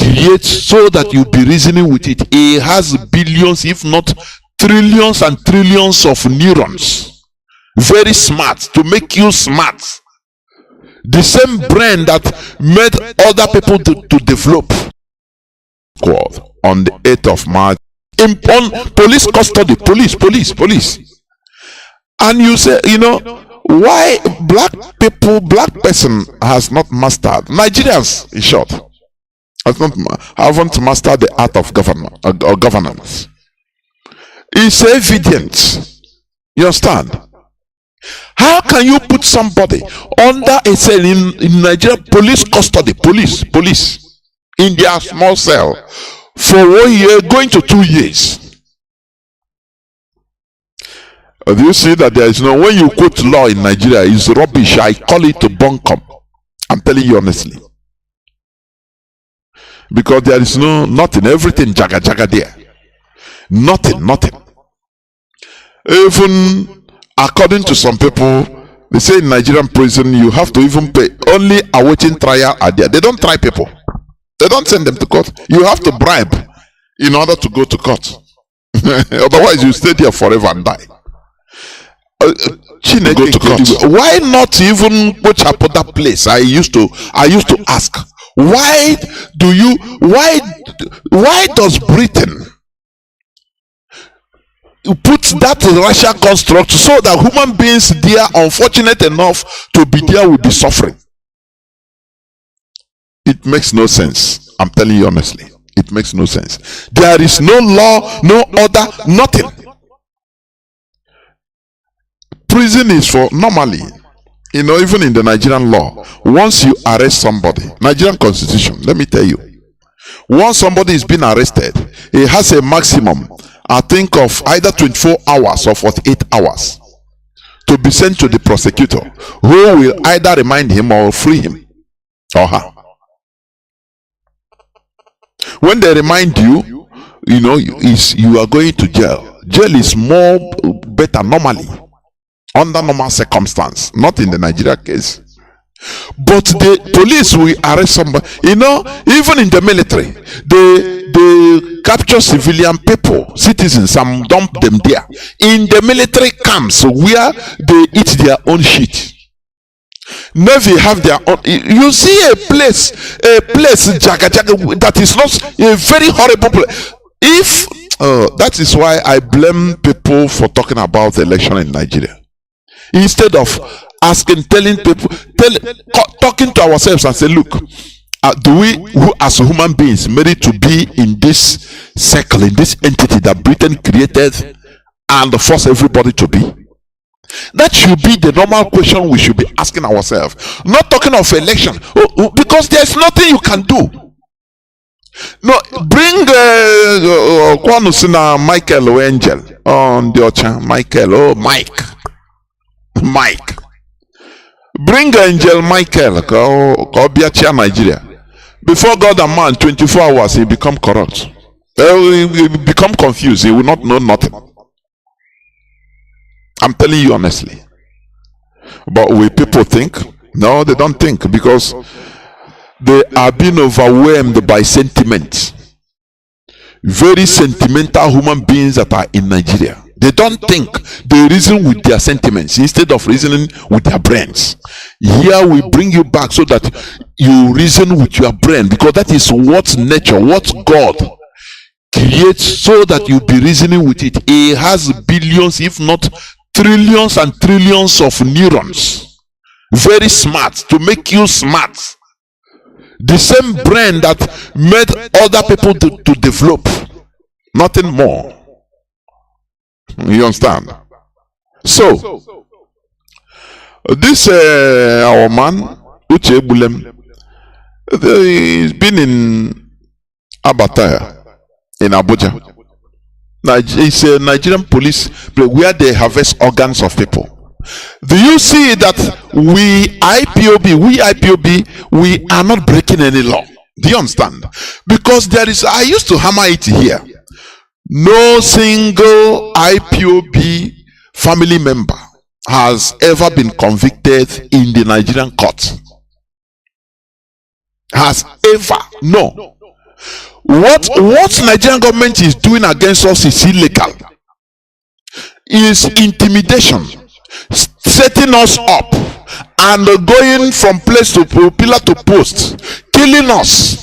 creates so that you'll be reasoning with it. It has billions, if not trillions and trillions of neurons. Very smart, to make you smart. The same brain that made other people to develop. On the 8th of March, on police custody, police. And you say, you know, why black person has not mastered, Nigerians in short, haven't mastered the art of governance. It's evident. You understand? How can you put somebody under a cell in Nigeria, police custody, police, in their small cell for 1 year, going to 2 years? Do you see that there is no, when you quote law in Nigeria, is rubbish. I call it bunkum. I'm telling you honestly. Because there is nothing, everything jaga there. Nothing. Even according to some people, they say in Nigerian prison you have to even pay. Only awaiting trial are there. They don't try people. They don't send them to court. You have to bribe in order to go to court. Otherwise you stay there forever and die. Go to court. Why not even put that place? I used to ask, why does Britain put that racial construct so that human beings there, unfortunate enough to be there, will be suffering? It makes no sense. I'm telling you honestly, it makes no sense. There is no law, no order, nothing. Prison is for, normally, you know, even in the Nigerian law, once you arrest somebody, Nigerian constitution, let me tell you, once somebody is being arrested, he has a maximum, I think, of either 24 hours or 48 hours to be sent to the prosecutor, who will either remind him or free him or her. When they remind you, you know, you are going to jail. Jail is more better normally, under normal circumstance, not in the Nigeria case. But the police will arrest somebody. You know, even in the military, they capture civilian people, citizens, and dump them there in the military camps where they eat their own shit. Navy have their own. You see a place jaga that is not a very horrible place. If that is why I blame people for talking about the election in Nigeria. Instead of asking, telling people, talking to ourselves and say, look, do we, who as human beings, merit to be in this circle, in this entity that Britain created and forced everybody to be? That should be the normal question we should be asking ourselves. Not talking of election, because there's nothing you can do. No, bring Kanu Michael or Angel on the Ocha, Michael, Mike. Bring Angel Michael, Obiacha, Nigeria. Before God and man, 24 hours, he become corrupt. He will become confused. He will not know nothing. I'm telling you honestly. But will people think? No, they don't think, because they are being overwhelmed by sentiment. Very sentimental human beings that are in Nigeria. They don't think. They reason with their sentiments instead of reasoning with their brains. Here we bring you back so that you reason with your brain, because that is what nature, what God creates, so that you be reasoning with it. It has billions, if not trillions and trillions of neurons. Very smart, to make you smart. The same brain that made other people to develop. Nothing more. You understand? So, this our man, Uche Bulem, he's been in Abataya, in Abuja. It's a Nigerian police where they harvest organs of people. Do you see that we IPOB, we are not breaking any law? Do you understand? Because there is, I used to hammer it here, no single IPOB family member has ever been convicted in the Nigerian court. Has ever, no. What Nigerian government is doing against us is illegal. Is intimidation, setting us up and going from place to pillar to post, killing us.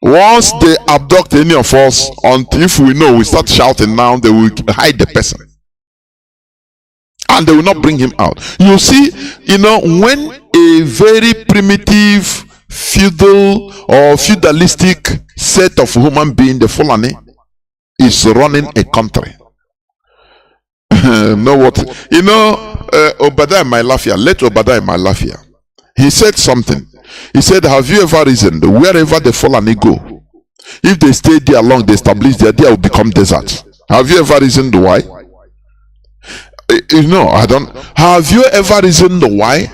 Once they abduct any of us, until if we know, we start shouting now, they will hide the person and they will not bring him out. You see, when a very primitive feudal or feudalistic set of human beings, the Fulani, is running a country. Know what? Obadiah Malafia, let Obadiah Malafia. He said something. He said, have you ever reasoned wherever the Fulani go, if they stay there long, they establish there will become desert? Have you ever reasoned why? I don't. Have you ever reasoned why?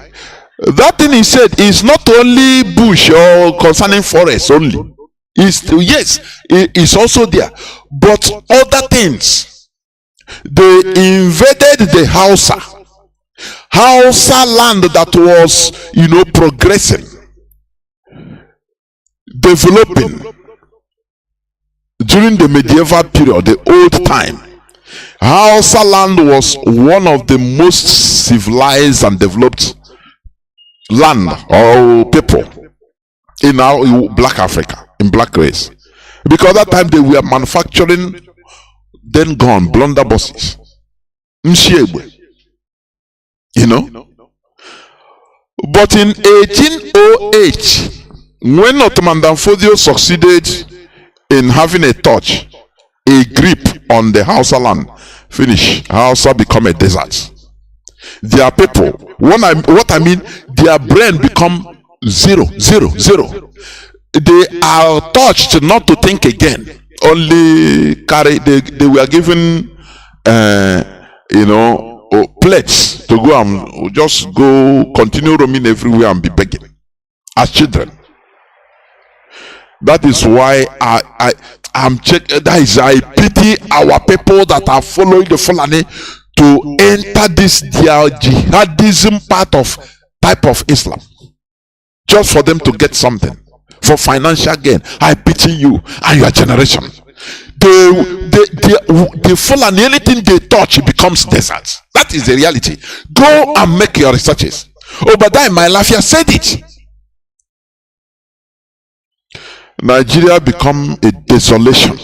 That thing he said is not only bush or concerning forest only. It's also there, but other things. They invaded the Hausa land that was, progressing, developing during the medieval period, the old time. Hausa land was one of the most civilized and developed land or people in our black Africa, in black race, because that time they were manufacturing then gone blunderbusses, but in 1808, when Ottoman Danfodio succeeded in having a touch, a grip on the Hausa land, finish, Hausa become a desert. Their people, what I mean, their brain become zero. They are touched not to think again. Only carry. They were given, plates to go and just go continue roaming everywhere and be begging as children. That is why I'm checking. That is, I pity our people that are following the Fulani to enter this their jihadism type of Islam, just for them to get something, for financial gain. I pity you and your generation. The Fulani, anything they touch becomes desert. That is the reality. Go and make your researches. Obadiah Malafia said it. Nigeria become a desolation.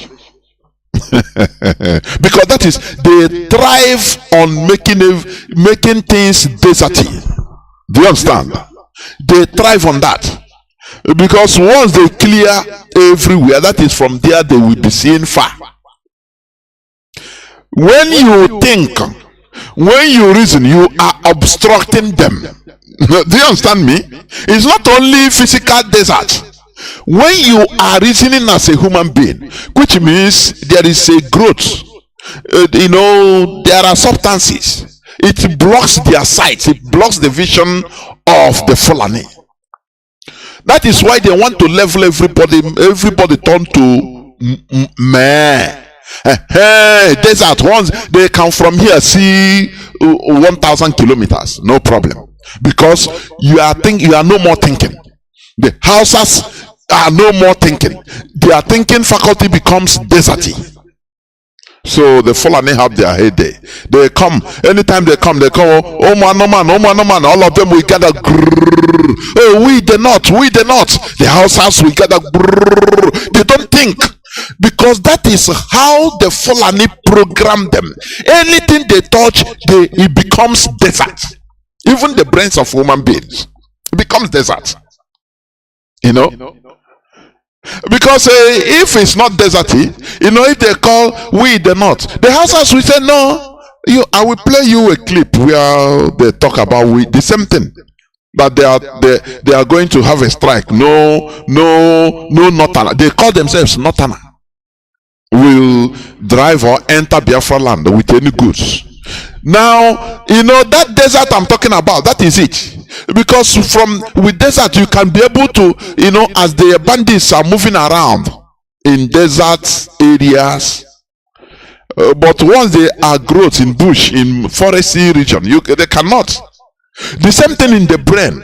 Because that is, they thrive on making things deserty. Do you understand? They thrive on that. Because once they clear everywhere, that is, from there they will be seen far. When you think, when you reason, you are obstructing them. Do you understand me? It's not only physical desert. When you are reasoning as a human being, which means there is a growth, there are substances, it blocks their sight, it blocks the vision of the Fulani. That is why they want to level everybody turn to meh. Desert. Once they come from here, see 1,000 kilometers, no problem, because you are no more thinking. The Hausas are no more thinking. Their thinking faculty becomes deserty. So the Fulani have their heyday. They come, anytime they come, oh man, all of them will gather. Oh, we the north. The Hausas will gather. They don't think, because that is how the Fulani program them. Anything they touch, it becomes desert. Even the brains of human beings, it becomes desert. Because if it's not deserty, if they call we the north, the Hausas will say, no, I will play you a clip where they talk about the same thing, that they are going to have a strike. No Northerner. They call themselves Northerner. Will drive or enter Biafra land with any goods. Now, that desert I'm talking about, that is it. Because with desert you can be able to, as the bandits are moving around in desert areas, but once they are growth in bush, in foresty region, they cannot. The same thing in the brain.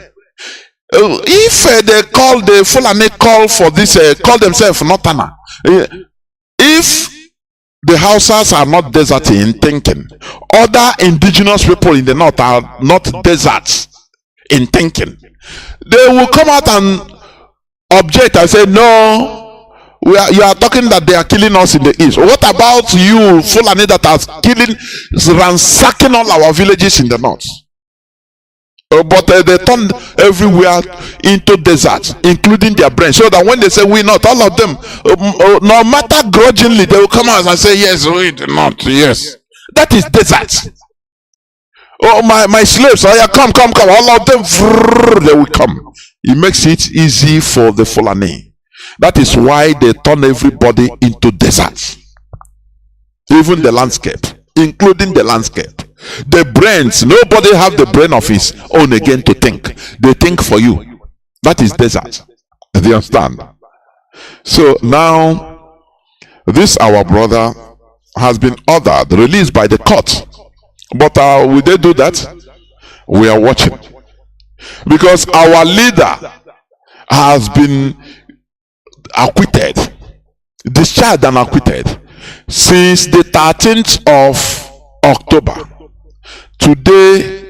If they call the Fulani call for this, call themselves Northerner. If the Hausas are not deserty in thinking, other indigenous people in the north are not deserts in thinking, they will come out and object and say, no, you are talking that they are killing us in the east. What about you Fulani that are killing, ransacking all our villages in the north? But they turned everywhere into deserts, including their brains, so that when they say we not, all of them, no matter grudgingly, they will come out and say, yes, we do not, yes. That is desert. Oh, my slaves, oh yeah, come, all of them, they will come. It makes it easy for the Fulani. That is why they turn everybody into deserts. Even the landscape, including the landscape. The brains, nobody have the brain of his own again to think. They think for you. That is desert. Do you understand? So now, this our brother has been ordered, released by the court. But will they do that? We are watching. Because our leader has been acquitted, discharged and acquitted since the 13th of October. Today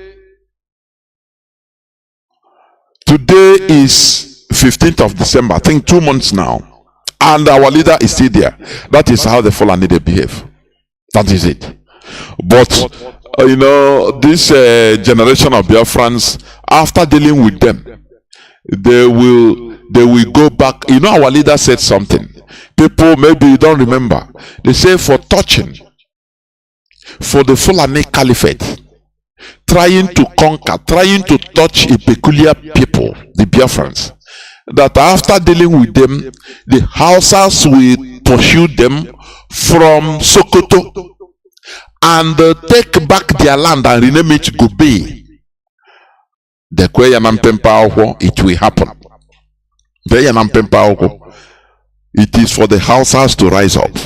is 15th of December. I think 2 months now, and our leader is still there. That is how the Fulani they behave. That is it. But you know, this generation of Biafrans, after dealing with them, they will go back. You know, our leader said something. People, maybe you don't remember. They say for touching, for the Fulani Caliphate, trying to conquer, trying to touch a peculiar people, the Biafrans, that after dealing with them, the Hausas will pursue them from Sokoto and take back their land and rename it Gobe. It will happen. It is for the Hausas to rise up.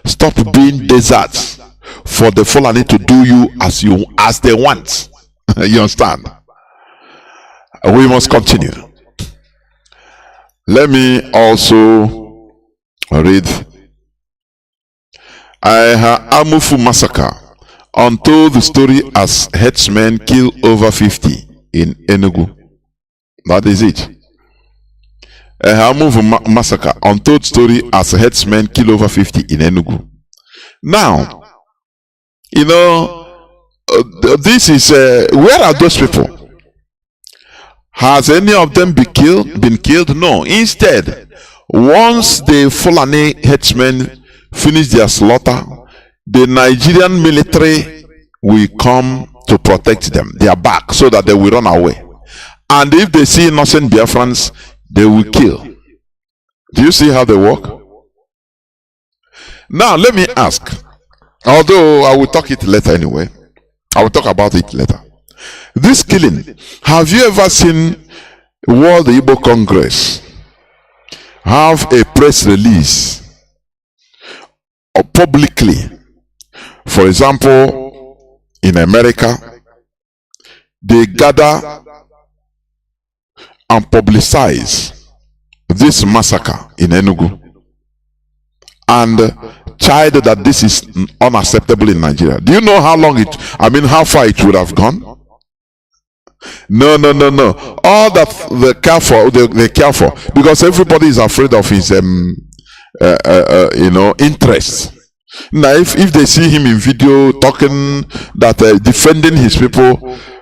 Stop being deserts for the Fulani to do you as they want. You understand? We must continue. Let me also read Amufu Massacre, untold the story as headsmen kill over 50 in Enugu. That is it. Amufu Massacre, untold story as headsmen kill over 50 in Enugu. Now, you know, this is where are those people? Has any of them been killed? No. Instead, once the Fulani headsmen finish their slaughter, the Nigerian military will come to protect them. They are back so that they will run away. And if they see innocent Biafrans, they will kill. Do you see how they work? Now, let me ask. Although I will talk it later anyway. I will talk about it later. This killing, have you ever seen World Igbo Congress have a press release publicly? For example, in America, they gather and publicize this massacre in Enugu and child that this is unacceptable in Nigeria. Do you know how long how far it would have gone? No. All that they care for, because everybody is afraid of his interests. Now, if they see him in video talking that defending his people,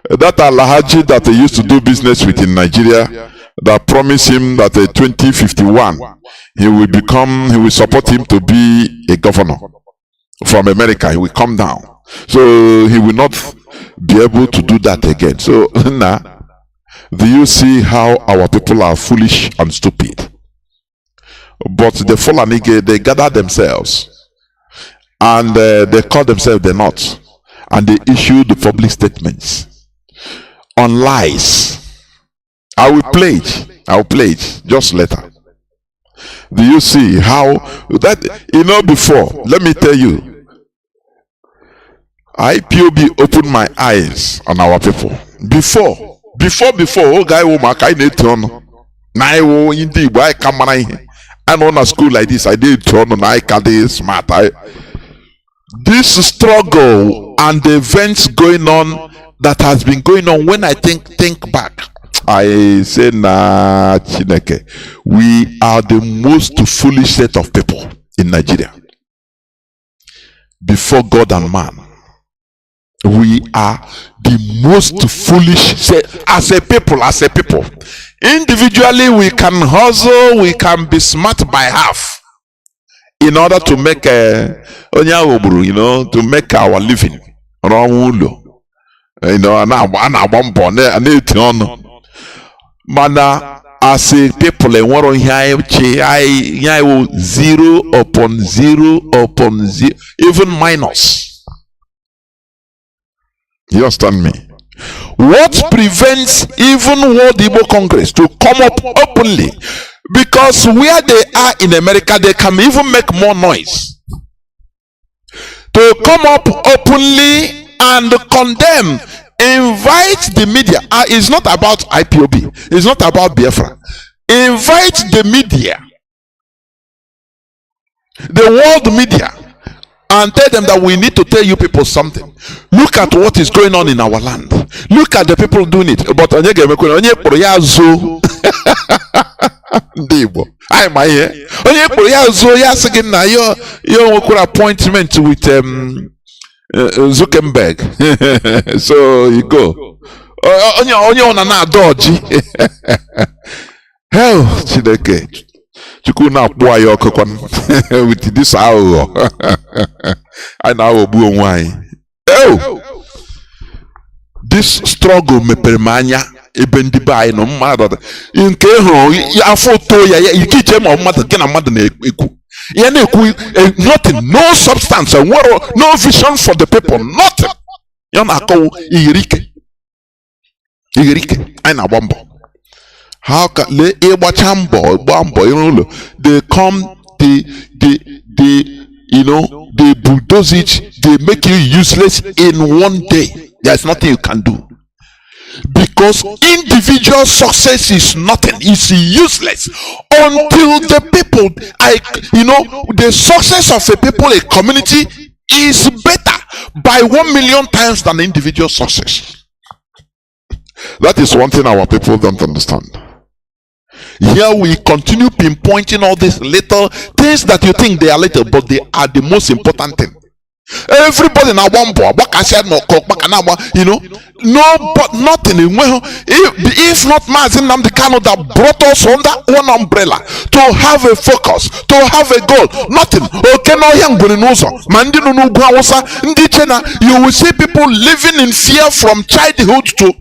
that Alhaji that they used to do business with in Nigeria, that promised him that 2051 he will support him to be a governor from America. He will come down, so he will not be able to do that again. So now, do you see how our people are foolish and stupid? But the Fulani, they gather themselves and they call themselves the North, and they issue the public statements on lies. I will play it just later. Do you see how that, before, let me tell you, IPOB opened my eyes on our people. Before before oh guy will make I need turn na I will indeed why come I know na school like this I did turn on I can be smart this struggle and the events going on that has been going on when I think back I say na Chineke we are the most foolish set of people in Nigeria before God and man. We are the most foolish set as a people. Individually we can hustle, we can be smart by half in order to make to make our living. Mana as a people zero upon zero, even minus. You understand me? What prevents even World Igbo Congress to come up openly? Because where they are in America, they can even make more noise. To come up openly and condemn, invite the media. It's not about IPOB. It's not about Biafra. Invite the media, the world media, and tell them that we need to tell you people something. Look at what is going on in our land. Look at the people doing it. But I'm here. Your appointment with Zuckerberg. So you go. Hell, Chideke. Chukuna boy with this hour. I now will wine. Oh, this struggle me permania even by no matter in Keho, ya photo ya you teach him of mother again a mother nothing, no substance, no vision for the people, nothing. Yanako Irike, I know Bumbo. How can they come, they bulldoze it, they make you useless in one day. There's nothing you can do. Because individual success is nothing, it's useless until the people, the success of a people, a community is better by 1 million times than individual success. That is one thing our people don't understand. Here we continue pinpointing all these little things that you think they are little, but they are the most important thing. Everybody now one boy, no, but nothing. If not Mazi Nnamdi Kanu that brought us under one umbrella to have a focus, to have a goal, nothing. Okay, no young you will see people living in fear from childhood to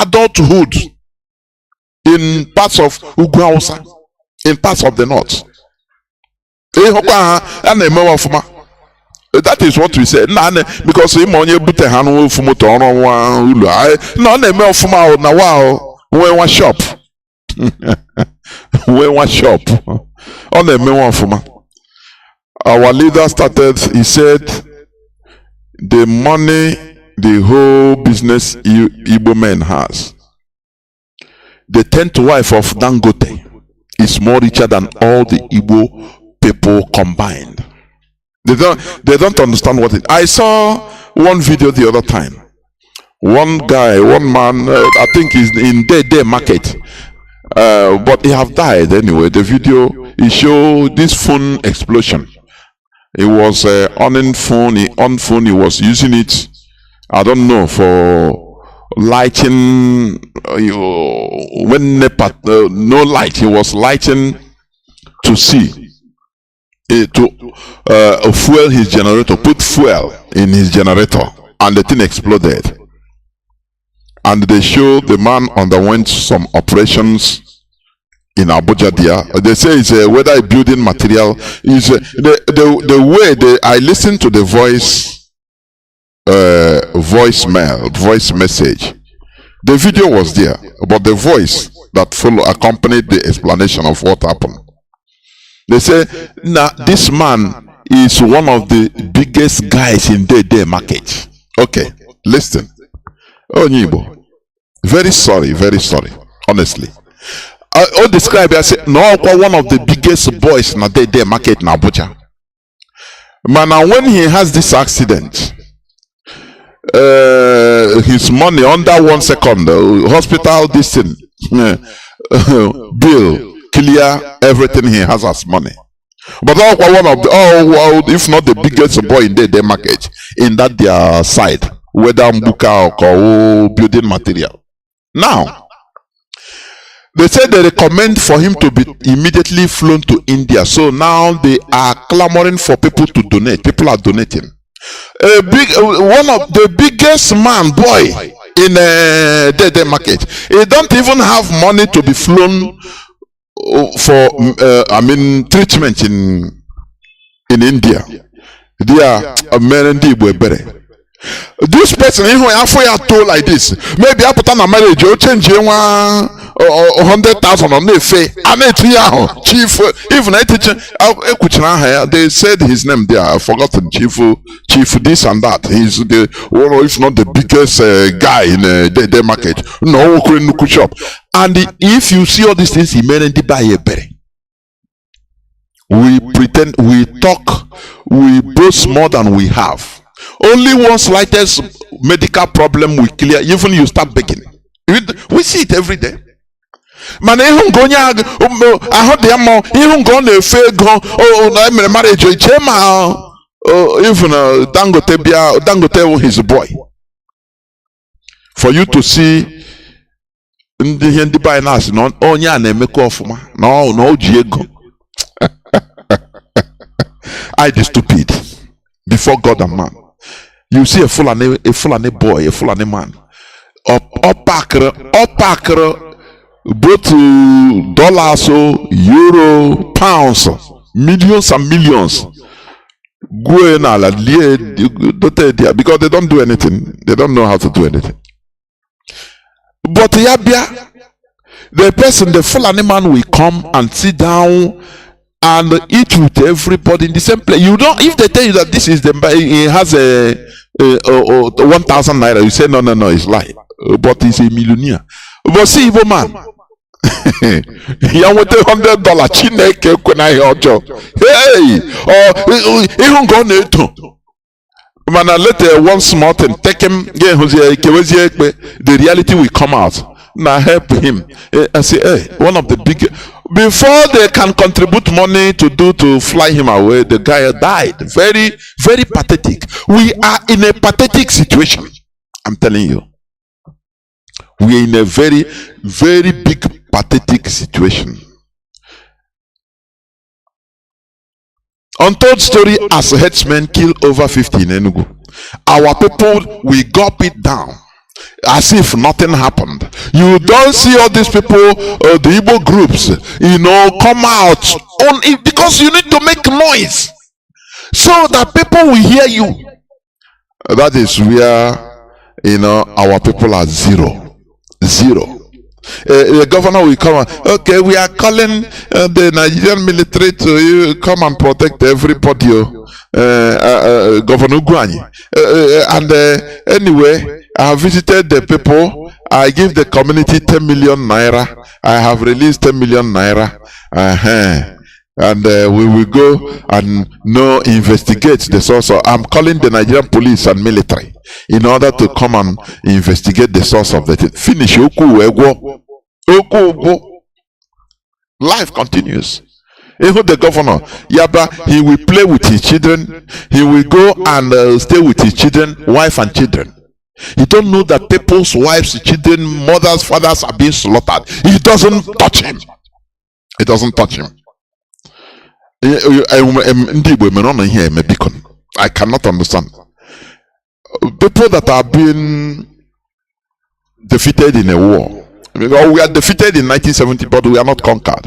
adulthood in parts of Hausa, in parts of the north. That is what we said. Because shop. Our leader started, he said, the money the whole business Igbo man has, the 10th wife of Dangote is more richer than all the Igbo people combined. They don't understand what it. I saw one video the other time. One guy, one man, I think he's in their market, but he have died anyway. The video, he showed this phone explosion. It was on phone. He was using it, I don't know, for lighting. When no light, he was lighting to see. To fuel his generator, put fuel in his generator, and the thing exploded. And they show the man underwent some operations in Abuja there. They say it's whether a building material is the way I listened to the voice message. The video was there, but the voice that accompanied the explanation of what happened. They say, now this man is one of the biggest guys in their market. Okay, listen. Oh, Nibo. Very sorry, honestly. I describe it as no one of the biggest boys in the day market in Abuja. Man, when he has this accident, his money under 1 second, hospital, this thing, bill, clear everything he has as money. But one of the if not the biggest boy in the market in that their side, whether Mbuka or building material. Now, they said they recommend for him to be immediately flown to India. So now they are clamoring for people to donate. People are donating. One of the biggest boy in the market. He don't even have money to be flown for treatment in India. They are better. This person, if told like this, maybe I put on a marriage, you change 100,000 on the fee, and chief, even I teach, they said his name there, I've forgotten, chief this and that. He's the one, if not the biggest guy in the market. No, shop. And if you see all these things, he made it buy a berry. We pretend, we talk, we boast more than we have. Only one slightest medical problem we clear, even you start begging. We see it every day. Man, even going, I heard the amount, even going to fail, I'm marriage, even Dangote his boy. For you to see the by us, no, make off, no, Diego. I the stupid before God and man. You see a Fulani boy, a Fulani man. Opakra, both dollars, euro, pounds, millions and millions. Because they don't do anything. They don't know how to do anything. But Yabia, the person, the Fulani man will come and sit down and eat with everybody in the same place. You don't, if they tell you that this is the, he has a 1,000 naira, you say no, it's lie. But he's a millionaire. But see, evil man, he want $100. Chineke kwena yojo. Hey, even go neto. Man, let one small thing take him. The reality will come out. Now help him. I say, hey, one of the big. Before they can contribute money to fly him away, the guy died. Very, very pathetic. We are in a pathetic situation. I'm telling you. We are in a very, very big pathetic situation. Untold story as headsmen kill over 50 in Enugu. Our people, we gulp it down as if nothing happened. You don't see all these people, the Igbo groups, come out on because you need to make noise so that people will hear you. That is where our people are zero. The governor will come. Okay, we are calling the Nigerian military to you come and protect everybody. Governor Guanyi. Anyway, I have visited the people. I give the community 10 million naira. I have released 10 million naira. And we will go and investigate the source. I'm calling the Nigerian police and military in order to come and investigate the source of the thing. Finish. Life continues. Even the governor, Yaba, he will play with his children. He will go and stay with his children, wife and children. He don't know that people's wives, children, mothers, fathers are being slaughtered. He doesn't touch him. It doesn't touch him. I cannot understand. People that are being defeated in a war. We are defeated in 1970, but we are not conquered.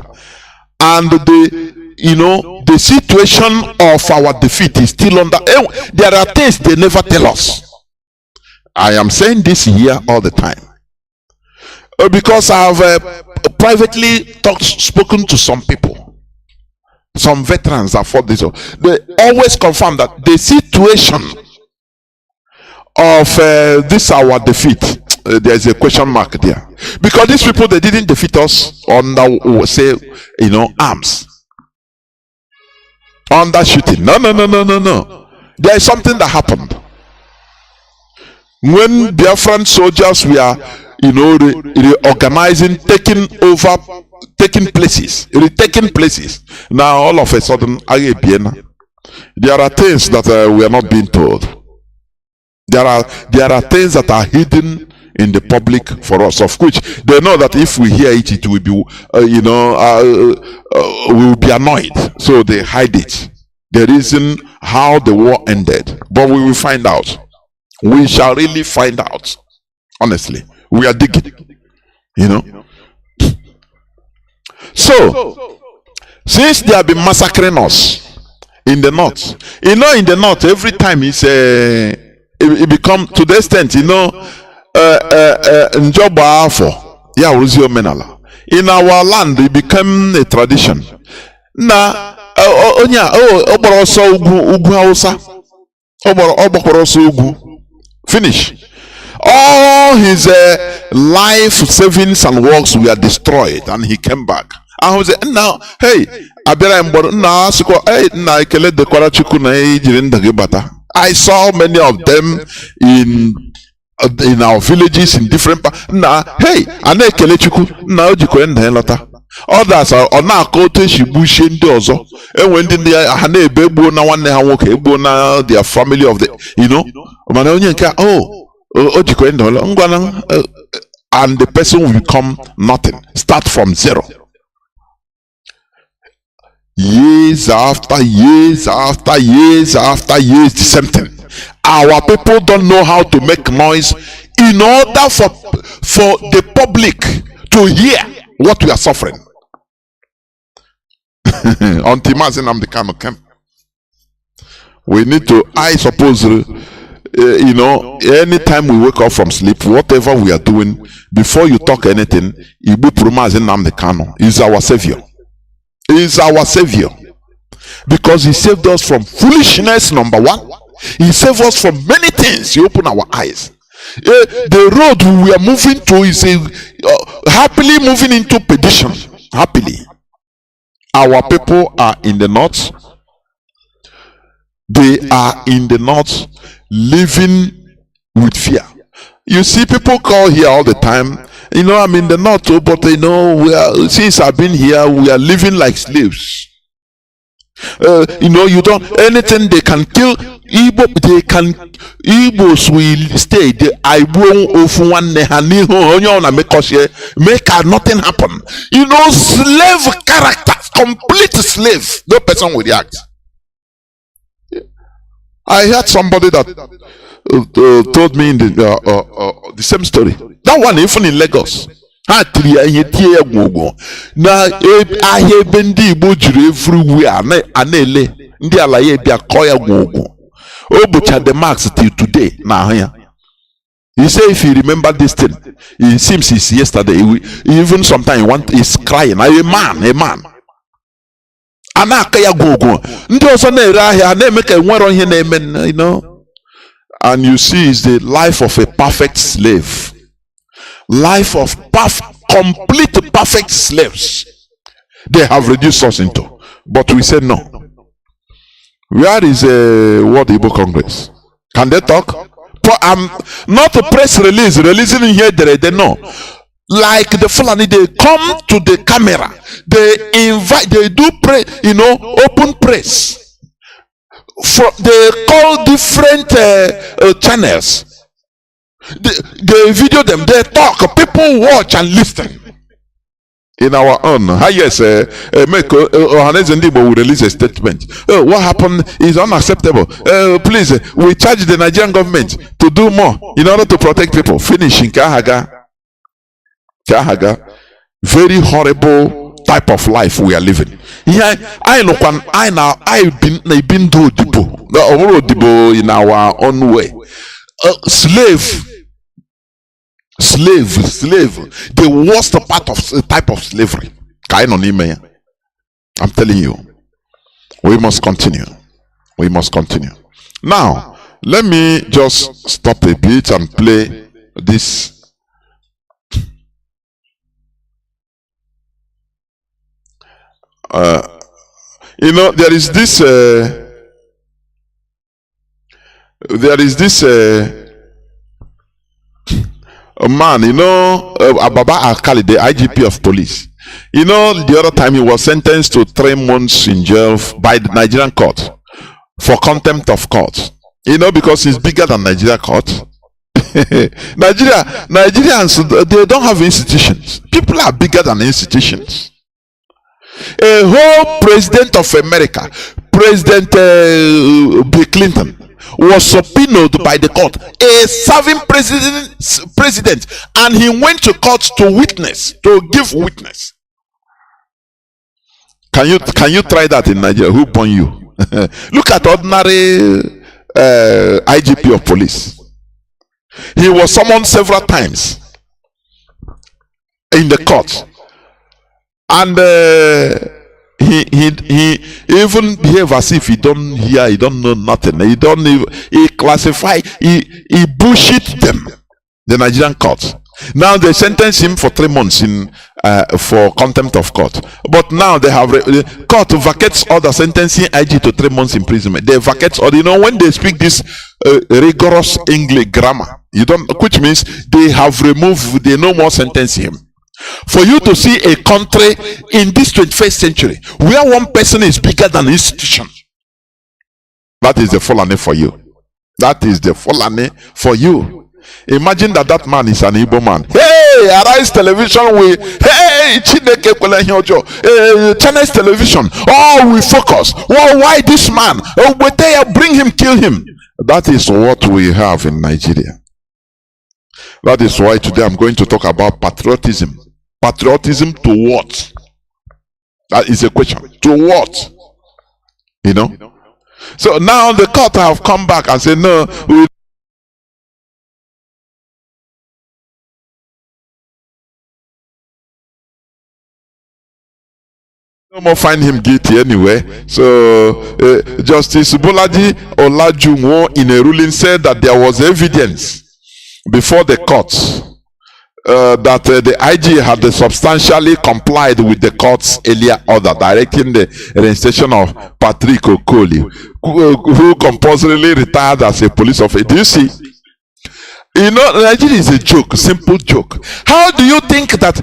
And the situation of our defeat is still under. There are things they never tell us. I am saying this here all the time. Because I have privately spoken to some people. Some veterans that fought this. They always confirm that the situation of this our defeat there's a question mark there, because these people, they didn't defeat us under, say, arms, under shooting. No. There is something that happened when Biafran soldiers were, reorganizing, taking places, retaking places. Now all of a sudden, there are things that we are not being told. There are things that are hidden in the public for us, of which they know that if we hear it, it will be, we will be annoyed. So they hide it. The reason how the war ended, but we will find out. We shall really find out. Honestly, we are digging. So, since they have been massacring us in the north, in the north, every time it become to the extent, in our land, it became a tradition. Now, finish. All his life savings and works were destroyed, and he came back. And he said, now, hey, I saw many of them in our villages in different parts. Now, hey, others are on our cote shibushi ndozo. And when their family of the and the person will become nothing, start from zero. Years after years after years after years, the same thing. Our people don't know how to make noise in order for the public to hear what we are suffering. Until Mazi Nnamdi Kanu came, we need to, I suppose, anytime we wake up from sleep, whatever we are doing, before you talk anything, Ibu Mazi Nnamdi Kanu is our savior. He is our savior, because he saved us from foolishness, number one. He saved us from many things. He opened our eyes. The road we are moving to is happily moving into perdition. Happily. Our people are in the north. They are in the north living with fear. You see, people call here all the time, I'm in the north, but since I've been here, we are living like slaves. You don't, anything they can kill, Igbos will stay. I won't make nothing happen. Slave character, complete slave. No person will react. I heard somebody that told me in the same story. That one, even in Lagos. Now, I hear Bendi Bojure everywhere. The marks till today. Now, he say if you remember this thing, it seems it's yesterday. Even sometimes he's crying. A man. And you see, it's the life of a perfect slave. Life of complete perfect slaves. They have reduced us into. But we said no. Where is World Igbo Congress? Can they talk? Not a press release, releasing here, they know. Like the Fulani, they come to the camera, they invite, they do open press. They call different channels. They video them, they talk, people watch and listen. In our own, yes, Ohanes Ndibo will release a statement. What happened is unacceptable. Please, we charge the Nigerian government to do more in order to protect people. Finishing Kahaga. Very horrible type of life we are living. Yeah, I've been do Dibo in our own way. Slave, the worst part of type of slavery. I'm telling you, we must continue. Now, let me just stop a bit and play this You know, there is this a man, you know, Ababa Alkali, the IGP of police. You know, the other time he was sentenced to 3 months in jail by the Nigerian court for contempt of court. You know, because he's bigger than Nigeria court. Nigerians, they don't have institutions. People are bigger than institutions. A whole president of America, President Bill Clinton, was subpoenaed by the court, a serving president, and he went to court to give witness. Can you try that in Nigeria? Who born you? Look at ordinary IGP of police. He was summoned several times in the court, and he even behave as if he don't hear, he don't know nothing. He bullshit them, the Nigerian court. Now they sentence him for 3 months in for contempt of court. But now they have court vacates order sentencing IG to 3 months imprisonment. They vacate order. You know, when they speak this rigorous English grammar, which means they have removed, they no more sentence him. For you to see a country in this 21st century where one person is bigger than an institution, that is the Fulani for you. That is the Fulani for you. Imagine that man is an Igbo man. Hey, Arise Television, Channels Television. Oh, we focus. Well, why this man? Oh, but they bring him, kill him. That is what we have in Nigeria. That is why today I'm going to talk about patriotism. Patriotism to what? That is a question. To what? You know? So now the court have come back and said, no, we no more find him guilty anyway. So Justice Bolaji Olajunwo in a ruling said that there was evidence before the court that the IG had substantially complied with the court's earlier order directing the reinstatation of Patrick Okoli, who compulsorily retired as a police officer. Do you see? You know, Nigeria is a joke, simple joke. How do you think that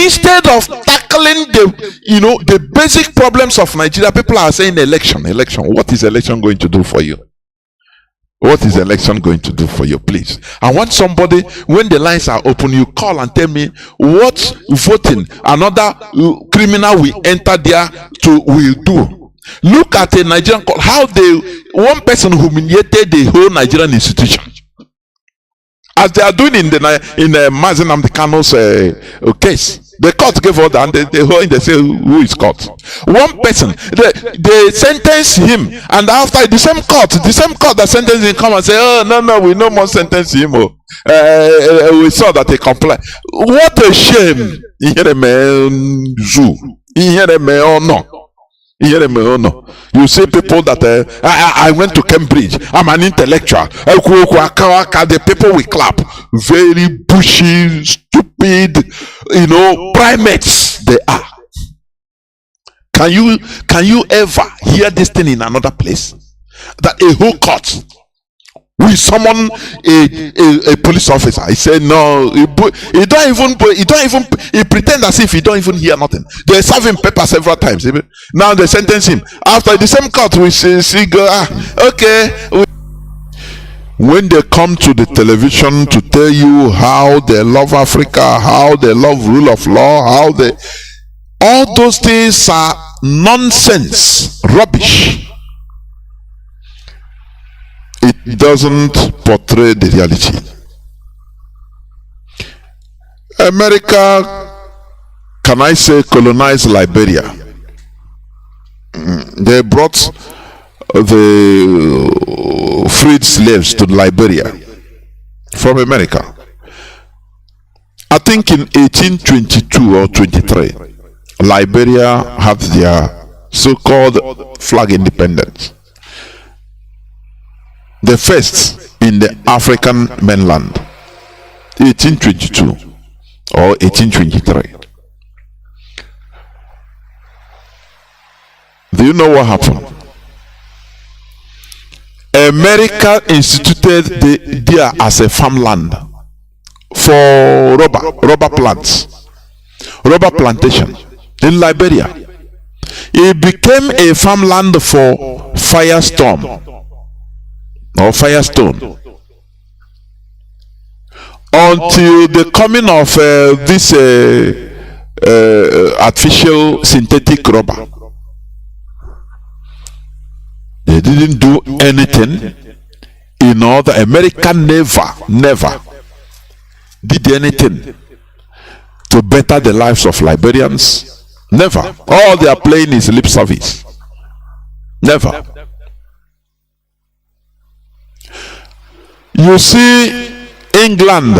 instead of tackling the basic problems of Nigeria, people are saying election? What is election going to do for you? What is election going to do for you, please? I want somebody, when the lines are open, you call and tell me what voting another criminal will enter there will do. Look at a Nigerian court, how one person humiliated the whole Nigerian institution, as they are doing in the Mazi Nnamdi Kanu's case. The court gave order and they say who is caught. One person, they sentence him, and after the same court that sentenced him come and say, oh no, we no more sentence him. We saw that they complied. What a shame. You see people that I went to Cambridge, I'm an intellectual. The people we clap, very bushy, stupid, primates they are. Can you ever hear this thing in another place? That a whole court we summon a police officer. He said no, he pretend as if he don't even hear nothing. They serve him paper several times. Now they sentence him. After the same court we see go, okay. When they come to the television to tell you how they love Africa, how they love rule of law, all those things are nonsense, rubbish. It doesn't portray the reality. America, can I say, colonized Liberia. They brought the freed slaves to Liberia from America. I think in 1822 or 23, Liberia had their so-called flag independence. The first in the African mainland, 1822 or 1823. Do you know what happened? America instituted there as a farmland for rubber plants, rubber plantation in Liberia. It became a farmland for firestone until the coming of this artificial synthetic rubber. They didn't do anything in order. America never did anything to better the lives of Liberians. Never. All they are playing is lip service. Never. You see England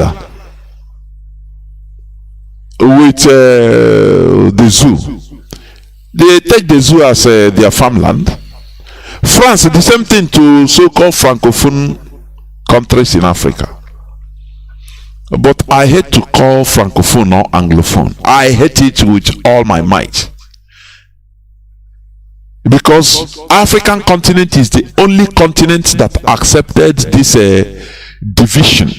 with the zoo. They take the zoo as their farmland. France, the same thing to so-called francophone countries in Africa. But I hate to call francophone or anglophone. I hate it with all my might. Because African continent is the only continent that accepted this division,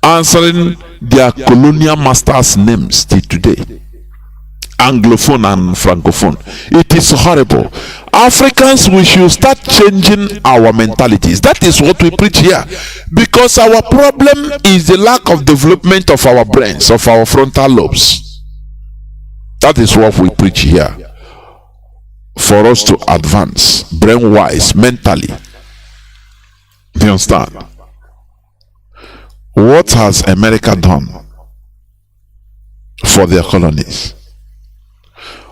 answering their colonial masters' names till today. Anglophone and francophone. It is horrible. Africans, we should start changing our mentalities. That is what we preach here. Because our problem is the lack of development of our brains, of our frontal lobes. That is what we preach here. For us to advance, brain-wise, mentally. Do you understand? What has America done for their colonies?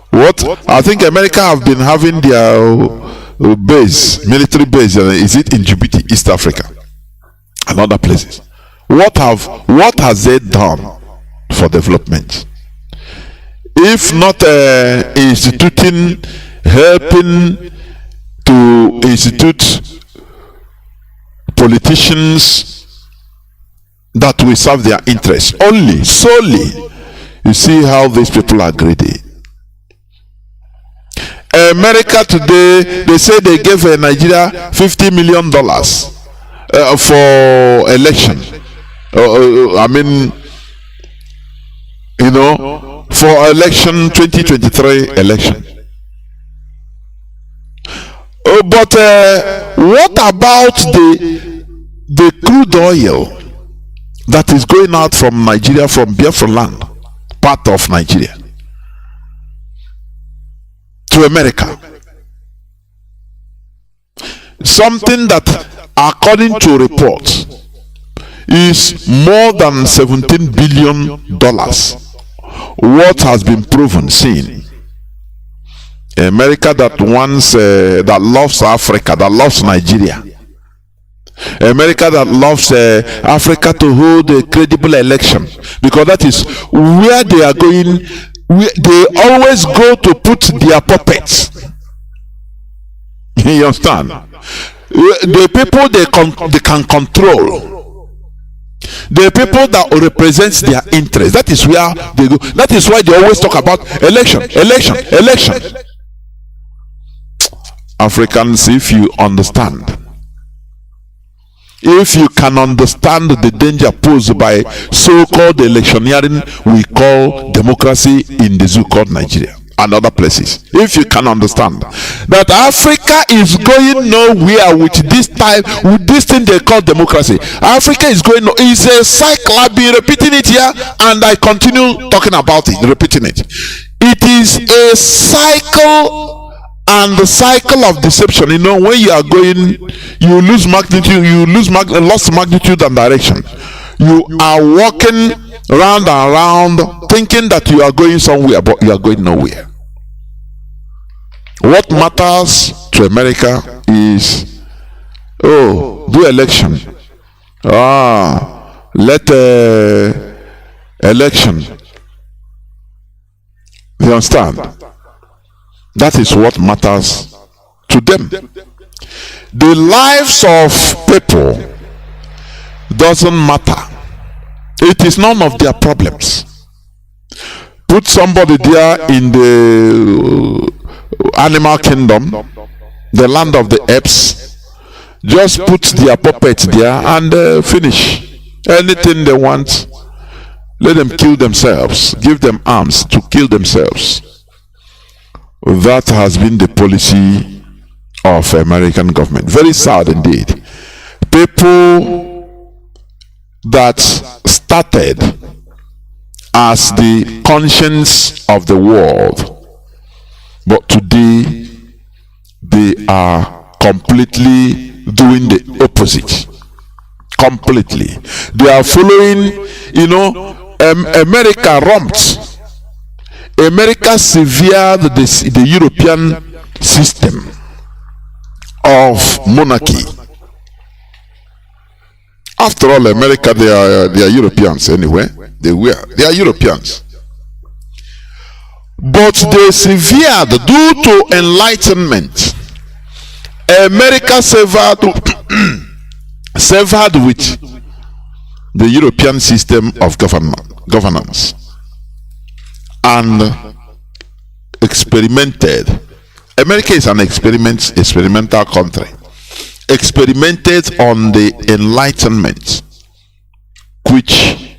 What I think America have been having their base, military base, is it in Djibouti, East Africa, and other places? What has they done for development? If not instituting, helping to institute politicians that will serve their interests only, solely. You see how these people are greedy. America today, they say they gave Nigeria $50 million for election. I mean, you know, for election 2023 election. But what about the crude oil that is going out from Nigeria, from Biafra land, part of Nigeria, to America? Something that, according to reports, is more than $17 billion. What has been proven, seen? America that wants, that loves Africa, that loves Nigeria. America that loves Africa to hold a credible election, because that is where they are going. They always go to put their puppets. You understand? The people they can control, the people that represents their interest. That is where they go. That is why they always talk about election. Africans, if you understand, if you can understand the danger posed by so-called electioneering we call democracy in the zoo called Nigeria and other places, if you can understand that Africa is going nowhere with this time, with this thing they call democracy, Africa is going, is a cycle. I've been repeating it here and I continue talking about it, repeating it. It is a cycle, and the cycle of deception. You know, when you are going, you lose magnitude, lost magnitude and direction. You are walking round and round thinking that you are going somewhere, but you are going nowhere. What matters to America is, do election. Let election. You understand? That is what matters to them. The lives of people doesn't matter. It is none of their problems. Put somebody there in the animal kingdom, the land of the apes, just put their puppets there and finish. Anything they want, let them kill themselves, give them arms to kill themselves. That has been the policy of American government. Very sad indeed. People that started as the conscience of the world, but today they are completely doing the opposite. Completely. They are following, America romped. America severed the European system of monarchy. After all, America, they are Europeans anyway. They are Europeans. But they severed due to enlightenment. America severed with the European system of governance and experimented. America is an experimental country. Experimented on the enlightenment which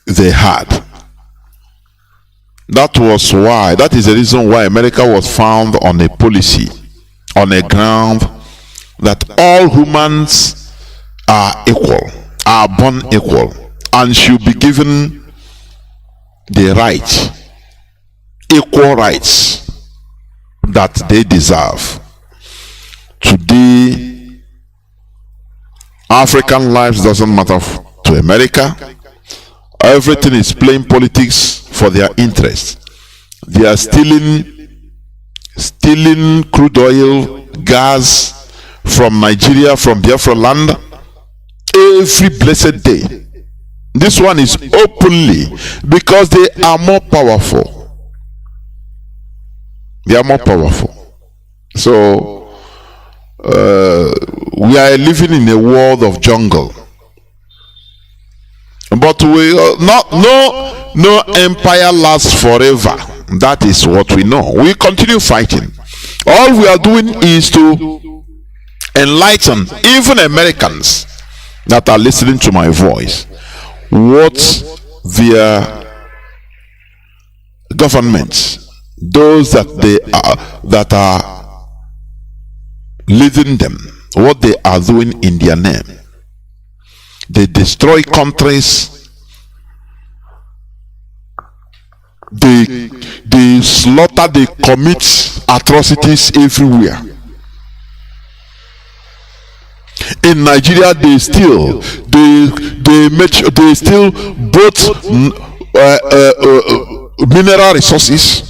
they had. That is the reason why America was found on a policy, on a ground that all humans are equal, are born equal, and should be given the right, equal rights that they deserve. Today, African lives doesn't matter to America. Everything is playing politics for their interest. They are stealing crude oil, gas from Nigeria, from Biafra land, every blessed day. This one is openly because they are more powerful. They are more powerful. So we are living in a world of jungle. But no empire lasts forever. That is what we know. We continue fighting. All we are doing is to enlighten even Americans that are listening to my voice what their governments, those that are leading them, what they are doing in their name. They destroy countries. They slaughter, they commit atrocities everywhere. In Nigeria, they steal both mineral resources,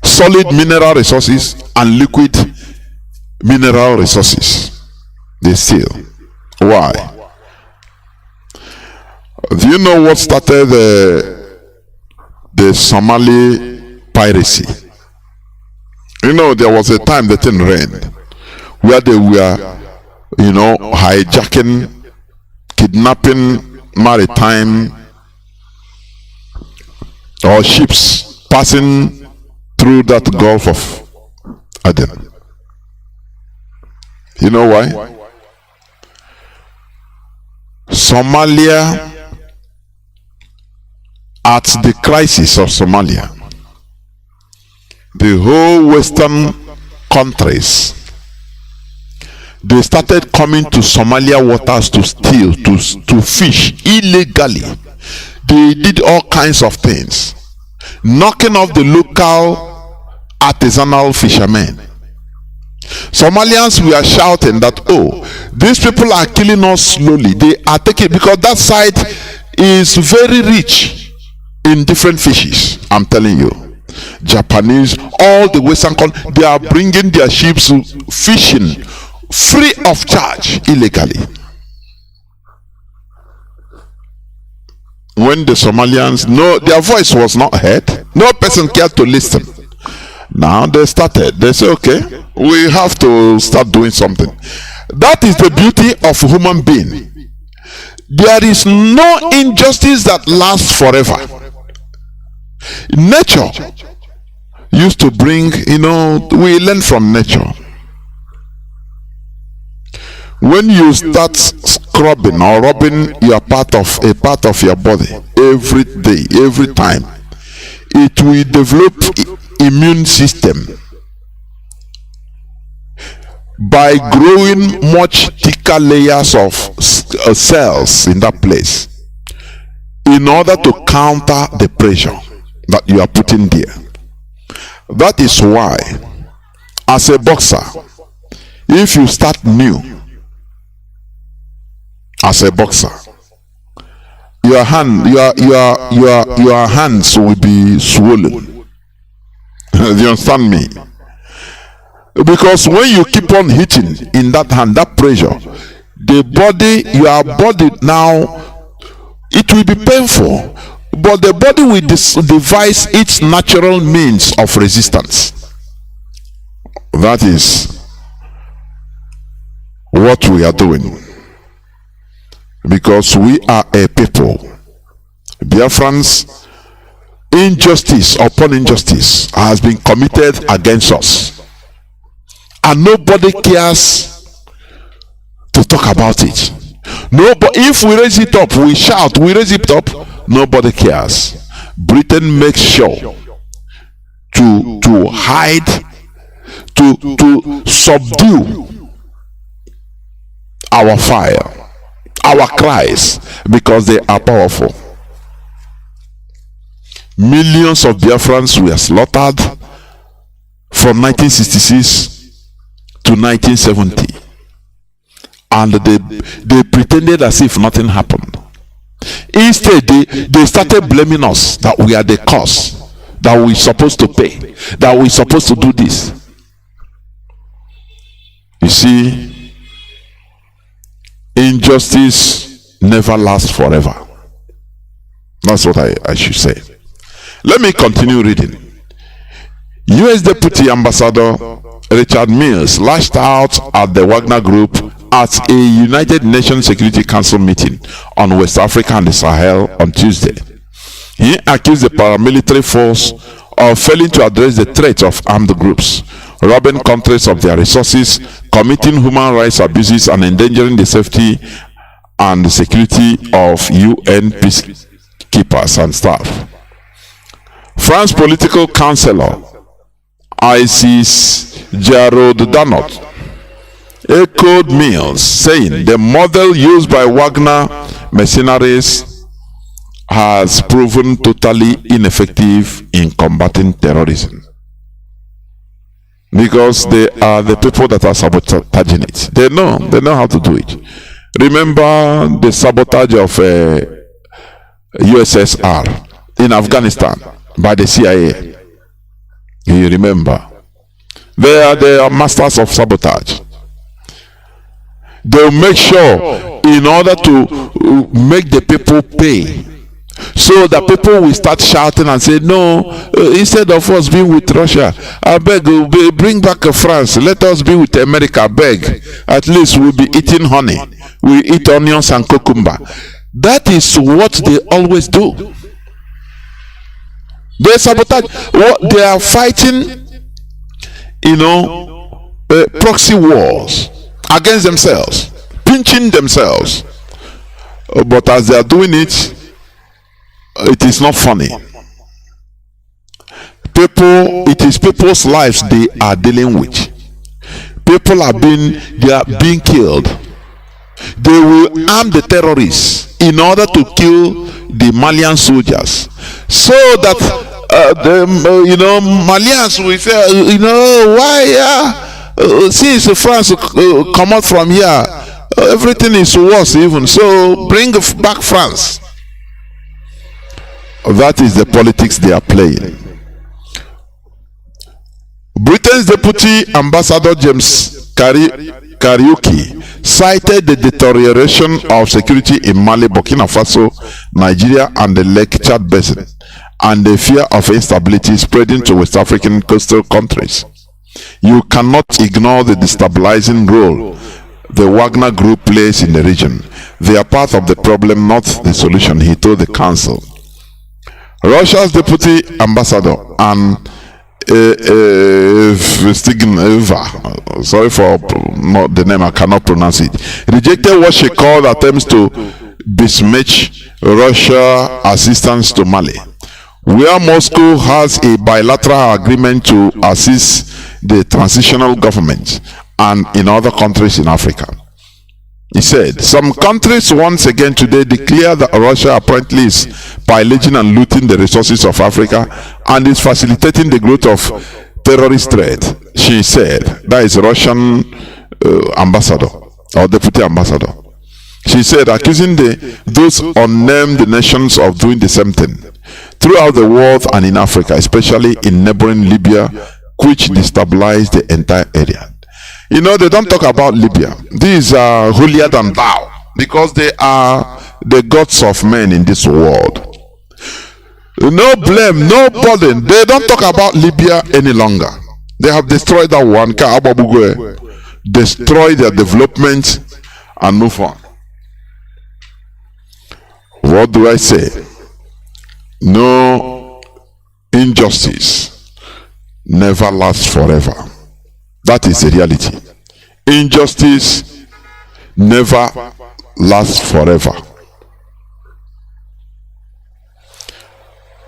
solid mineral resources, and liquid mineral resources. They steal. Why? Do you know what started the Somali piracy? There was a time the thing rained where they were hijacking, kidnapping maritime or ships passing through that Gulf of Aden. You know why? Somalia, at the crisis of Somalia, the whole Western countries, they started coming to Somalia waters to steal, to fish illegally. They did all kinds of things, knocking off the local artisanal fishermen. Somalians were shouting that, oh, these people are killing us slowly. They are taking, because that side is very rich in different fishes. I'm telling you, Japanese, all the Western countries, they are bringing their ships fishing free of charge illegally. When the Somalians, their voice was not heard, no person cared to listen. Now they started, they say, okay, we have to start doing something. That is the beauty of human being. There is no injustice that lasts forever. Nature used to bring, we learn from nature. When you start scrubbing or rubbing a part of your body every day, every time, it will develop immune system by growing much thicker layers of cells in that place in order to counter the pressure that you are putting there. That is why, as a boxer, if you start new as a boxer, your hands will be swollen. Do you understand me? Because when you keep on hitting in that hand, that pressure, your body now, it will be painful, but the body will devise its natural means of resistance. That is what we are doing, because we are a people. Biafrans, injustice upon injustice has been committed against us, and nobody cares to talk about it. No, but if we raise it up, we shout, we raise it up, nobody cares. Britain makes sure to hide, to subdue our fire, our cries, because they are powerful. Millions of Biafrans were slaughtered from 1966 to 1970. And they pretended as if nothing happened. Instead, they started blaming us that we are the cause, that we're supposed to pay, that we're supposed to do this. You see, injustice never lasts forever. That's what I should say. Let me continue reading. U.S. Deputy Ambassador Richard Mills lashed out at the Wagner Group at a United Nations Security Council meeting on West Africa and the Sahel on Tuesday. He accused the paramilitary force of failing to address the threat of armed groups, robbing countries of their resources, committing human rights abuses, and endangering the safety and the security of UN peacekeepers and staff. France political counselor Isis Gerald Danot echoed Mills, saying the model used by Wagner mercenaries has proven totally ineffective in combating terrorism, because they are the people that are sabotaging it. They know how to do it. Remember the sabotage of USSR in Afghanistan by the CIA. You remember? They are masters of sabotage. They'll make sure, in order to make the people pay, so that people will start shouting and say, no, instead of us being with Russia, I beg, bring back France, let us be with America, I beg. At least we'll be eating honey, we eat onions and cucumber. That is what they always do. They sabotage. They are fighting, proxy wars against themselves, pinching themselves. But as they are doing it, it is not funny. It is people's lives they are dealing with. People are being killed. They will arm the terrorists in order to kill the Malian soldiers, so that Malians will say, why since France come out from here, everything is worse even, so bring back France. That is the politics they are playing. Britain's Deputy Ambassador James Kariuki cited the deterioration of security in Mali, Burkina Faso, Nigeria, and the Lake Chad Basin, and the fear of instability spreading to West African coastal countries. You cannot ignore the destabilizing role the Wagner Group plays in the region. They are part of the problem, not the solution, he told the council. Russia's Deputy Ambassador and sorry for not the name, I cannot pronounce it, rejected what she called attempts to besmirch Russia assistance to Mali, where Moscow has a bilateral agreement to assist the transitional government and in other countries in Africa. He said, some countries once again today declare that Russia apparently is pillaging and looting the resources of Africa and is facilitating the growth of terrorist threat. She said, that is Russian ambassador or deputy ambassador. She said, accusing those unnamed nations of doing the same thing throughout the world and in Africa, especially in neighboring Libya, which destabilized the entire area. You know, they don't talk about Libya. These are holier than thou, because they are the gods of men in this world. No blame, no burden. They don't talk about Libya any longer. They have destroyed that one. Destroy their development and move on. What do I say? No injustice never lasts forever. That is the reality. Injustice never lasts forever.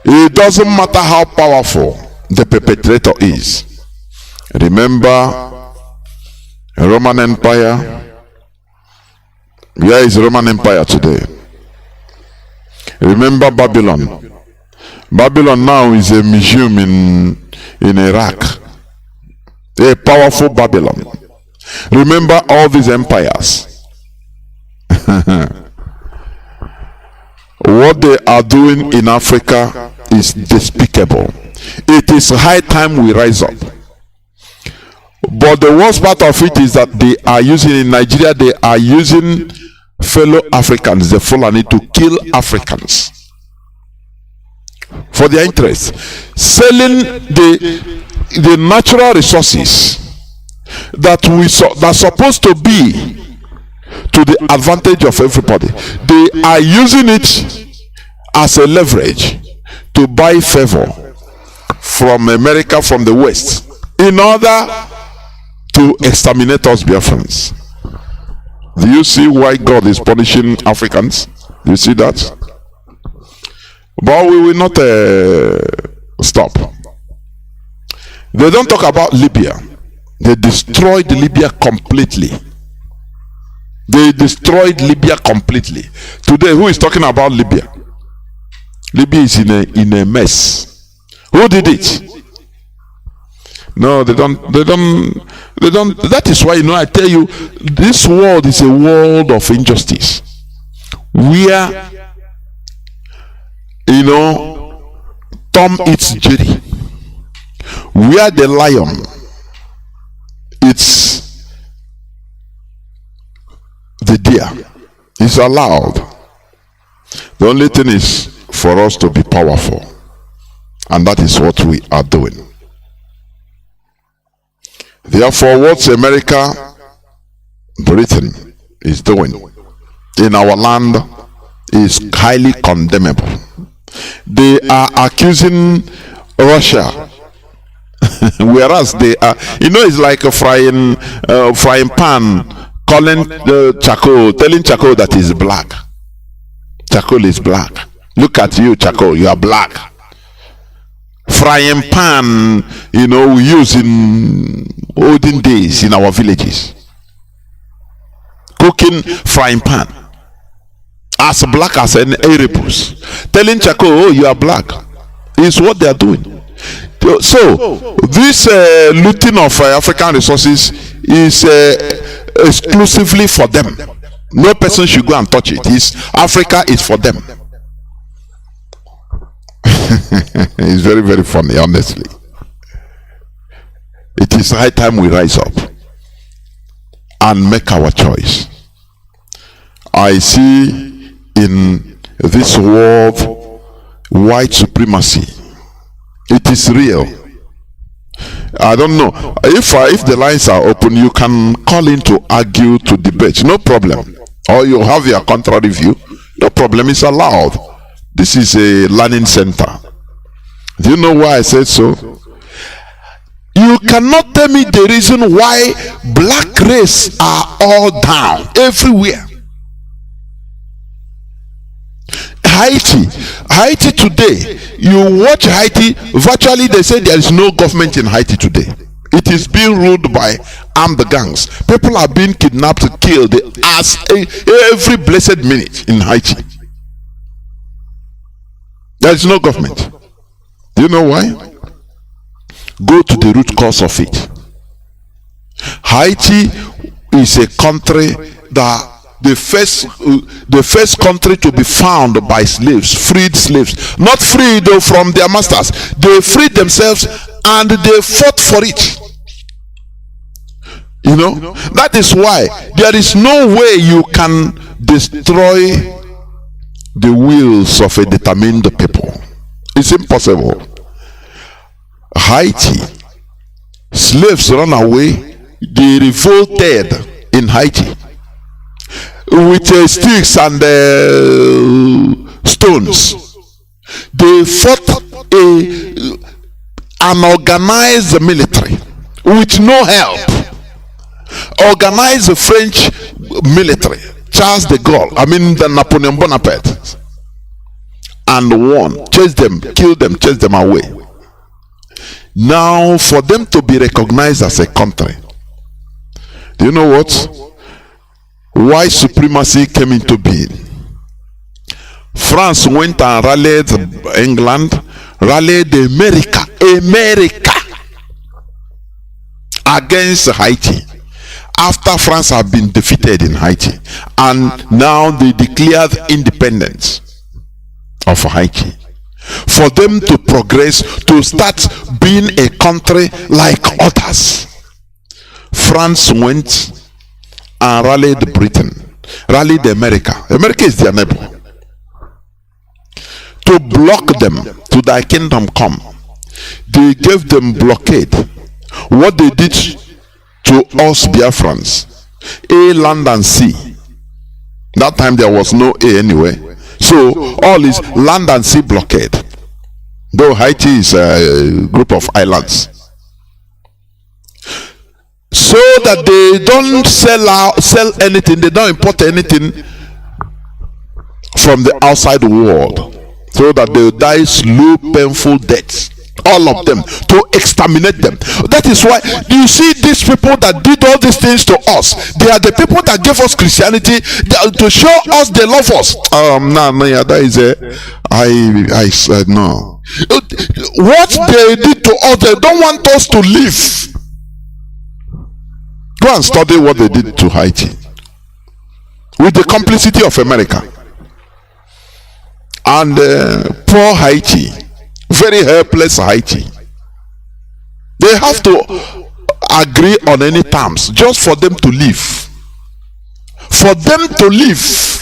It doesn't matter how powerful the perpetrator is. Remember Roman Empire. Where is Roman Empire today? Remember Babylon. Babylon now is a museum in Iraq. A powerful Babylon. Remember all these empires. What they are doing in Africa is despicable. It is high time we rise up. But the worst part of it is that they are using, in Nigeria, they are using fellow Africans, the Fulani, to kill Africans for their interest, selling the natural resources that are supposed to be to the advantage of everybody. They are using it as a leverage to buy favor from America, from the West, in order to exterminate us Biafrans. Do you see why God is punishing Africans? Do you see that? But we will not stop. They don't talk about Libya. They destroyed Libya completely. They destroyed Libya completely. Today, who is talking about Libya? Libya is in a mess. Who did it? No, they don't. That is why, I tell you, this world is a world of injustice. Where, Tom eats Jerry. Where the lion eats the deer is allowed. The only thing is for us to be powerful, and that is what we are doing. Therefore, what America, Britain is doing in our land is highly condemnable. They are accusing Russia, whereas they are, it's like a frying pan calling charcoal, telling charcoal that is black. Charcoal is black. Look at you, charcoal, you are black. Frying pan, we use in olden days in our villages. Cooking frying pan, as black as an Erebus. Telling charcoal, oh, you are black, is what they are doing. So this looting of African resources is exclusively for them. No person should go and touch it. Africa is for them. It's very, very funny, honestly. It is high time we rise up and make our choice. I see in this world white supremacy. It is real. I don't know if the lines are open, you can call in to argue, to debate, no problem, or you have your contrary view, no problem, it's allowed. This is a learning center. Do you know why I said so? You cannot tell me the reason why black race are all down everywhere. Haiti today, you watch Haiti, virtually they say there is no government in Haiti today. It is being ruled by armed gangs. People are being kidnapped, killed as every blessed minute in Haiti. There is no government. Do you know why? Go to the root cause of it. Haiti is a country that the first country to be found by slaves, freed slaves, not freed from their masters. They freed themselves and they fought for it. You know, that is why there is no way you can destroy the wills of a determined people. It's impossible. Haiti, slaves run away. They revolted in Haiti with sticks and stones. They fought an organized military with no help. Organized French military, Charles de Gaulle, the Napoleon Bonaparte, and won. Chased them, killed them, chased them away. Now, for them to be recognized as a country, do you know what? Why supremacy came into being? France went and rallied England, rallied America against Haiti after France had been defeated in Haiti, and now they declared independence of Haiti. For them to progress, to start being a country like others, France went and rallied Britain, rallied America. America is their neighbor. To block them to thy kingdom come, they gave them blockade. What they did to us Biafrans, A, land and sea. That time there was no A anyway. So all is land and sea blockade. Though Haiti is a group of islands. So that they don't sell anything, they don't import anything from the outside world. So that they die slow, painful deaths. All of them, to exterminate them. That is why you see these people that did all these things to us. They are the people that gave us Christianity to show us they love us. That is I said no. What they did to us, they don't want us to live. Go and study what they did to Haiti with the complicity of America and poor Haiti. Very helpless Haiti. They have to agree on any terms just for them to live. For them to live.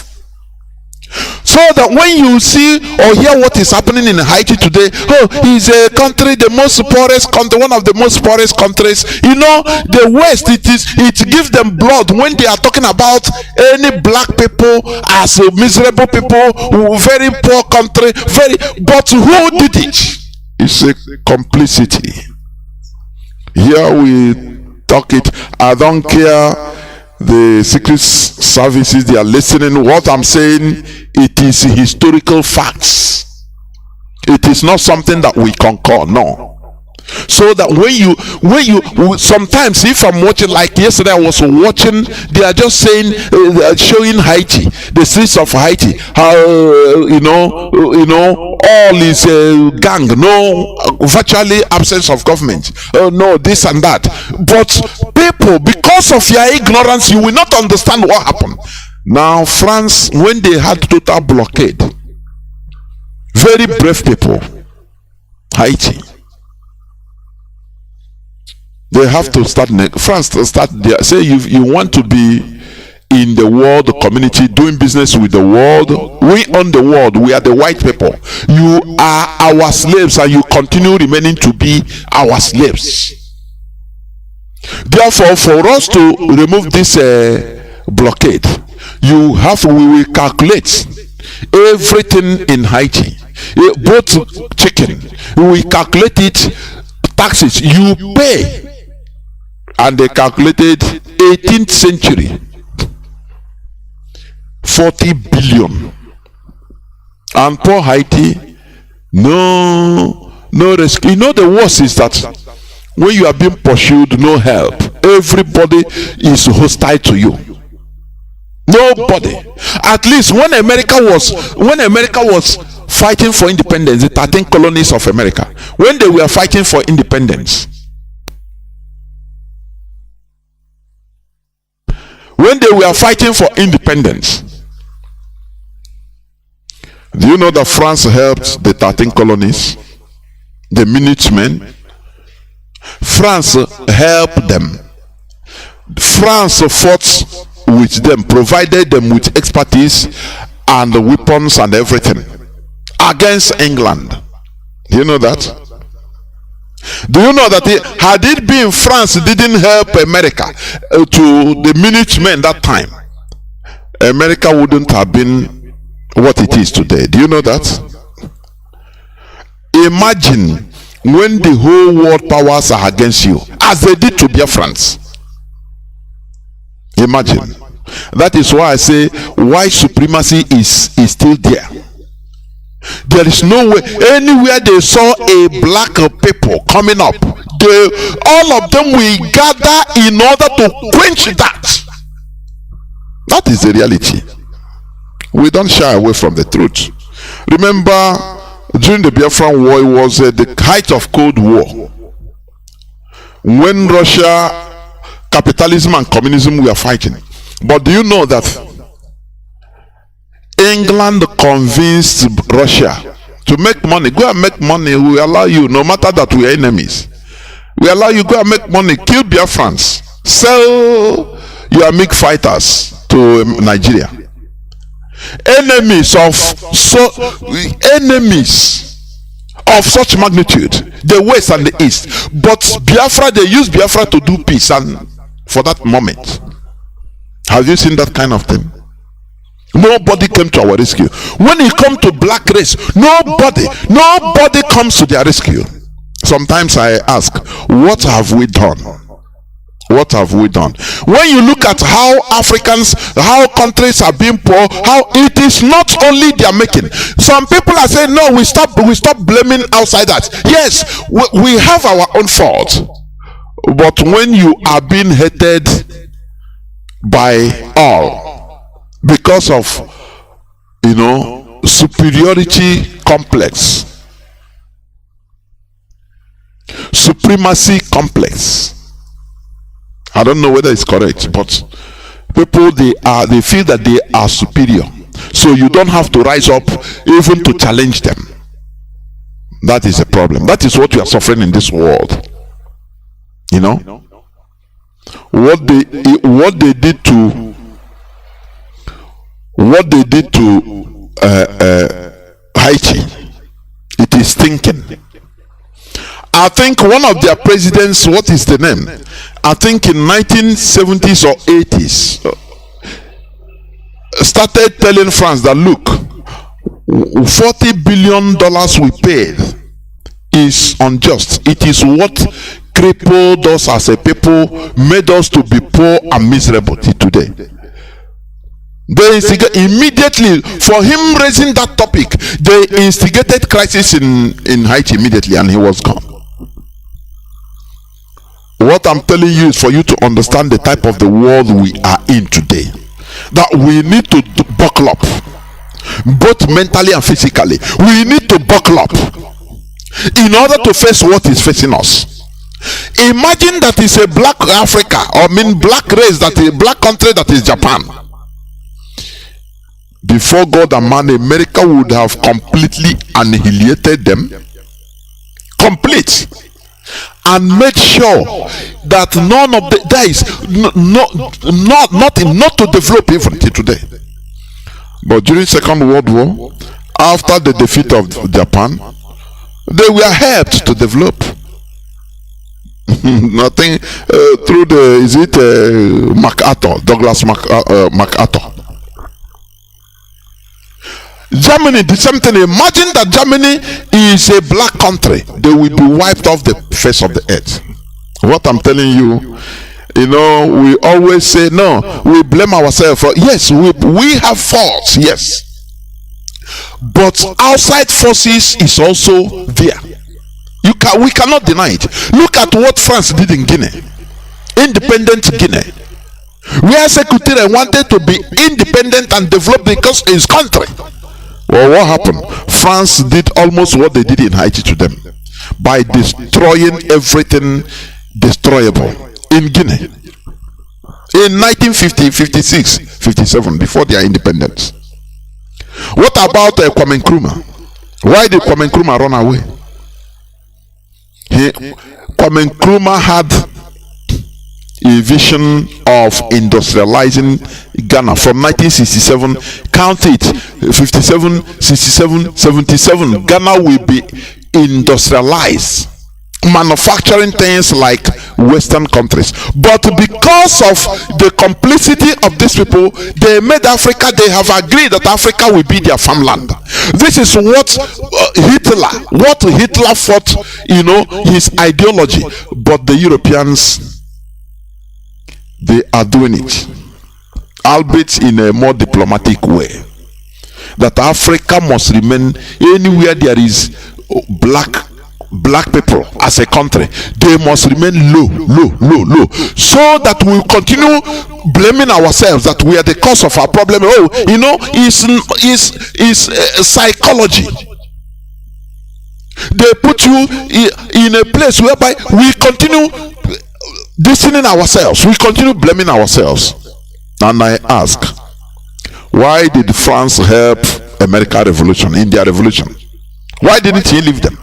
So that when you see or hear what is happening in Haiti today, it's a country, the most poorest country, one of the most poorest countries. You know, the West, it gives them blood when they are talking about any black people as miserable people, very poor country, but who did it? It's a complicity. Here we talk it. I don't care the secret services, they are listening. What I'm saying, it is historical facts. It is not something that we concur, no. So that when you sometimes, if I'm watching, like yesterday I was watching, they are just saying, showing Haiti, the streets of Haiti, how all is gang, no, virtually absence of government, no, this and that. But people, because of your ignorance, you will not understand what happened. Now France, when they had total blockade, very brave people, Haiti, they have to start. France to start there. Say you want to be in the world community, doing business with the world. We own the world. We are the white people. You are our slaves, and you continue remaining to be our slaves. Therefore, for us to remove this blockade, we will calculate everything in Haiti, both chicken. We calculate it taxes you pay. And they calculated 18th century 40 billion. And poor Haiti, no rescue. You know, the worst is that when you are being pursued, no help. Everybody is hostile to you. Nobody. At least when America was fighting for independence, the 13 colonies of America, when they were fighting for independence, do you know that France helped the 13 colonies? The Minutemen. France helped them. France fought with them, provided them with expertise and weapons and everything against England. Do you know that? Do you know that had it been France didn't help America to the Minutemen that time, America wouldn't have been what it is today. Do you know that? Imagine when the whole world powers are against you, as they did to Biafrans. Imagine. That is why I say white supremacy is still there. There is no way. Anywhere they saw a black people coming up, all of them will gather in order to quench that. That is the reality. We don't shy away from the truth. Remember, during the Biafran war, it was the height of Cold War, when Russia, capitalism and communism were fighting. But do you know that England convinced Russia to make money? Go and make money. We allow you, no matter that we are enemies. We allow you, go and make money. Kill Biafrans. Sell your MiG fighters to Nigeria. Enemies of such magnitude, the west and the east. But Biafra, they use Biafra to do peace, and for that moment. Have you seen that kind of thing? Nobody came to our rescue. When it comes to black race, nobody comes to their rescue. Sometimes I ask, what have we done? What have we done? When you look at how countries are being poor, how it is not only their making. Some people are saying, no, we stop blaming outsiders. Yes, we have our own fault. But when you are being hated by all because of, superiority complex, supremacy complex, I don't know whether it's correct, but people, they feel that they are superior, so you don't have to rise up even to challenge them. That is a problem. That is what we are suffering in this world. What they did to Haiti, it is thinking. I think one of their presidents, what is the name? I think in 1970s or 80s, started telling France that, look, $40 billion we paid is unjust. It is what crippled us as a people, made us to be poor and miserable today. They immediately, for him raising that topic, they instigated crisis in Haiti immediately, and he was gone. What I'm telling you is for you to understand the type of the world we are in today, that we need to buckle up, both mentally and physically. We need to buckle up in order to face what is facing us. Imagine that is a black Africa, black race, that is a black country, that is Japan. Before God and man, America would have completely annihilated them, complete, and made sure that none of there is nothing not to develop even till today. But during Second World War, after the defeat of Japan, they were helped to develop. Nothing through MacArthur, Douglas MacArthur. Germany, the same thing. Imagine that Germany is a black country. They will be wiped off the face of the earth. What I'm telling you, we always say, no, we blame ourselves. Yes, we have faults, yes. But outside forces is also there. We cannot deny it. Look at what France did in Guinea. Independent Guinea. Where Secretary wanted to be independent and develop because his country. Well, what happened? France did almost what they did in Haiti to them by destroying everything destroyable in Guinea in 1950, 56, 57, before their independence. What about Kwame Nkrumah? Why did Kwame Nkrumah run away? Kwame Nkrumah had a vision of industrializing Ghana from 1967. Count it, 57, 67, 77. Ghana will be industrialized, manufacturing things like Western countries. But because of the complicity of these people, they made Africa, they have agreed that Africa will be their farmland. This is what Hitler fought, his ideology. But the Europeans, they are doing it, albeit in a more diplomatic way, that Africa must remain, anywhere there is black people as a country, they must remain low, so that we continue blaming ourselves that we are the cause of our problem. It's psychology. They put you in a place whereby we continue distancing ourselves, we continue blaming ourselves. And I ask, why did France help American revolution, India revolution? Why didn't he leave them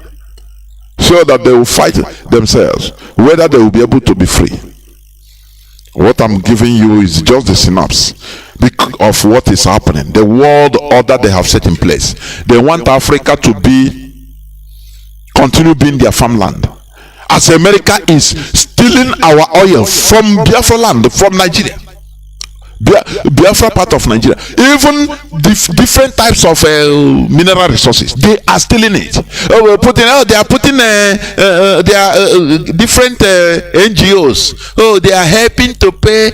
so that they will fight themselves, whether they will be able to be free? What I'm giving you is just the synopsis of what is happening, the world order they have set in place. They want Africa to continue being their farmland, as America is stealing our oil from Biafra land, from Nigeria, Biafra part of Nigeria, even different types of mineral resources. They are stealing it. They are putting different NGOs. They are helping to pay,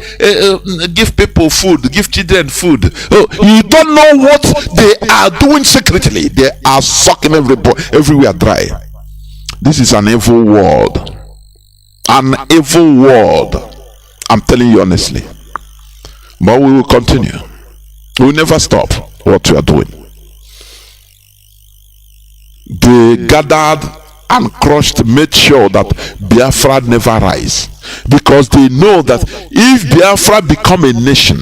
give people food, give children food. You don't know what they are doing secretly. They are sucking everywhere dry. This is an evil world. An evil world. I'm telling you honestly. But we will continue. We will never stop what we are doing. They gathered and crushed, made sure that Biafra never rise. Because they know that if Biafra become a nation,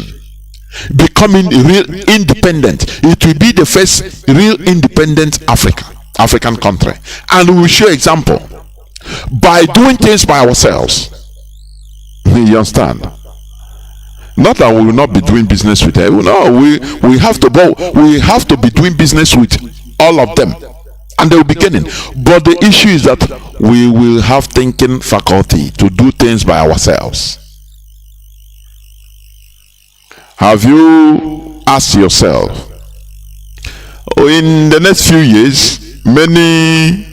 becoming real independent, it will be the first real independent African country. And we will show example by doing things by ourselves. You understand? Not that we will not be doing business with them. No, we have to be doing business with all of them, and they will be getting. But the issue is that we will have thinking faculty to do things by ourselves. Have you asked yourself, in the next few years, many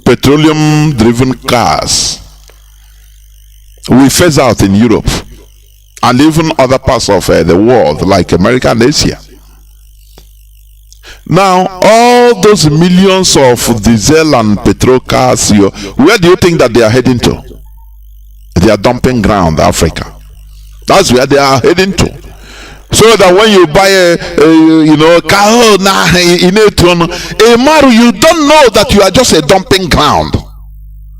petroleum driven cars will phase out in Europe and even other parts of the world like America and Asia. Now all those millions of diesel and petrol cars, where do you think that they are heading to? They are dumping ground, Africa. That's where they are heading to. So that when you buy a car, you don't know that you are just a dumping ground.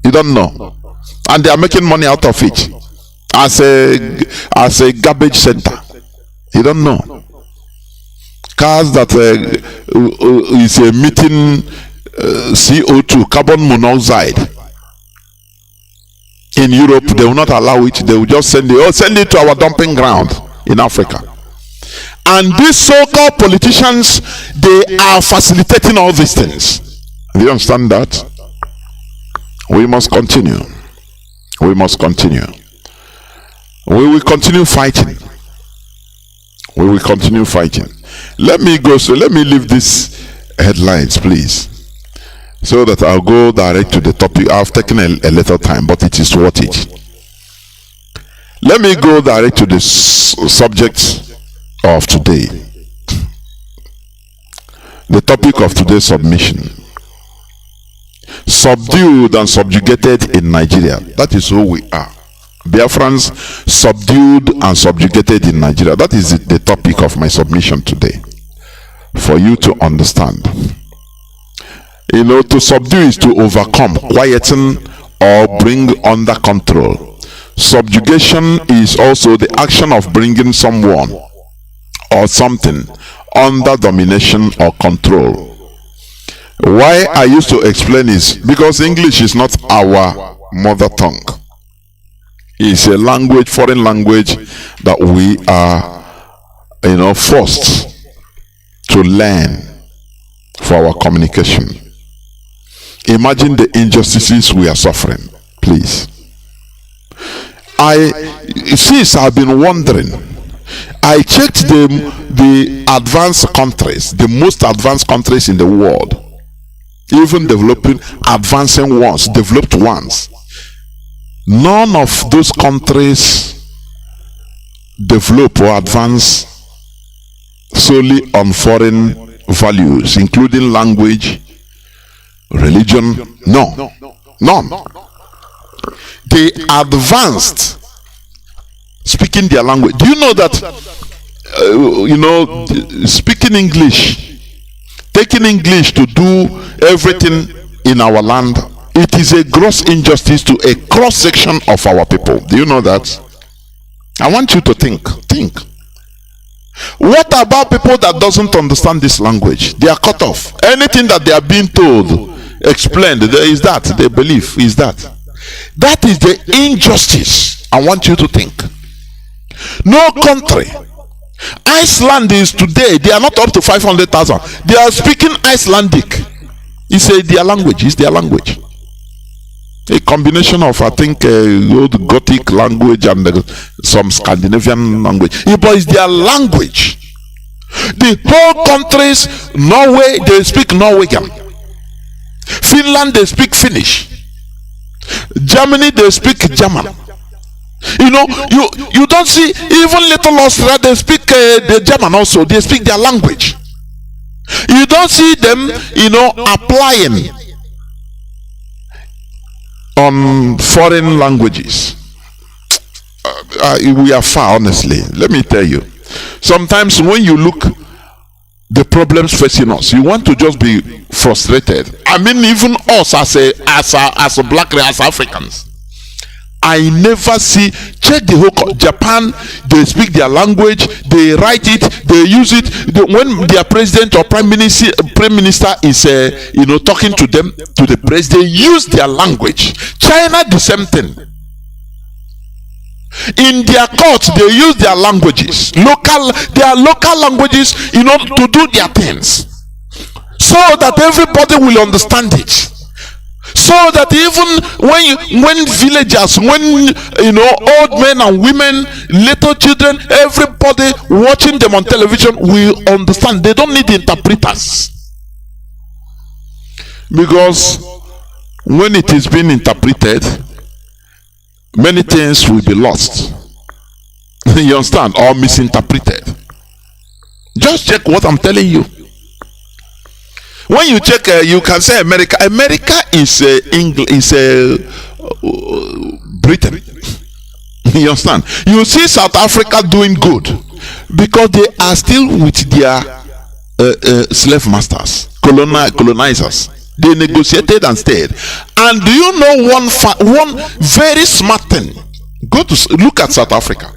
You don't know. And they are making money out of it as a garbage center. You don't know. Cars that is emitting CO2, carbon monoxide. In Europe, they will not allow it. They will just send it to our dumping ground in Africa. And these so-called politicians, they are facilitating all these things. Do you understand that? We must continue. We must continue. We will continue fighting. We will continue fighting. Let me leave these headlines, please, so that I'll go direct to the topic. I've taken a little time, but it is worth it. Let me go direct to the subject of today. The topic of today's submission: subdued and subjugated in Nigeria. That is who we are. Biafrans subdued and subjugated in Nigeria. That is the topic of my submission today, for you to understand. To subdue is to overcome, quieten, or bring under control. Subjugation is also the action of bringing someone or something under domination or control. Why I used to explain is because English is not our mother tongue. It's a language, foreign language, that we are, forced to learn for our communication. Imagine the injustices we are suffering, please. Since I've been wondering, I checked the advanced countries, the most advanced countries in the world, even developing, advancing ones, developed ones. None of those countries develop or advance solely on foreign values, including language, religion. No, none. They advanced speaking their language. Do you know that speaking English, taking English to do everything in our land, it is a gross injustice to a cross section of our people. Do you know that? I want you to think. What about people that doesn't understand this language? They are cut off. Anything that they are being told, explained, there is that they believe is that. That is the injustice. I want you to think. No country. Iceland is today, they are not up to 500,000. They are speaking Icelandic. It's their language. It's their language. A combination of, I think, old Gothic language and some Scandinavian language. But it's their language. The whole countries, Norway, they speak Norwegian. Finland, they speak Finnish. Germany, they speak German. You don't see even little Austria, they speak the German also. They speak their language. You don't see them, applying on foreign languages. We are far, honestly. Let me tell you. Sometimes when you look the problems facing us, you want to just be frustrated. I mean, even us as a black race, as Africans, I never see. Check the whole Japan. They speak their language. They write it. They use it. When their president or prime minister is talking to them, to the press, they use their language. China, the same thing. In their courts, they use their languages, their local languages, to do their things, so that everybody will understand it. So that even when villagers, old men and women, little children, everybody watching them on television will understand. They don't need interpreters, because when it is being interpreted, many things will be lost. You understand? Or misinterpreted. Just check what I'm telling you. When you check, you can say America. America is Britain. You understand? You see South Africa doing good because they are still with their slave masters, colonizers. They negotiated and stayed. And do you know one very smart thing? Go to look at South Africa.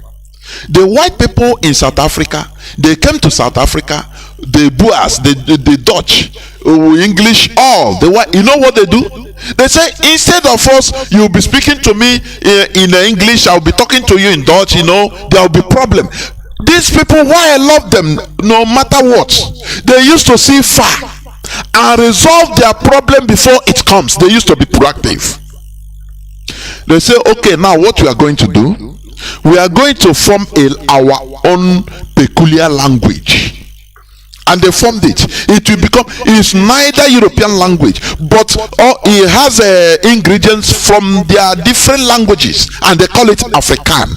The white people in South Africa, they came to South Africa. The Boers, the Dutch, English, all the white. You know what they do? They say, instead of us, you'll be speaking to me in English, I'll be talking to you in Dutch. There will be problem. These people, why I love them, no matter what, they used to see far and resolve their problem before it comes. They used to be proactive. They say, okay, now what we are going to do, we are going to form our own peculiar language. And they formed it. It will become, it's neither European language, but it has ingredients from their different languages, and they call it African.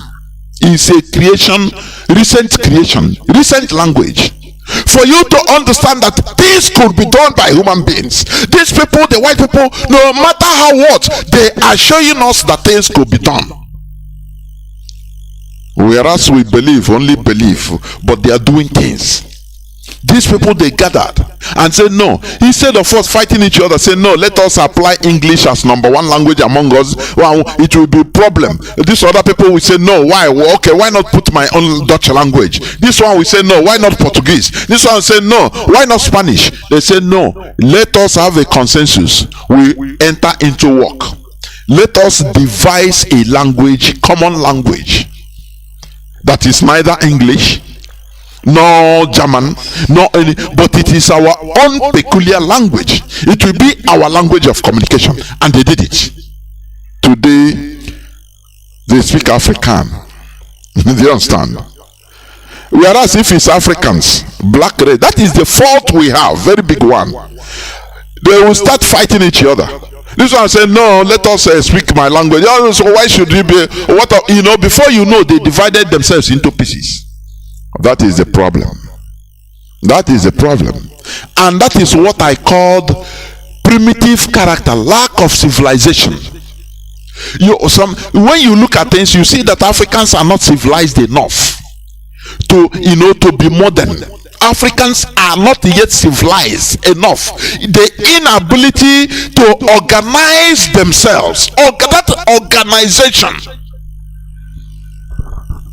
It's a creation, recent language. For you to understand that this could be done by human beings. These people, the white people, no matter how what, they are showing us that things could be done. Whereas we only believe, but they are doing things. These people, they gathered and said no. Instead of us fighting each other, say no, let us apply English as number one language among us. Well, it will be a problem. These other people will say no. Why? Well, okay, why not put my own Dutch language? This one will say no. Why not Portuguese? This one will say no. Why not Spanish? They say no. Let us have a consensus. We enter into work. Let us devise a language, common language, that is neither English, no German, no any, but it is our own peculiar language. It will be our language of communication, and they did it. Today they speak African. Do you understand? Whereas if it's Africans, black, red, that is the fault we have, very big one. They will start fighting each other. This one say no, let us speak my language. So why should we be what? Before you know, they divided themselves into pieces. That is the problem. That is the problem. And that is what I called primitive character, lack of civilization. When you look at things, you see that Africans are not civilized enough to be modern. Africans are not yet civilized enough. The inability to organize themselves, that organization.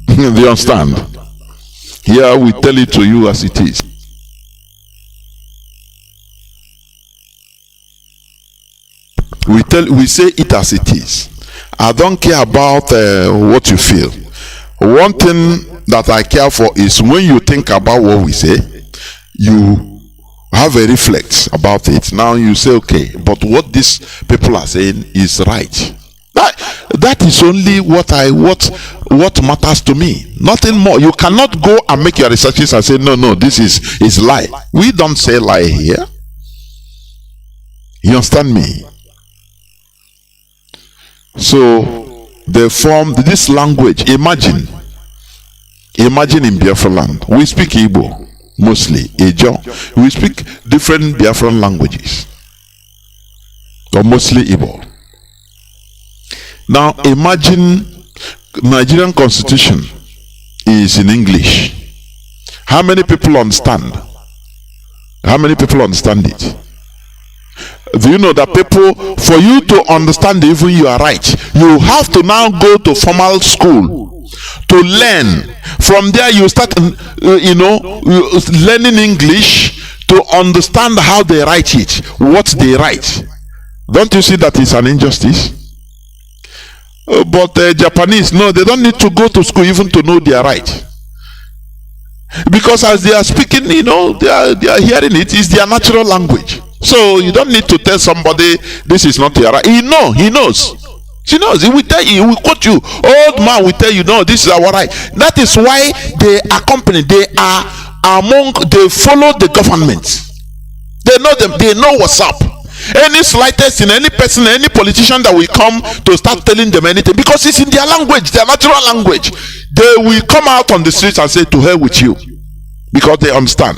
Do you understand? Here we tell it to you as it is. We say it as it is. I don't care about what you feel. One thing that I care for is when you think about what we say, you have a reflex about it. Now you say, okay, but what these people are saying is right. That is only what matters to me. Nothing more. You cannot go and make your researches and say no, this is lie. We don't say lie here. You understand me? So they formed this language. Imagine in Biafra land, we speak Igbo mostly, Ejo. We speak different Biafran languages, or mostly Igbo. Now imagine Nigerian constitution is in English. How many people understand? How many people understand it? Do you know that people, for you to understand even you are right, you have to now go to formal school to learn. From there you start learning English to understand how they write it, what they write. Don't you see that is an injustice? But Japanese, no, they don't need to go to school even to know they are right. Because as they are speaking, they are hearing it. It's their natural language. So you don't need to tell somebody this is not your right. He knows. He knows. He will tell you, he will quote you. Old man will tell you, no, this is our right. That is why they accompany, they follow the government. They know them, they know what's up. Any slightest in any person, any politician that will come to start telling them anything, because it's in their language, their natural language, they will come out on the streets and say to hell with you, because they understand.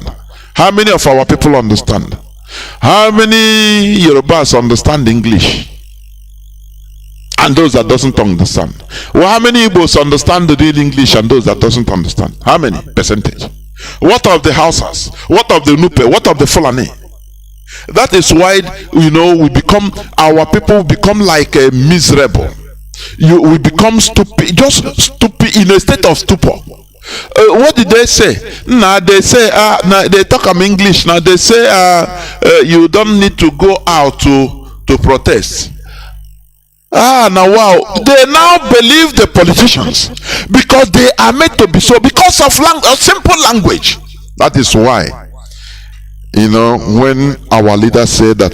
How many of our people understand? How many Yorubas understand English? And those that doesn't understand? Well, how many Igbos understand the real English and those that doesn't understand? How many percentage? What of the Hausas? What of the Nupe? What of the Fulani? That is why our people become like a miserable. We become stupid, just stupid, in a state of stupor. What did they say? Now they say they talk English. Now they say you don't need to go out to protest. Now wow, they now believe the politicians because they are made to be so, because of simple language. That is why, when our leaders say that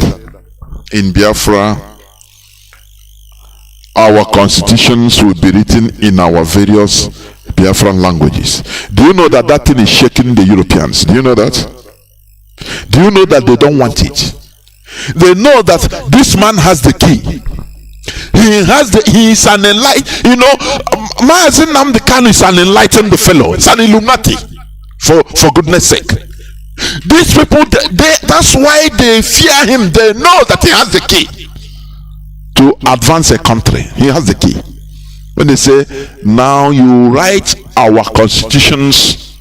in Biafra our constitutions will be written in our various Biafran languages. Do you know that that thing is shaking the Europeans? Do you know that? Do you know that they don't want it? They know that this man has the key. He is an enlightened, Mazi Nnamdi Kanu is an enlightened fellow. It's an Illuminati, for goodness sake. These people, that's why they fear him. They know that he has the key to advance a country. He has the key. When they say, now you write our constitutions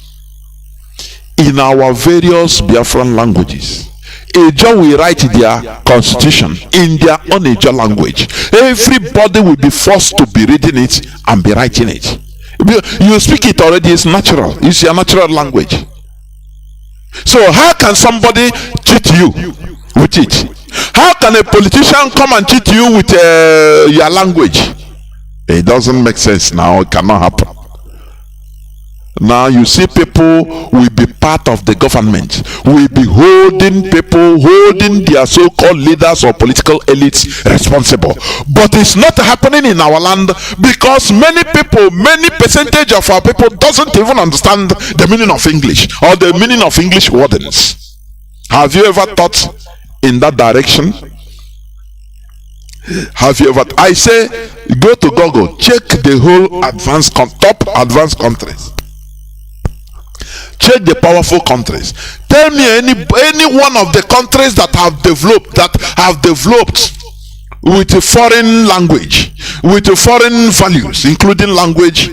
in our various Biafran languages. Ejo will write their constitution in their own Ejo language. Everybody will be forced to be reading it and be writing it. You speak it already, it's natural. It's your natural language. So how can somebody cheat you with it? How can a politician come and cheat you with your language? It doesn't make sense now. It cannot happen. Now you see people will be part of the government, will be holding their so-called leaders or political elites responsible. But it's not happening in our land because many percentage of our people doesn't even understand the meaning of English or the meaning of English wordings. Have you ever thought in that direction? Have you ever? I say, go to Google, check the whole top advanced countries. Check the powerful countries. Tell me any one of the countries that have developed with a foreign language, with a foreign values, including language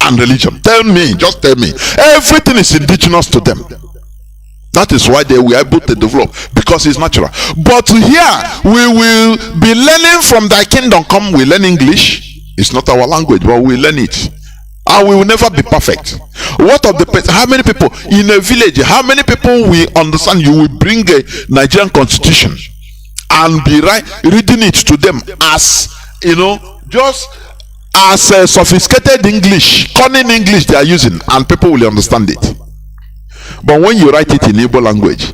and religion. Tell me, just tell me. Everything is indigenous to them. That is why they were able to develop, because it's natural. But here we will be learning from thy kingdom come. We learn English. It's not our language, but we learn it. And we will never be perfect. What of how many people in a village, how many people will understand? You will bring a Nigerian constitution and be reading it to them as, just as a sophisticated English, cunning English they are using, and people will understand it. But when you write it in Igbo language,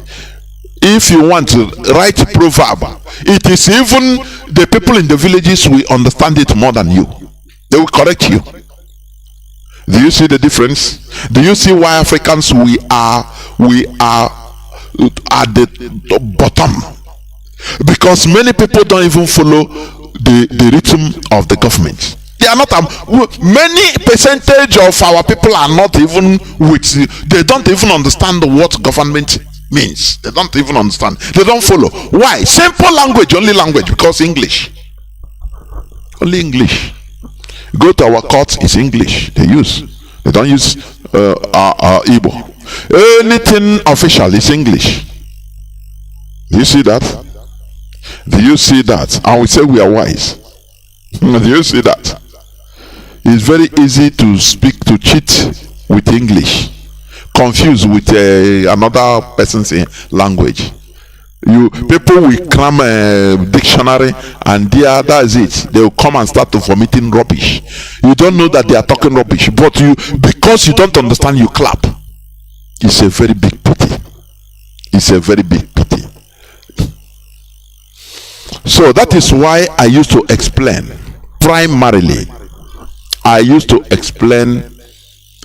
if you want to write a proverb, it is even the people in the villages will understand it more than you. They will correct you. Do you see the difference? Do you see why Africans we are at the bottom? Because many people don't even follow the rhythm of the government. They are not many percentage of our people are not even they don't even understand what government means. They don't even understand. They don't follow. Why? Simple language, only language, because English. Only English. Go to our courts, it's English they use. They don't use Igbo. Anything official is English. Do you see that? Do you see that? And we say we are wise. Do you see that? It's very easy to cheat with English, confuse with another person's language. People will cram a dictionary and that is it. They will come and start to vomiting rubbish. You don't know that they are talking rubbish, but because you don't understand, you clap. It's a very big pity. It's a very big pity. So that is why I used to explain. Primarily, I used to explain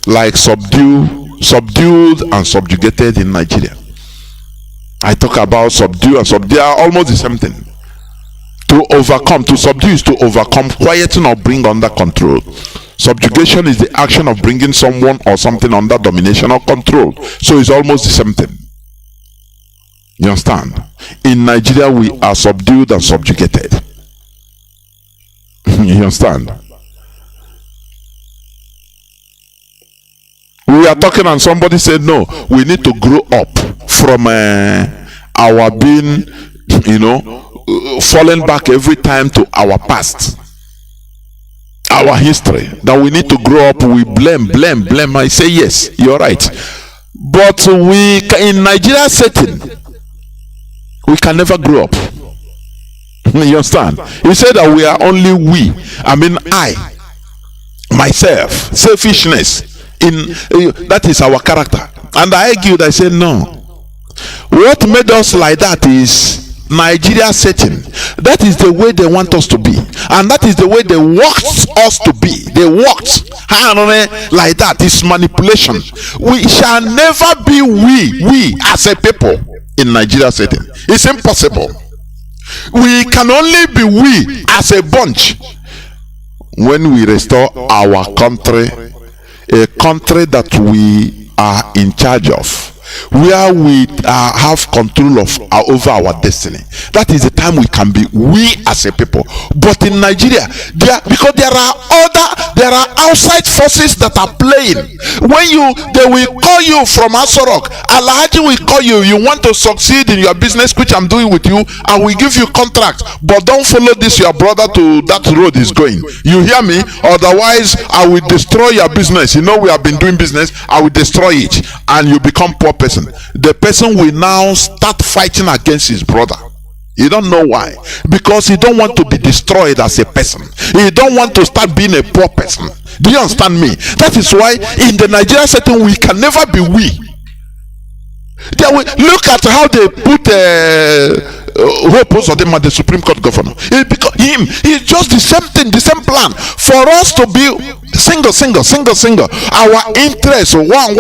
like subdued and subjugated in Nigeria. I talk about subdue and subdue. They are almost the same thing. To subdue is to overcome, quieten or bring under control. Subjugation is the action of bringing someone or something under domination or control. So it's almost the same thing. You understand? In Nigeria, we are subdued and subjugated. You understand? We are talking and somebody said, no, we need to grow up from our being, falling back every time to our past, our history, that we need to grow up. We blame. I say, yes, you're right. But in Nigeria setting, we can never grow up. You understand? He said that we are only I, myself, selfishness. That is our character. And I argued, I said no. What made us like that is Nigeria setting, that is the way they want us to be, and that is the way they want us to be. They walked like that. It's manipulation. We shall never be we as a people in Nigeria setting. It's impossible. We can only be we as a bunch when we restore our country, a country that we are in charge of, where we have control of over our destiny. That is the time we can be we as a people. But in Nigeria, because there are outside forces that are playing. When they will call you from Asorok, Alhaji will call you. You want to succeed in your business, which I'm doing with you, I will give you contract, but don't follow this your brother to that road is going. You hear me? Otherwise I will destroy your business. You know, we have been doing business. I will destroy it, and you become poor person. The person will now start fighting against his brother. You don't know why? Because he don't want to be destroyed as a person. He don't want to start being a poor person. Do you understand me? That is why in the Nigeria setting we can never be we. Look at how they put hope of them at the Supreme Court governor. It's just the same thing, the same plan for us to be single. Our interest one.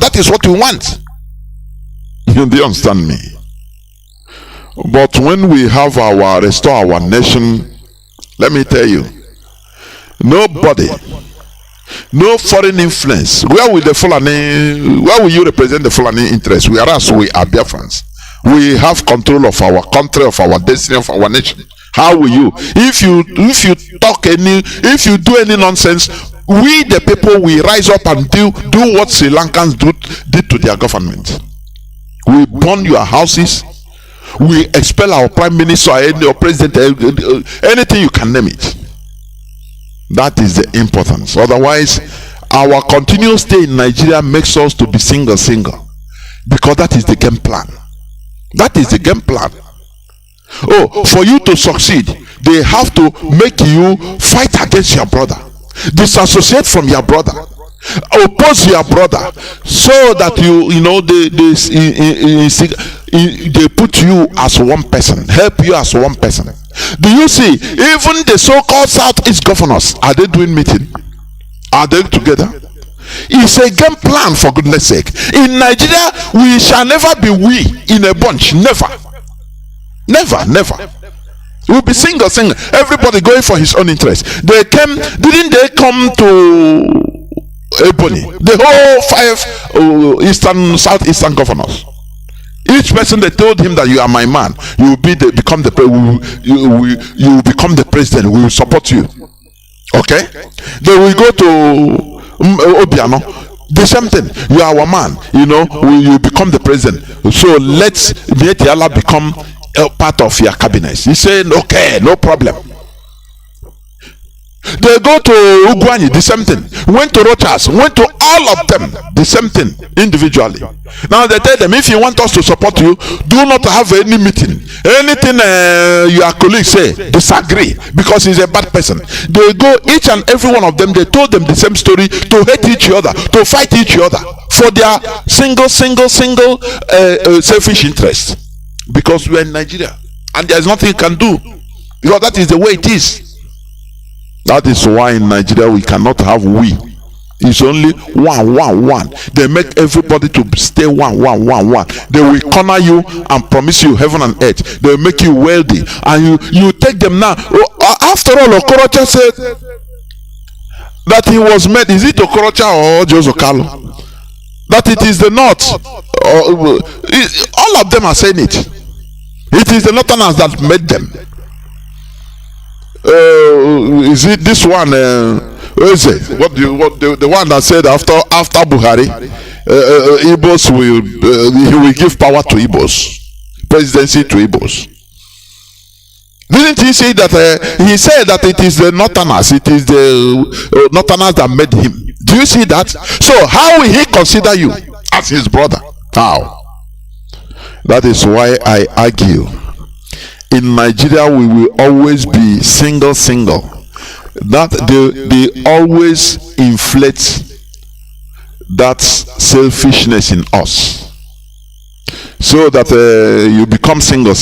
That is what we want. Do you understand me? But when we have restore our nation, let me tell you, nobody, no foreign influence. Where will you represent the Fulani interest? Whereas we are Biafrans. We have control of our country, of our destiny, of our nation. How will you? If you do any nonsense, we the people will rise up and do what Sri Lankans did to their government. We burn your houses. We expel our prime minister or president, anything you can name it. That is the importance. Otherwise, our continuous stay in Nigeria makes us to be single, because that is the game plan. That is the game plan. Oh, for you to succeed, they have to make you fight against your brother, disassociate from your brother, oppose your brother, so that they put you as one person, help you as one person. Do you see? Even the so-called Southeast governors, are they doing meeting? Are they together? It's a game plan, for goodness sake. In Nigeria, we shall never be we in a bunch. Never. We'll be single. Everybody going for his own interest. Didn't they come to Ebony? The whole 5 southeastern governors. Each person, they told him that you are my man. You will become the president. We will support you. Okay? They will go to Obiano. The same thing. You are our man. You become the president. So let Allah become a part of your cabinet. He said, okay, no problem. They go to Ugwani, the same thing. Went to Rochas, went to all of them, the same thing, individually. Now they tell them, if you want us to support you, do not have any meeting. Anything your colleagues say, disagree, because he's a bad person. They go, each and every one of them, they told them the same story, to hate each other, to fight each other, for their single, selfish interest. Because we are in Nigeria, and there's nothing you can do, because that is the way it is. That is why in Nigeria we cannot have we. It's only one. They make everybody to stay one. They will corner you and promise you heaven and earth. They will make you wealthy, and you take them now. After all, Okorocha said that he was made. Is it Okorocha or Josokalo? That it is the North. All of them are saying it. It is the Northerners that made them. Is it this one? Who is it? The one that said after Buhari, Igbos he will give power to Igbos, presidency to Igbos. Didn't he say that? He said that it is the Northerners, it is the Northerners that made him. Do you see that? So how will he consider you as his brother? How? That is why I argue. In Nigeria, we will always be single. That they always inflate that selfishness in us, so that you become single.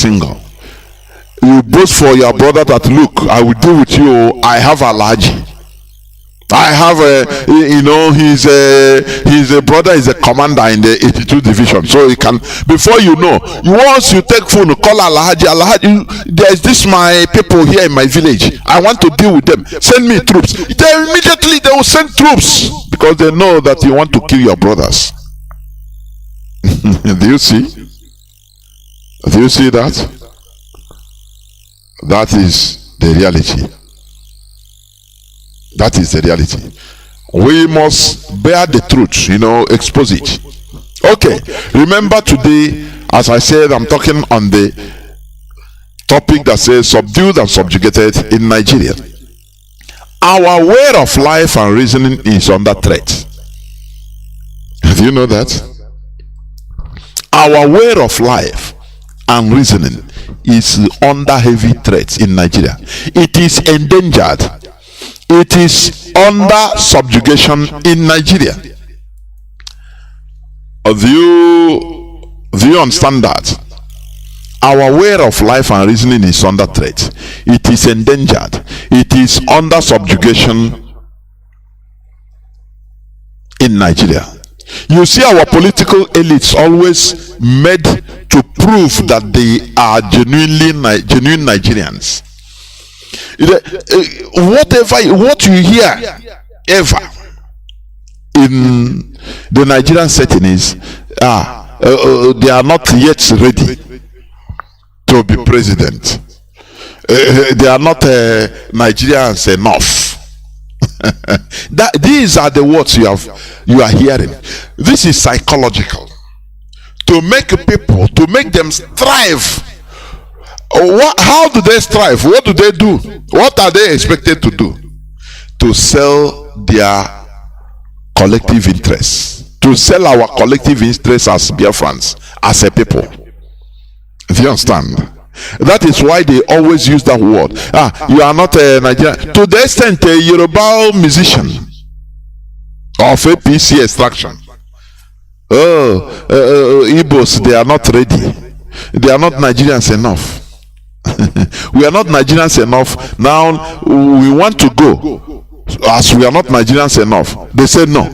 You boast for your brother that, look, I will deal with you. I have allergy. I have his brother is a commander in the 82 division, so he can, before you know, once you take phone, call Alhaji, there's this my people here in my village, I want to deal with them, send me troops. Immediately they will send troops, because they know that you want to kill your brothers. Do you see that? That is the reality. That is the reality. We must bear the truth, expose it. Okay, remember today, as I said, I'm talking on the topic that says subdued and subjugated in Nigeria. Our way of life and reasoning is under threat. Do you know that? Our way of life and reasoning is under heavy threat in Nigeria. It is endangered. It is under subjugation in Nigeria. Do you understand that? Our way of life and reasoning is under threat. It is endangered. It is under subjugation in Nigeria. You see, our political elites always made to prove that they are genuine Nigerians. What you hear ever in the Nigerian setting is they are not yet ready to be president. They are not Nigerians enough. These are the words you are hearing. This is psychological, to make people, to make them strive. How do they strive? What do they do? What are they expected to do? To sell their collective interests, to sell our collective interests as Biafrans, as a people. Do you understand? That is why they always use that word. You are not a Nigerian. To the extent a Yoruba musician of APC extraction. Igbos, they are not ready. They are not Nigerians enough. We are not Nigerians enough. Now we want to go. As we are not Nigerians enough, they say no.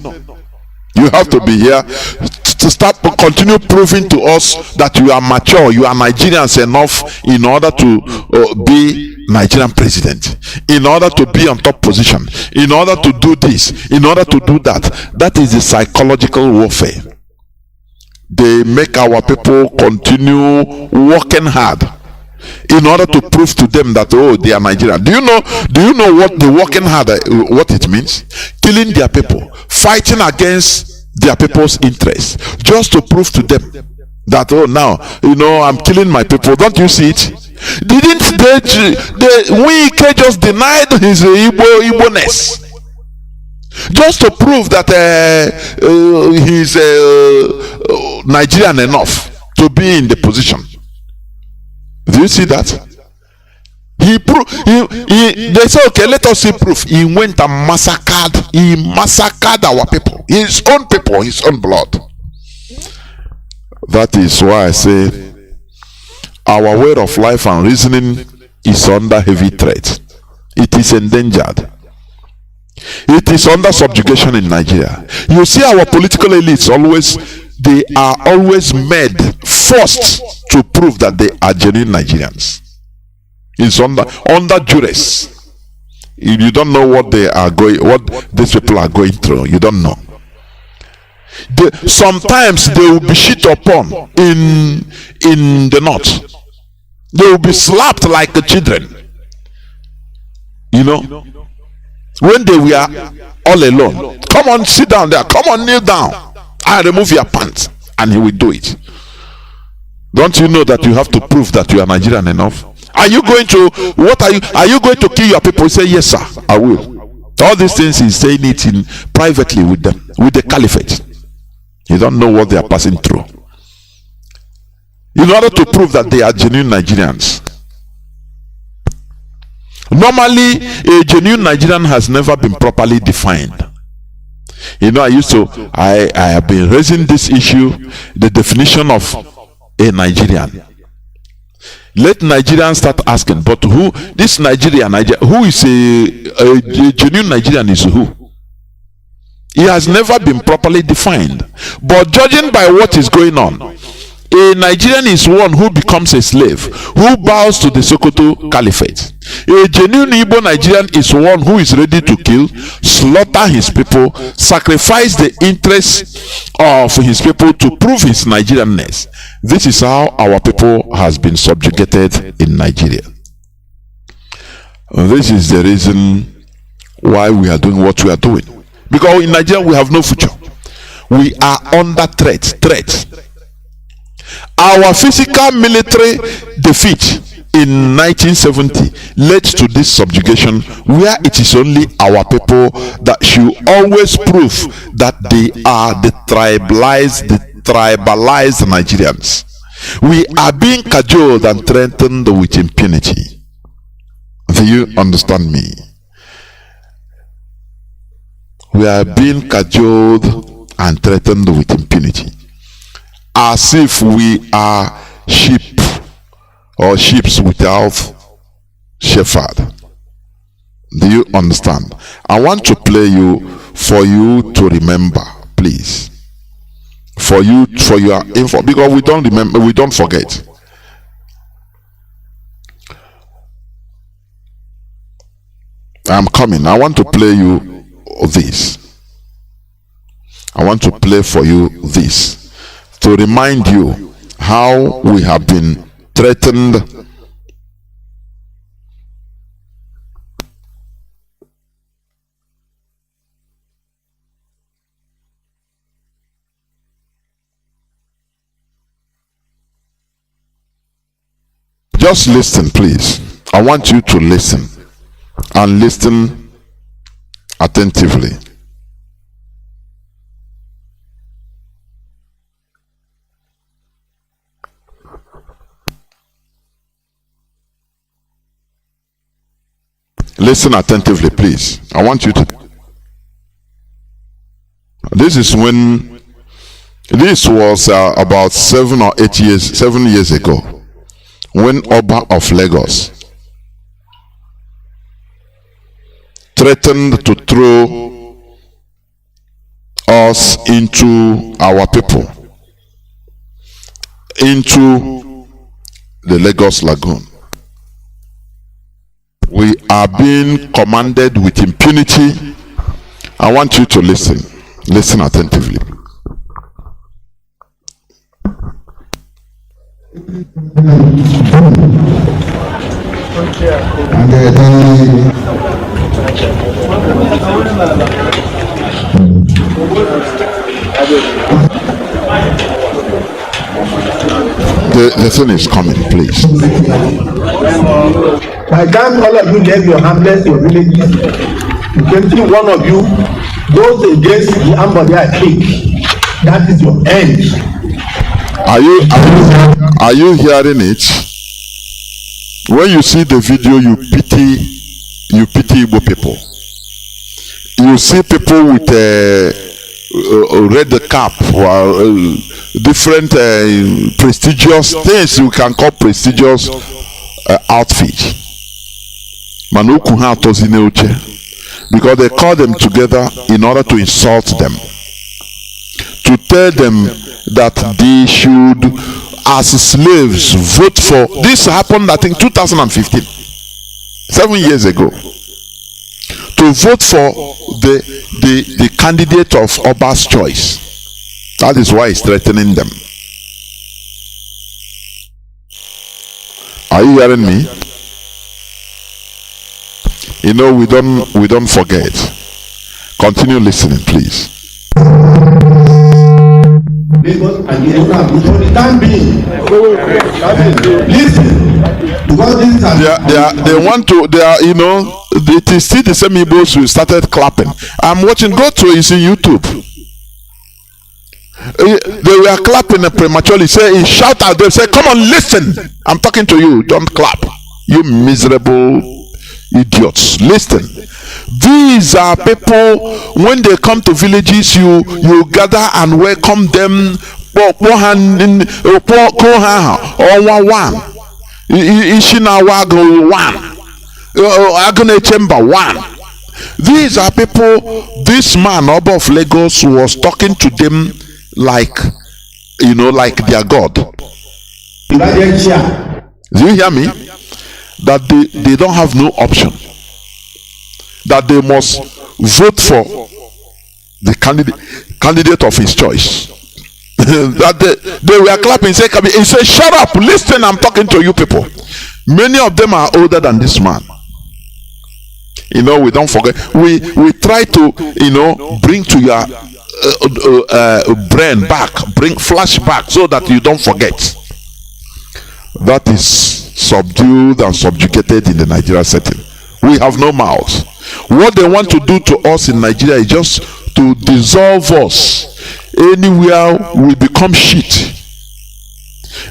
You have to be here to continue proving to us that you are mature, you are Nigerians enough in order to be Nigerian president, in order to be on top position, in order to do this, in order to do that. That is the psychological warfare. They make our people continue working hard in order to prove to them that they are Nigerian. Do you know what the working hard, what it means? Killing their people, fighting against their people's interests, just to prove to them that now I'm killing my people. Don't you see it? Didn't Wike just denied his Igbo-ness, just to prove that he's Nigerian enough to be in the position. Do you see that? They said, okay, let us see proof. He went and massacred. He massacred our people, his own people, his own blood. That is why I say our way of life and reasoning is under heavy threat. It is endangered. It is under subjugation in Nigeria. You see, our political elites they are always made forced to prove that they are genuine Nigerians. It's under duress. You don't know what these people are going through. You don't know. Sometimes they will be shit upon in the north. They will be slapped like the children. When they were all alone. Come on, sit down there. Come on, kneel down. I remove your pants, and he will do it. Don't you know that you have to prove that you are Nigerian enough? Are you going to to kill your people? He say, yes, sir, I will. All these things he's saying it privately with them, with the caliphate. You don't know what they are passing through. In order to prove that they are genuine Nigerians. Normally, a genuine Nigerian has never been properly defined. I have been raising this issue, the definition of a Nigerian. Let Nigerians start asking, but who this Nigerian, who is a genuine Nigerian is who? He has never been properly defined. But judging by what is going on, a Nigerian is one who becomes a slave, who bows to the Sokoto Caliphate. A genuine Igbo Nigerian is one who is ready to kill, slaughter his people, sacrifice the interests of his people to prove his Nigerianness. This is how our people has been subjugated in Nigeria. This is the reason why we are doing what we are doing. Because in Nigeria we have no future. We are under threat. Our physical military defeat in 1970 led to this subjugation, where it is only our people that should always prove that they are the tribalized Nigerians. We are being cajoled and threatened with impunity. Do you understand me? We are being cajoled and threatened with impunity, as if we are sheep or sheep without shepherd. Do you understand? I want to play you for you to remember, please. For your info, because we don't remember, we don't forget. I'm coming. I want to play you this. I want to play for you this to remind you how we have been threatened. Just listen, please. I want you to listen and listen attentively. Listen attentively, please. I want you to. This was about 7 years ago, when Oba of Lagos threatened to throw us into our people, into the Lagos Lagoon. We are being commanded with impunity. I want you to listen. Listen attentively. The thing is coming, please. By the time all of you left your hamlets, your villages, eventually one of you goes against the Ambodiya king. That is your end. Are you hearing it? When you see the video, you pity Igbo people. You see people with red cap, different prestigious things you can call prestigious outfit. Because they call them together in order to insult them, to tell them that they should, as slaves, vote for. This happened, I think, 2015, 7 years ago. To vote for the candidate of Oba's choice. That is why he's threatening them. Are you hearing me? You know, we don't forget. Continue listening, please. Listen, because this it is still the same Igbos who started clapping. I'm watching. Go to it's in YouTube. They were clapping prematurely. He shout out. They say, "Come on, listen! I'm talking to you. Don't clap, you miserable idiots. Listen." These are people, when they come to villages, you gather and welcome them. Ishinawago 1, Agone Chamber 1. These are people. This man, Oba of Lagos, was talking to them like, like their God. Do you hear me? That they don't have no option. That they must vote for the candidate of his choice. That they were clapping, he said, shut up, listen, I'm talking to you people. Many of them are older than this man. We don't forget. We try to, bring to your brain back, bring flashback so that you don't forget. That is subdued and subjugated in the Nigeria setting. We have no mouths. What they want to do to us in Nigeria is just to dissolve us. Anywhere we become shit.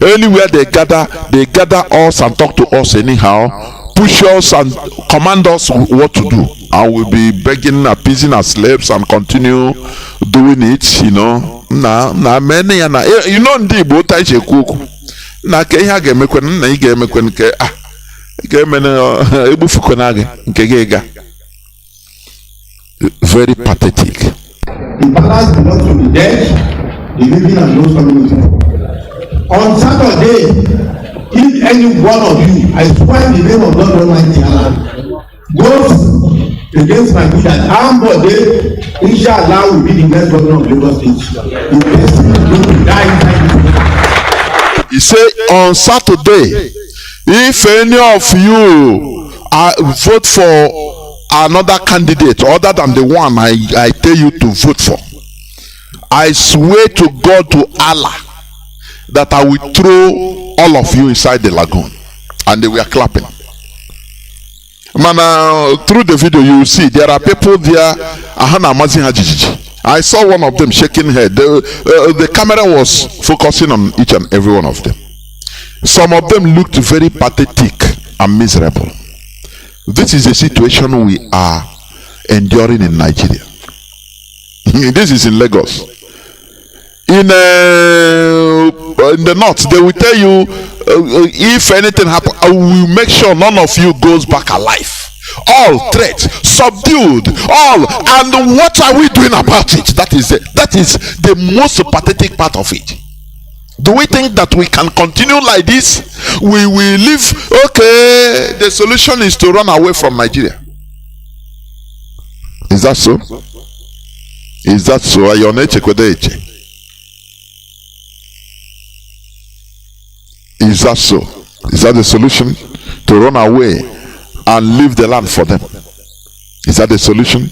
Anywhere they gather us and talk to us anyhow, push us and command us what to do, and we'll be begging, appeasing our slaves and continue doing it. Ndị Igbo taije kuku na ke ihe ga emekwen na ị ga emekwen ke ga emene egbufukwana gị nke ga. Very pathetic. The palace belongs to the dead, the living, and those coming people. On Saturday, if any one of you, I swear in the name of God Almighty Allah, goes against my leader, Ambode, inshallah, will be the next governor of Lagos State. The person will die inside. He said on Saturday, if any of you vote for another candidate other than the one I tell you to vote for, I swear to God, to Allah, that I will throw all of you inside the lagoon. And they were clapping. Man, through the video you will see there are people there. I saw one of them shaking head. The camera was focusing on each and every one of them. Some of them looked very pathetic and miserable. This is a situation we are enduring in Nigeria. This is in Lagos. In the north, they will tell you if anything happens, I will make sure none of you goes back alive. All threats subdued, all. And what are we doing about it? That is the most pathetic part of it. Do we think that we can continue like this? We will live. Okay, the solution is to run away from Nigeria. Is that so? Is that so? Is that so? Is that the solution? To run away and leave the land for them? Is that the solution?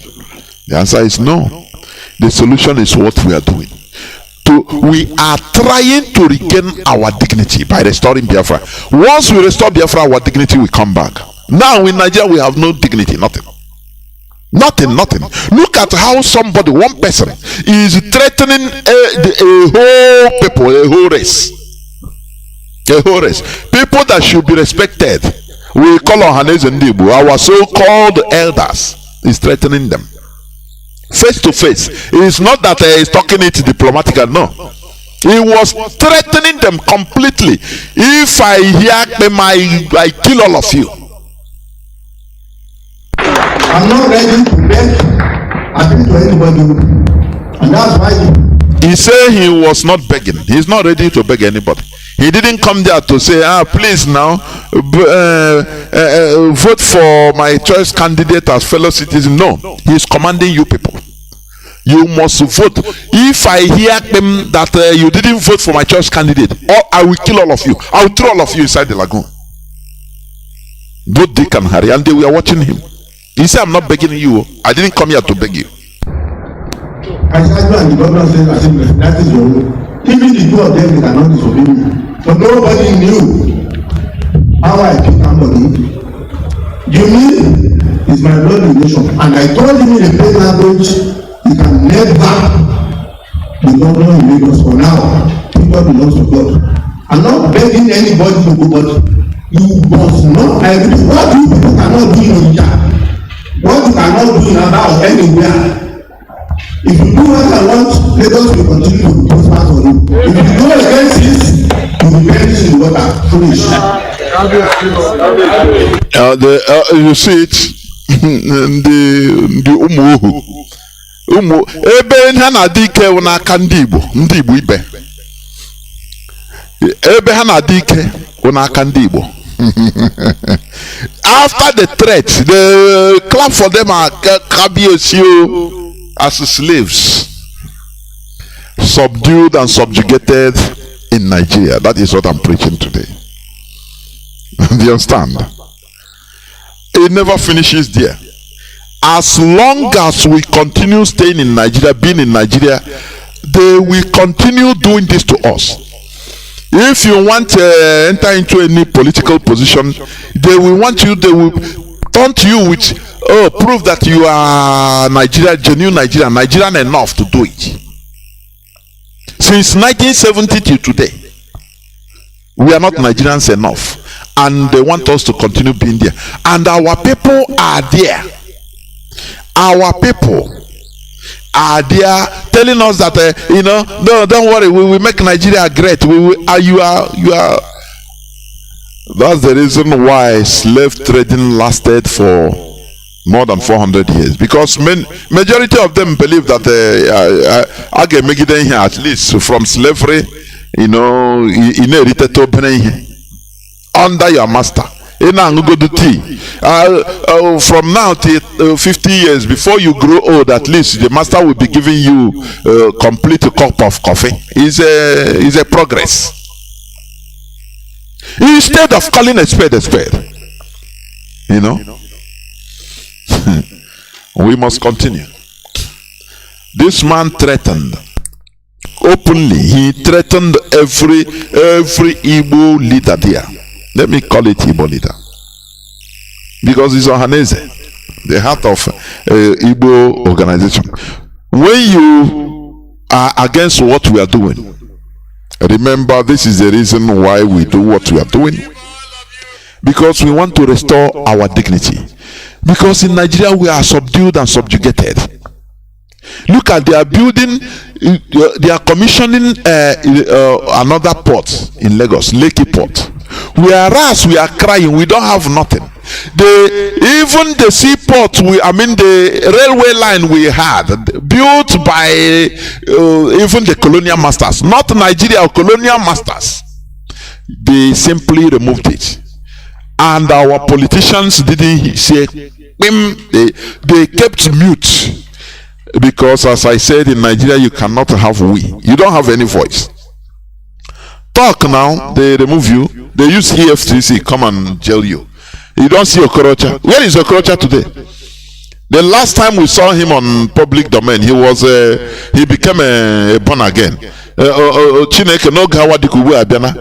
The answer is no. The solution is what we are doing. We are trying to regain our dignity by restoring Biafra. Once we restore Biafra, our dignity will come back. Now in Nigeria we have no dignity, nothing. Look at how somebody, one person, is threatening a whole people, a whole race. People that should be respected. We call on Hanez and Dibu, our so-called elders, is threatening them face to face. It is not that he is talking it diplomatically, no. He was threatening them completely. If I hear them, I kill all of you. I'm not ready to beg to anybody, and that's why he said he was not begging. He's not ready to beg anybody. He didn't come there to say, please now vote for my choice candidate as fellow citizen. No, he's commanding you people. You must vote. If I hear them that you didn't vote for my choice candidate, or I will kill all of you. I will throw all of you inside the lagoon. Both Dick and Harry, and they were watching him. He said, I'm not begging you. I didn't come here to beg you. I said, and the governor said, that is your own. Even the two of them, they cannot disobey me. But nobody knew how I picked somebody. Jimmy is my blood relation. And I told him in a plain language, he can never be governor in Lagos for now. People belongs to God. I'm not begging anybody to go, but you must not. What you people cannot do in India, what you cannot do in about anywhere. If you do what I want, Lagos will continue to prosper for you. If you go against this, will be perished in the water. Finish. You see it, the ụmụ ebe ha na-adị ike n'aka ndị Igbo ibe, ebe ha na-adị ike n'aka ndị Igbo. After the threat, they clap for them as slaves, subdued and subjugated in Nigeria. That is what I'm preaching today. Do you understand? It never finishes there. As long as we continue staying in Nigeria, being in Nigeria, they will continue doing this to us. If you want to enter into any political position, they will turn to you with prove that you are Nigeria, genuine Nigerian enough to do it. Since 1970 till today, we are not Nigerians enough, and they want us to continue being there. And our people are there. Our people are there telling us that no, don't worry, we will make Nigeria great. You are. That's the reason why slave trading lasted for more than 400 years, because majority of them believe that I can make it in here at least from slavery, inherited to under your master. From now till 50 years, before you grow old, at least the master will be giving you a complete cup of coffee. Is a progress. Instead of calling a spade, we must continue. This man threatened openly. He threatened every Igbo leader there. Let me call it Igbo leader, because it's Ohaneze, the heart of Igbo organization. When you are against what we are doing, remember this is the reason why we do what we are doing, because we want to restore our dignity. Because in Nigeria we are subdued and subjugated. Look at, they are building, they are commissioning another port in Lagos, Lekki Port. Whereas we are crying, we don't have nothing. Even the seaport, the railway line we had, built by even the colonial masters, not Nigeria, or colonial masters, they simply removed it. And our politicians didn't say, they kept mute. Because as I said, in Nigeria, you cannot have we. You don't have any voice. Talk now, they remove you. They use EFCC, come and jail you. You don't see Okorocha. Where is Okorocha today? The last time we saw him on public domain, he became a born again. Chineke no gawa dikubu abiana.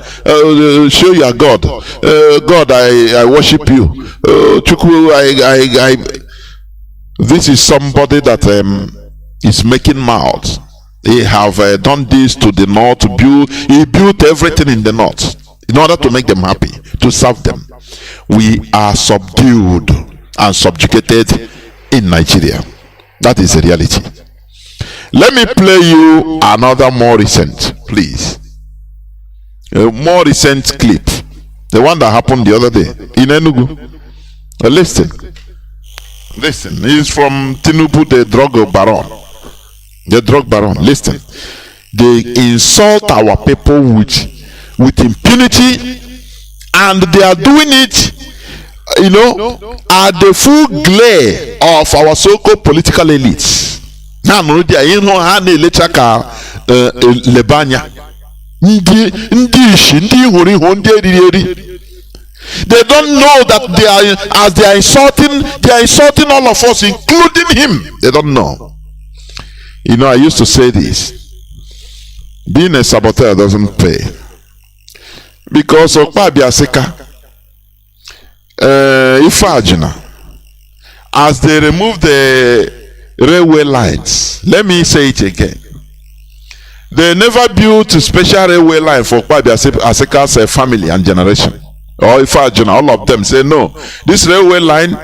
Show your God. God, I worship you. Chukwu, this is somebody that is making mouths. He have done this to the north. He built everything in the north in order to make them happy, to serve them. We are subdued and subjugated in Nigeria. That is the reality. Let me play you another more recent, please. A more recent clip. The one that happened the other day in Enugu. Listen. He's from Tinubu, the drug baron. The drug baron. Listen. They insult our people with impunity, and they are doing it, at the full glare of our so-called political elites. They don't know that they are insulting all of us, including him. They don't know. I used to say this: being a saboteur doesn't pay. Because Okpa Biasika, Ifajina, as they remove the railway lines, let me say it again. They never built a special railway line for Okpa Biasika's family and generation. Or Ifajina, all of them say no. This railway line,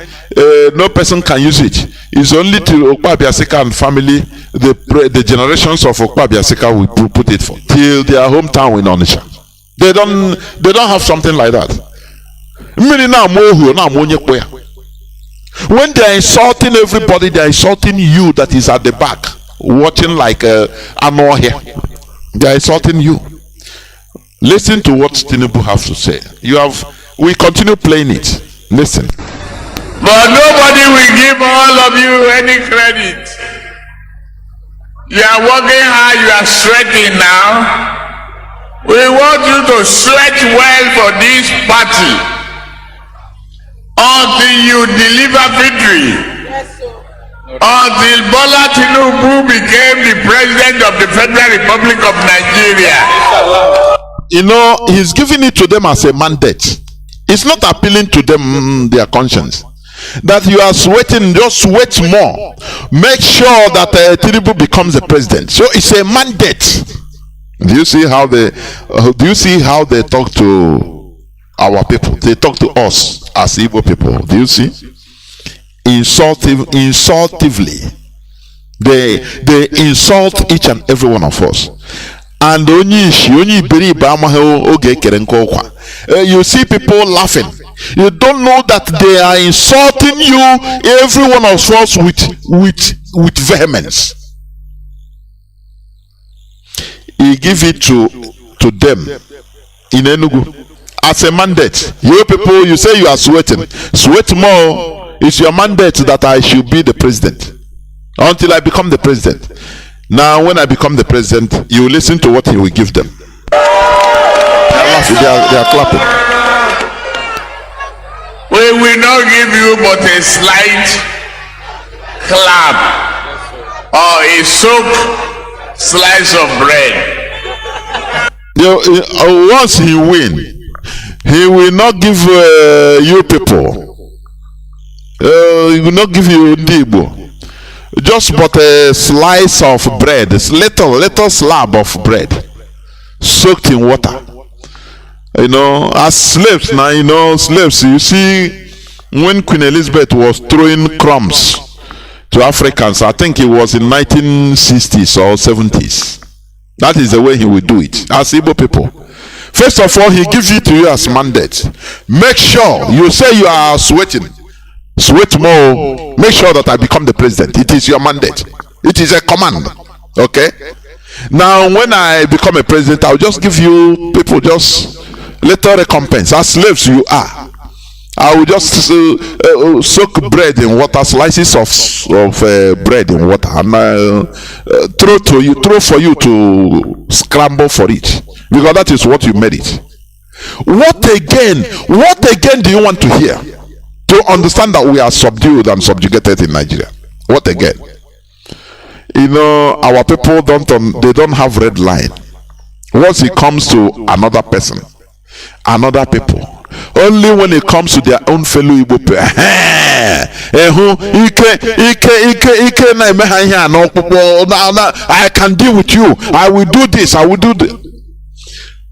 no person can use it. It's only to Okpa Biasika and family. The generations of Okpa Biasika will put it for till their hometown in Onitsha. They don't have something like that. When they are insulting everybody, they are insulting you that is at the back, watching like a more here. They are insulting you. Listen to what Tinubu has to say. We continue playing it. Listen. But nobody will give all of you any credit. You are working hard, you are sweating now. We want you to sweat well for this party until you deliver victory. Yes, sir. Until Bola Tinubu became the president of the Federal Republic of Nigeria. He's giving it to them as a mandate. It's not appealing to them, their conscience. That you are sweating, just sweat more. Make sure that Tinubu becomes the president. So it's a mandate. Do you see how they talk to our people? They talk to us as Igbo people. Do you see? Insultively. They insult each and every one of us. And you see people laughing. You don't know that they are insulting you, every one of us, with vehemence. He give it to them in Enugu as a mandate. You people, you say you are sweating. Sweat more. It's your mandate that I should be the president until I become the president. Now, when I become the president, you listen to what he will give them. They are clapping. We will not give you but a slight clap or a soak slice of bread. Once he win, he will not give you people. He will not give you Ndibo. Just but a slice of bread, little slab of bread, soaked in water. As slaves now, slaves. You see, when Queen Elizabeth was throwing crumbs to Africans, I think it was in 1960s or 70s. That is the way he will do it as Igbo people. First of all, he gives it to you as mandate. Make sure you say you are sweating. Sweat more. Make sure that I become the president. It is your mandate. It is a command. Okay. Now, when I become a president, I'll just give you people just little recompense. As slaves you are, I will just soak bread in water, slices of bread in water, and throw for you to scramble for it, because that is what you merit. What again do you want to hear to understand that we are subdued and subjugated in Nigeria? What again? Our people don't have red line. Once it comes to another person, another people, only when it comes to their own fellow Igbo people, I can deal with you, I will do this, I will do this.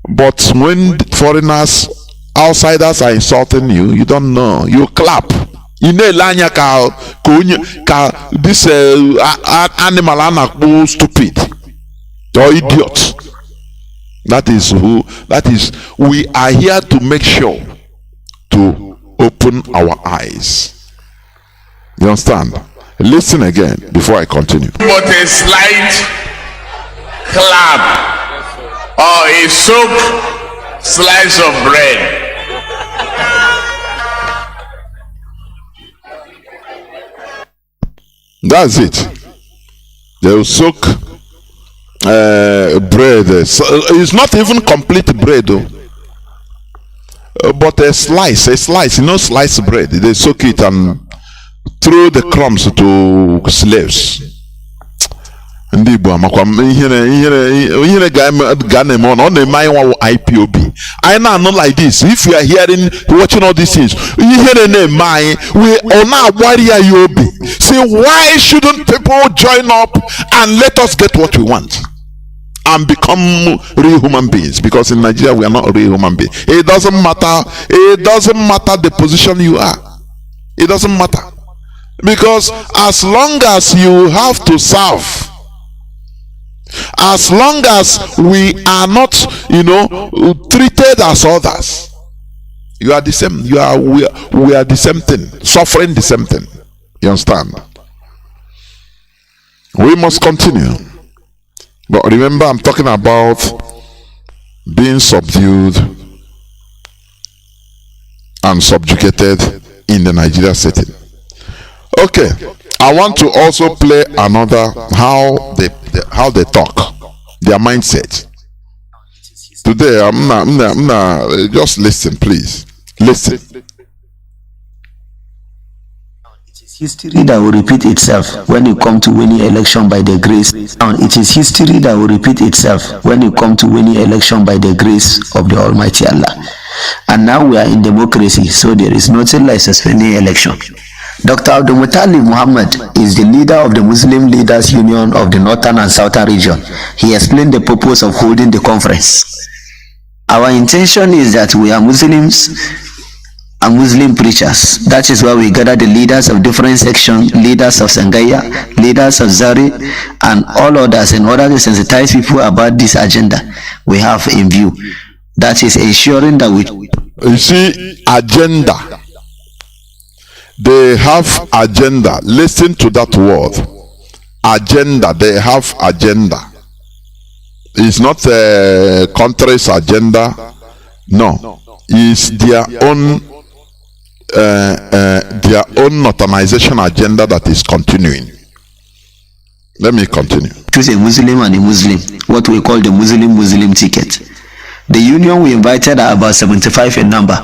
But when foreigners, outsiders are insulting you, you don't know, you clap. This animal stupid or idiot. That is, we are here to make sure to open our eyes. You understand? Listen again before I continue. But a slight clap or a soaked slice of bread. That's it. They will soak bread. It's not even complete bread though, but a slice, sliced bread. They soak it and throw the crumbs to slaves. IPOB. I now know like this. If you are watching all these things, you hear the name we are now IPOB. See, why shouldn't people join up and let us get what we want and become real human beings? Because in Nigeria we are not real human beings. It doesn't matter the position you are. It doesn't matter, because as long as you have to serve, As long as we are not, treated as others, you are the same. We are the same thing, suffering the same thing. You understand? We must continue. But remember, I'm talking about being subdued and subjugated in the Nigeria setting. Okay, I want to also play another how they talk, their mindset. Today, I'm not. Just listen, please. Listen. History that will repeat itself when you come to winning election by the grace. And it is history that will repeat itself when you come to winning election by the grace of the Almighty Allah. And now we are in democracy, so there is nothing like suspending election. Dr. Abdul Muttalib Muhammad is the leader of the Muslim Leaders Union of the Northern and Southern region. He explained the purpose of holding the conference. Our intention is that we are Muslims and Muslim preachers. That is why we gather the leaders of different sections, leaders of Sangaya, leaders of Zari, and all others in order to sensitize people about this agenda we have in view. That is ensuring that we... You see, agenda. They have agenda. Listen to that word. Agenda. They have agenda. It's not a country's agenda. No. It's their own Northernization agenda that is continuing. Let me continue. Choose a Muslim and a Muslim, what we call the Muslim ticket. The union we invited are about 75 in number,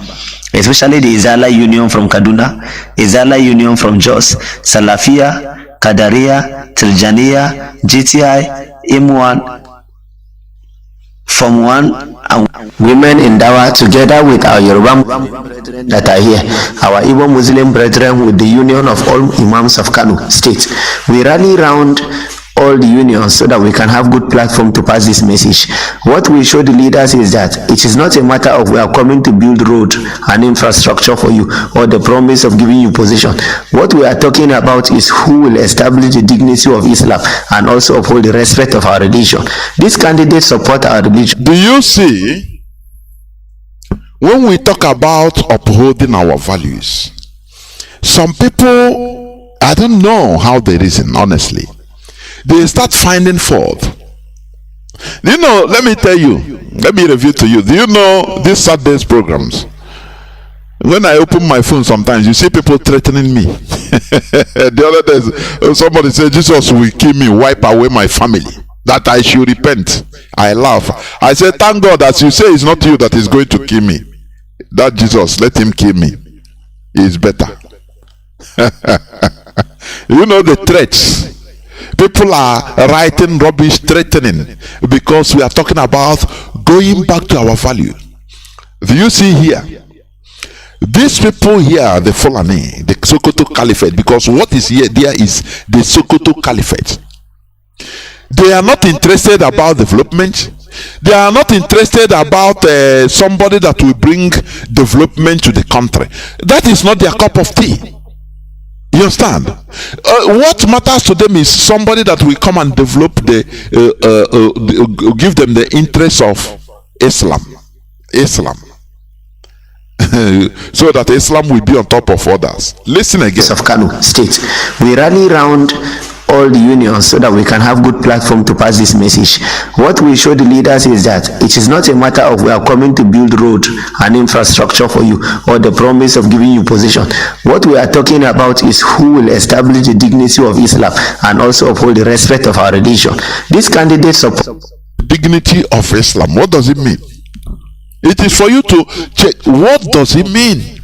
especially the Izala Union from Kaduna, Izala Union from Jos, Salafia, Kadaria, Tiljaniya, GTI, Imwan, Form 1, and women in Dawa, together with our Yoruba brethren that are here, our Igbo Muslim brethren with the union of all Imams of Kanu state. We rally round all the unions so that we can have good platform to pass this message. What we show the leaders is that it is not a matter of we are coming to build road and infrastructure for you or the promise of giving you position. What we are talking about is who will establish the dignity of Islam and also uphold the respect of our religion. These candidates support our religion. Do you see, when we talk about upholding our values, some people, I don't know how they reason, honestly. They start finding fault. Let me tell you, let me review to you. Do you know these Saturday's programs? When I open my phone sometimes, you see people threatening me. The other day, somebody said, Jesus will kill me, wipe away my family, that I should repent. I laugh. I said, thank God, as you say, it's not you that is going to kill me. That Jesus, let him kill me. He is better. The threats. People are writing rubbish, threatening, because we are talking about going back to our value. Do you see here? These people here, the Fulani, the Sokoto Caliphate, because what is here, there is the Sokoto Caliphate. They are not interested about development. They are not interested about somebody that will bring development to the country. That is not their cup of tea. You understand? What matters to them is somebody that will come and develop give them the interest of Islam, so that Islam will be on top of others. Listen again. Of Kanu state, we rally round all the unions so that we can have good platform to pass this message. What we show the leaders is that it is not a matter of we are coming to build road and infrastructure for you or the promise of giving you position. What we are talking about is who will establish the dignity of Islam and also uphold the respect of our religion. These candidates support dignity of Islam. What does it mean? It is for you to check. What does it mean?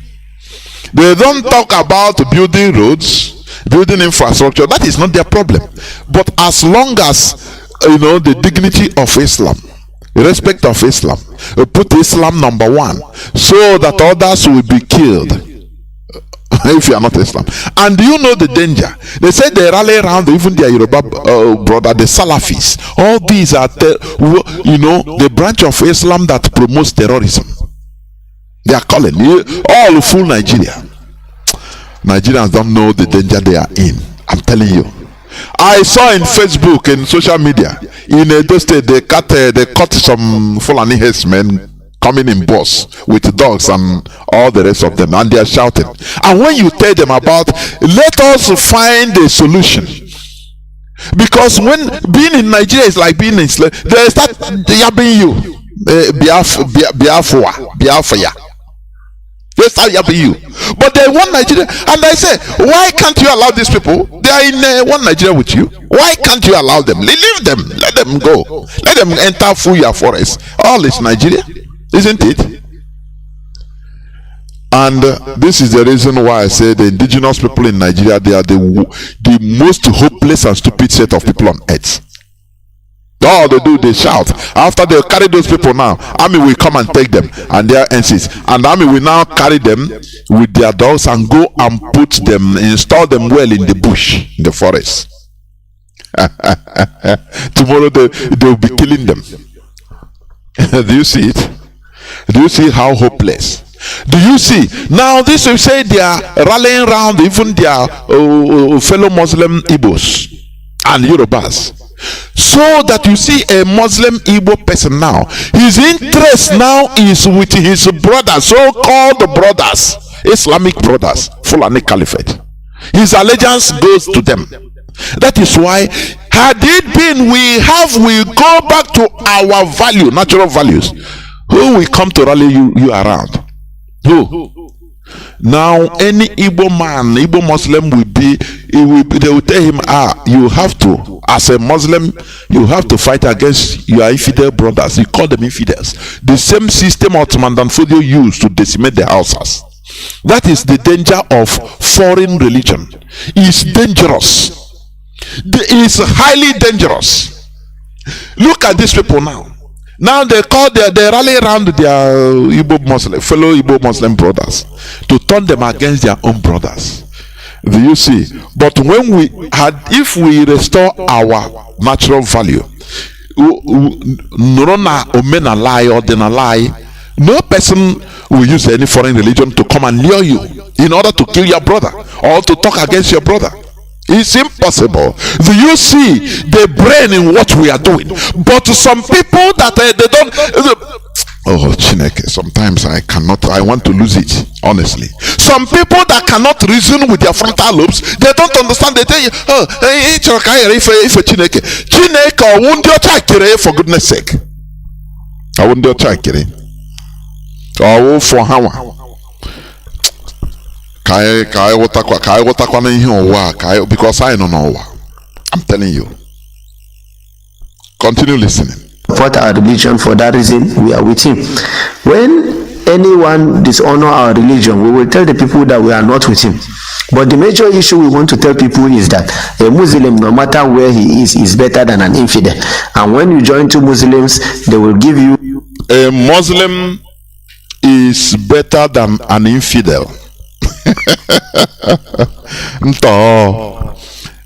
They don't talk about building roads, building infrastructure. That is not their problem. But as long as the dignity of Islam, respect of Islam, put Islam number one, so that others will be killed if you are not Islam. And do you know the danger? They say they rally around even their Yoruba brother, the Salafis. All these are the branch of Islam that promotes terrorism. They are calling all full Nigeria. Nigerians don't know the danger they are in. I'm telling you. I saw in Facebook and social media, In Edo State, they cut some Fulani herdsmen coming in bus with dogs and all the rest of them, and they are shouting. And when you tell them about, let us find a solution, because when being in Nigeria is like being in slavery, they start yabbing you, Biafra. They start yabbing you, but they want Nigeria, and I say, why can't you allow these people? They are in one Nigeria with you. Why can't you allow them? Leave them, let them go, let them enter through your forest. All is Nigeria, isn't it? And this is the reason why I say the indigenous people in Nigeria, they are the most hopeless and stupid set of people on earth. All they do, they shout. After they carry those people now, army will come and take them and their NCs, and army will now carry them with their dogs and go and put them, install them well in the bush, in the forest. Tomorrow they will be killing them. Do you see it? Do you see how hopeless? Do you see? Now this will say they are rallying around even their fellow Muslim Igbos and Yorubas. So that you see a Muslim Igbo person now, his interest now is with his brothers, so-called brothers, Islamic brothers, Fulani Caliphate. His allegiance goes to them. That is why, had it been we go back to our value, natural values, who will come to rally you around? Who? Now any Igbo man, Igbo Muslim they will tell him, you have to, as a Muslim, you have to fight against your infidel brothers. You call them infidels. The same system Ottoman Danfodio used to decimate the Hausas. That is the danger of foreign religion. It's dangerous. It's highly dangerous. Look at these people now. Now they rally around their fellow Igbo Muslim brothers to turn them against their own brothers. Do you see? But when if we restore our natural value, no person will use any foreign religion to come and lure you in order to kill your brother or to talk against your brother. It's impossible. Do you see the brain in what we are doing? But to some people that they don't. Oh, Chineke, sometimes I want to lose it, honestly. Some people that cannot reason with their frontal lobes, they don't understand. They tell you, Chineke, I won't do a for goodness sake. I won't do a chakere. Oh, for how? Because I don't know. I'm telling you. Continue listening. Support our religion. For that reason, we are with him. When anyone dishonor our religion, we will tell the people that we are not with him. But the major issue we want to tell people is that a Muslim, no matter where he is better than an infidel. And when you join two Muslims, they will give you. A Muslim is better than an infidel.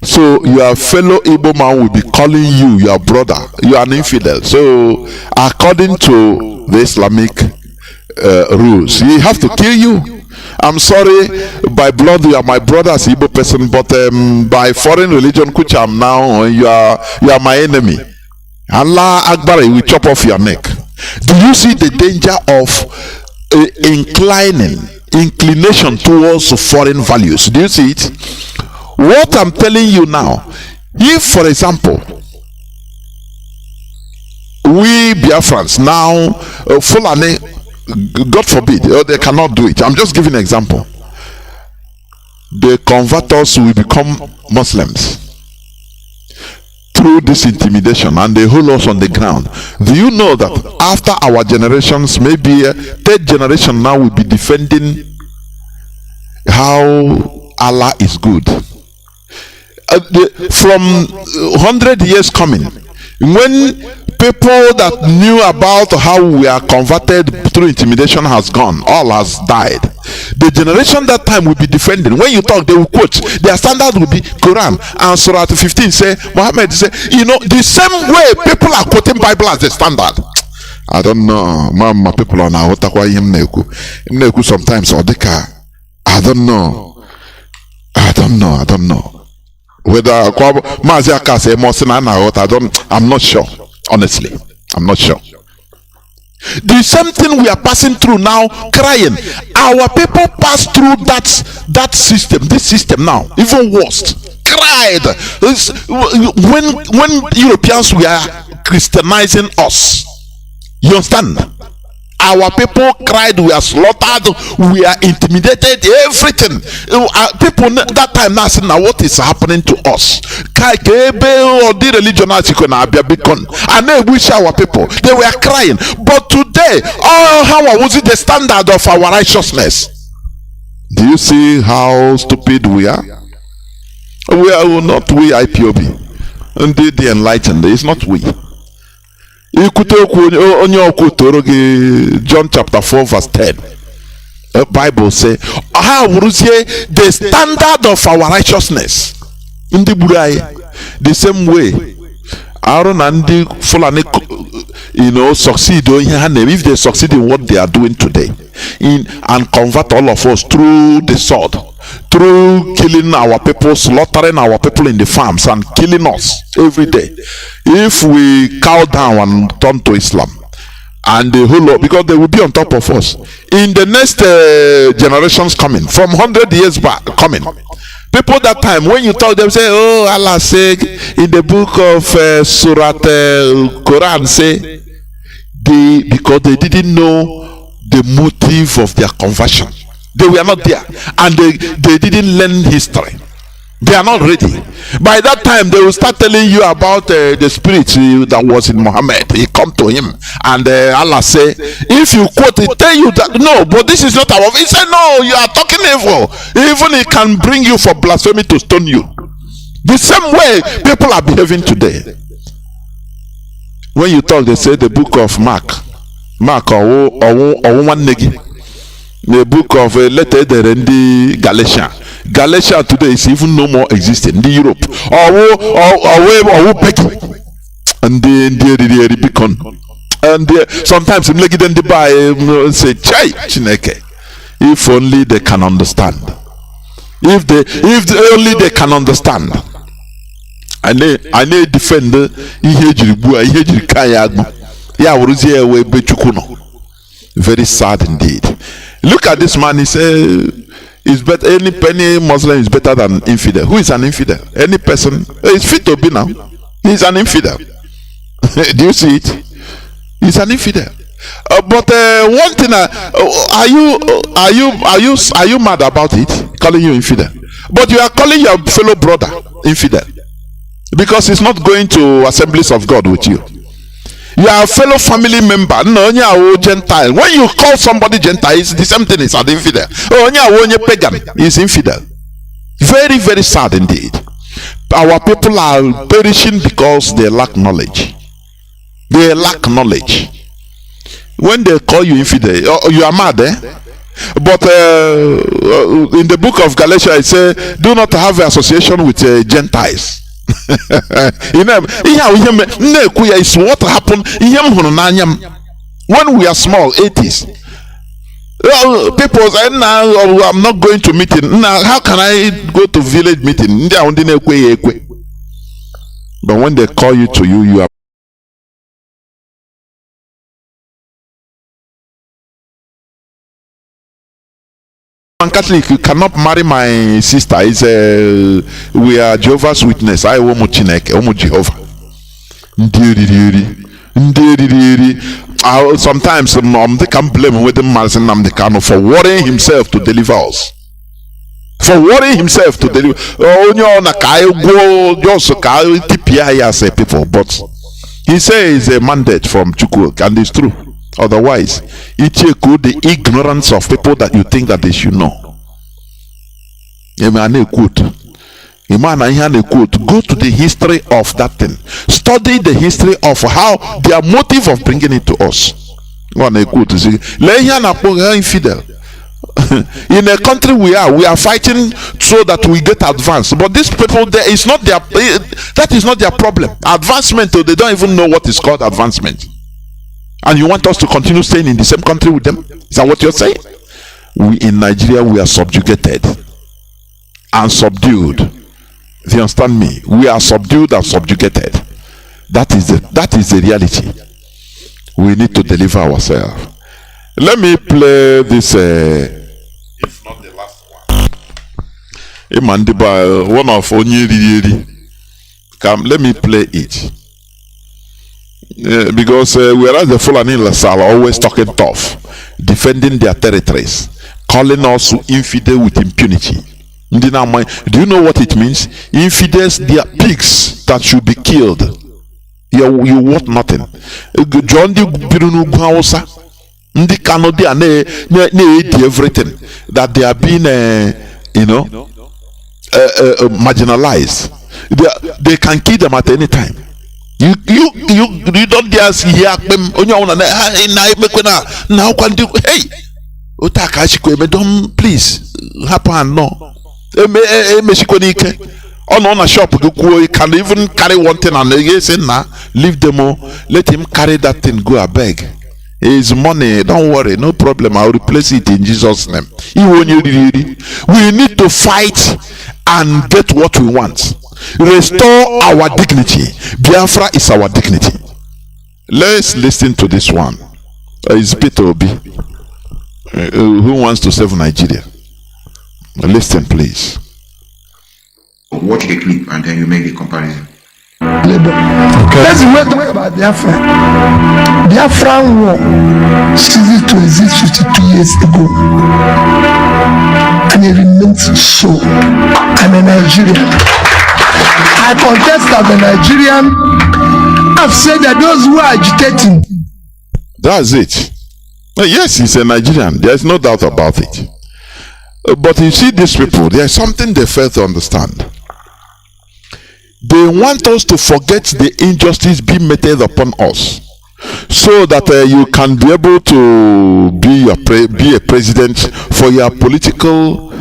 So your fellow Igbo man will be calling you your brother. You are an infidel. So according to the Islamic rules, he have to kill you. I'm sorry, by blood you are my brother as Igbo person, but by foreign religion, which I'm now, you are my enemy. Allah Akbar, he will chop off your neck. Do you see the danger of inclination towards foreign values? Do you see it? What I'm telling you now, if for example we Biafrans now Fulani, God forbid, they cannot do it. I'm just giving an example. The converters will become Muslims through this intimidation, and they hold us on the ground. Do you know that after our generations, maybe third generation now will be defending how Allah is good? From 100 years coming, when people that knew about how we are converted through intimidation has gone, all has died, the generation that time will be defending. When you talk, they will quote. Their standard will be Quran and Surah 15 say, Muhammad say, the same way people are quoting Bible as the standard. I don't know, mama, people are now sometimes or the car. I don't know. Whether Mazi Akase Mosina I'm not sure. Honestly, I'm not sure. The same thing we are passing through now, crying. Our people pass through that system, this system now, even worse. Cried when Europeans were Christianizing us. You understand? Our people cried, we are slaughtered, we are intimidated, everything. People that time now saying, now what is happening to us? And they wish our people, they were crying. But today, how was it the standard of our righteousness? Do you see how stupid we are? We are not we IPOB. Indeed, the enlightened, it's not we. John chapter 4 verse 10. The Bible says, how will you say the standard of our righteousness in the Burai? The same way Aaron and the Fulani succeed if they succeed in what they are doing today and convert all of us through the sword, through killing our people, slaughtering our people in the farms and killing us every day. If we cow down and turn to Islam and the whole lot, because they will be on top of us in the next generations coming from 100 years back coming. People that time when you talk them say, oh, Allah say in the book of Surat Quran say because they didn't know the motive of their conversion. They were not there and they didn't learn history. They are not ready. By that time they will start telling you about the spirit that was in Muhammad. He come to him and Allah say, if you quote it, tell you that no, but this is not our. He said no, you are talking evil. Even he can bring you for blasphemy to stone you. The same way people are behaving today. When you talk, they say the book of Mark or one negi. The book of letter in the Galatia today is even no more existing. The Europe or Becky and the beacon and sometimes in Legend and the buy say chai chineke. If only they can understand. If only they can understand. I need defend very sad indeed. Look at this man. He said, "Is better any Muslim is better than infidel." Who is an infidel? Any person is fit to be now. He's an infidel. Do you see it? He's an infidel. But one thing, are you mad about it? Calling you infidel, but you are calling your fellow brother infidel because he's not going to Assemblies of God with you. You are a fellow family member. No, you are Gentile. When you call somebody Gentile, it's the same thing as an infidel. Oh, you are pagan. He's infidel. Very, very sad indeed. Our people are perishing because they lack knowledge. They lack knowledge. When they call you infidel, you are mad, eh? But in the book of Galatians, it says, "Do not have association with Gentiles." It's what happened when we are small 80s. People say, "Now I'm not going to meeting. Now how can I go to village meeting?" But when they call you to you are Catholic. You cannot marry my sister. We are Jehovah's Witness. I omu Chineke, omu Jehovah. Sometimes they can blame with the Nnamdi Kanu for worrying himself to deliver us. For worrying himself to deliver. People, but he says a mandate from Chukwu, and it's true. Otherwise, it equals the ignorance of people that you think that they should know. Go to the history of that thing. Study the history of how their motive of bringing it to us. Infidel. In a country we are fighting so that we get advanced. But these people, that is not their problem. Advancement, they don't even know what is called advancement. And you want us to continue staying in the same country with them? Is that what you're saying? We in Nigeria, we are subjugated and subdued. Do you understand me? We are subdued and subjugated. That is the reality. We need to deliver ourselves. Let me play this. If not the last one. Imandiba, one of Onyiri. Come, let me play it. Because whereas the Fulani are always talking tough, defending their territories, calling us infidel with impunity. Do you know what it means? Infidels, they are pigs that should be killed. You want nothing. John the Hausa, the Kanu, they are everything that they are being, marginalized. They can kill them at any time. You don't dare hear them. Now can do. Hey, don't please happen no. On a shop, you can even carry one thing and say, nah, leave them all. Let him carry that thing. Go a beg. His money, don't worry, no problem. I'll replace it in Jesus' name. We need to fight and get what we want. Restore our dignity. Biafra is our dignity. Let's listen to this one. It's Peter Obi, who wants to save Nigeria. Listen, please. Watch the clip and then you make the comparison. Okay. Let's talk about Biafra. Biafran war ceased to exist 52 years ago, and it remains so. I'm a Nigerian. I contest that the Nigerian have said that those who are agitating. That's it. Yes, he's a Nigerian. There's no doubt about it. But you see, these people, there's something they fail to understand. They want us to forget the injustice being meted upon us, so that you can be able to be a president for your political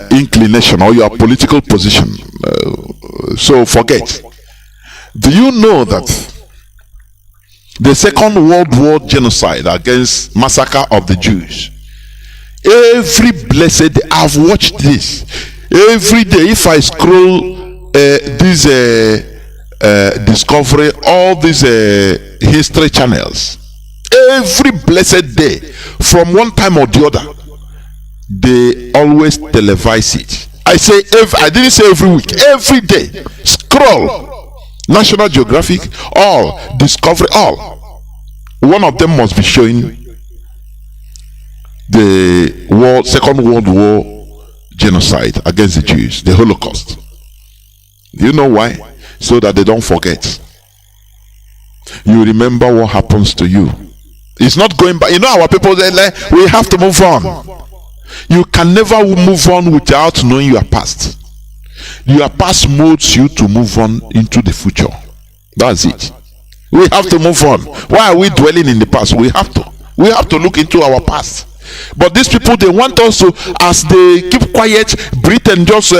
inclination or your political position. So forget. Do you know that the Second World War genocide against massacre of the Jews, every blessed day, I've watched this every day. If I scroll this Discovery, all these history channels, every blessed day, from one time or the other, they always televise it. I didn't say every week, every day. Scroll National Geographic, all Discovery, all. One of them must be showing the Second World War genocide against the Jews, the Holocaust. Do you know why? So that they don't forget. You remember what happens to you. It's not going back. You know, our people, we have to move on. You can never move on without knowing your past. Your past molds you to move on into the future. That's it. We have to move on. Why are we dwelling in the past? We have to look into our past. But these people, they want us to, as they keep quiet, breathe and just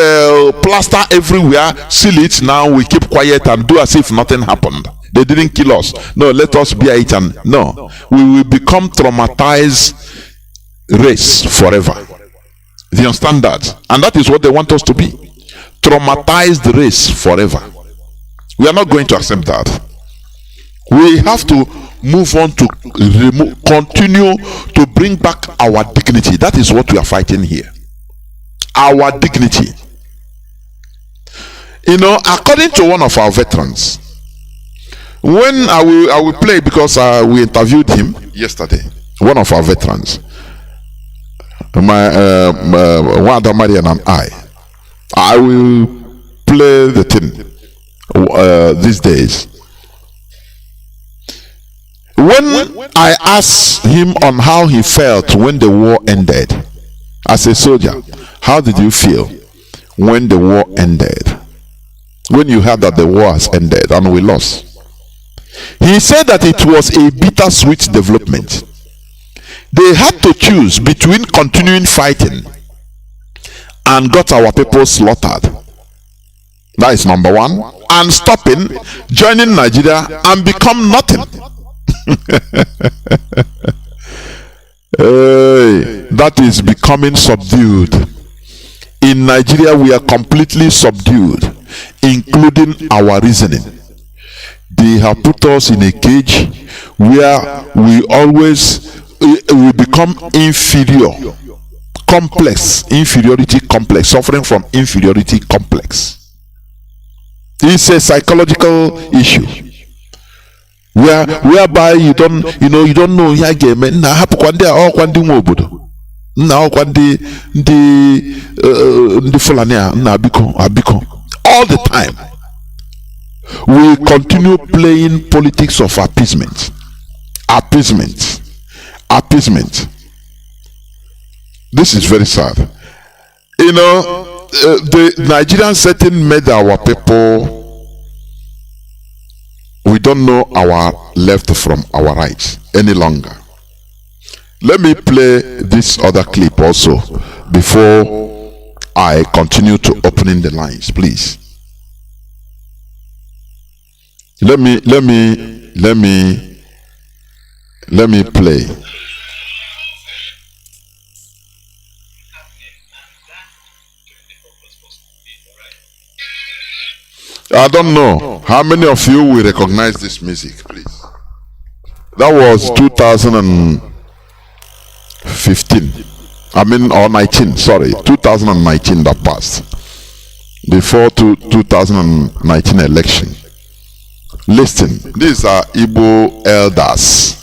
plaster everywhere, seal it. Now we keep quiet and do as if nothing happened. They didn't kill us. No, let us bear it. And no, we will become traumatized race forever. Do you understand that? And that is what they want us to be. Traumatized race forever. We are not going to accept that. We have to move on to continue to bring back our dignity. That is what we are fighting here. Our dignity. You know, according to one of our veterans, when I will play, because we interviewed him yesterday, one of our veterans, Wanda Marian and I will play the thing these days. When I asked him on how he felt when the war ended, as a soldier, how did you feel when the war ended? When you heard that the war has ended and we lost? He said that it was a bittersweet development. They had to choose between continuing fighting and got our people slaughtered. That is number one. And stopping, joining Nigeria and become nothing. That is becoming subdued In Nigeria, we are completely subdued, including our reasoning. They have put us in a cage where we become inferior, inferiority complex, suffering from inferiority complex. It's a psychological issue whereby you don't know here again. Na hapụ ndị a ọkwa ndị nwe obodo, nna ọkwa ndị Fulani a nna abiko. All the time we continue playing politics of appeasement. This is very sad. The Nigerian setting made our people, we don't know our left from our right any longer. Let me play this other clip also before I continue to opening the lines, please. Let me play. I don't know how many of you will recognize this music, please. That was 2015. Or 19, sorry, 2019 that passed. Before 2019 election. Listen, these are Igbo elders.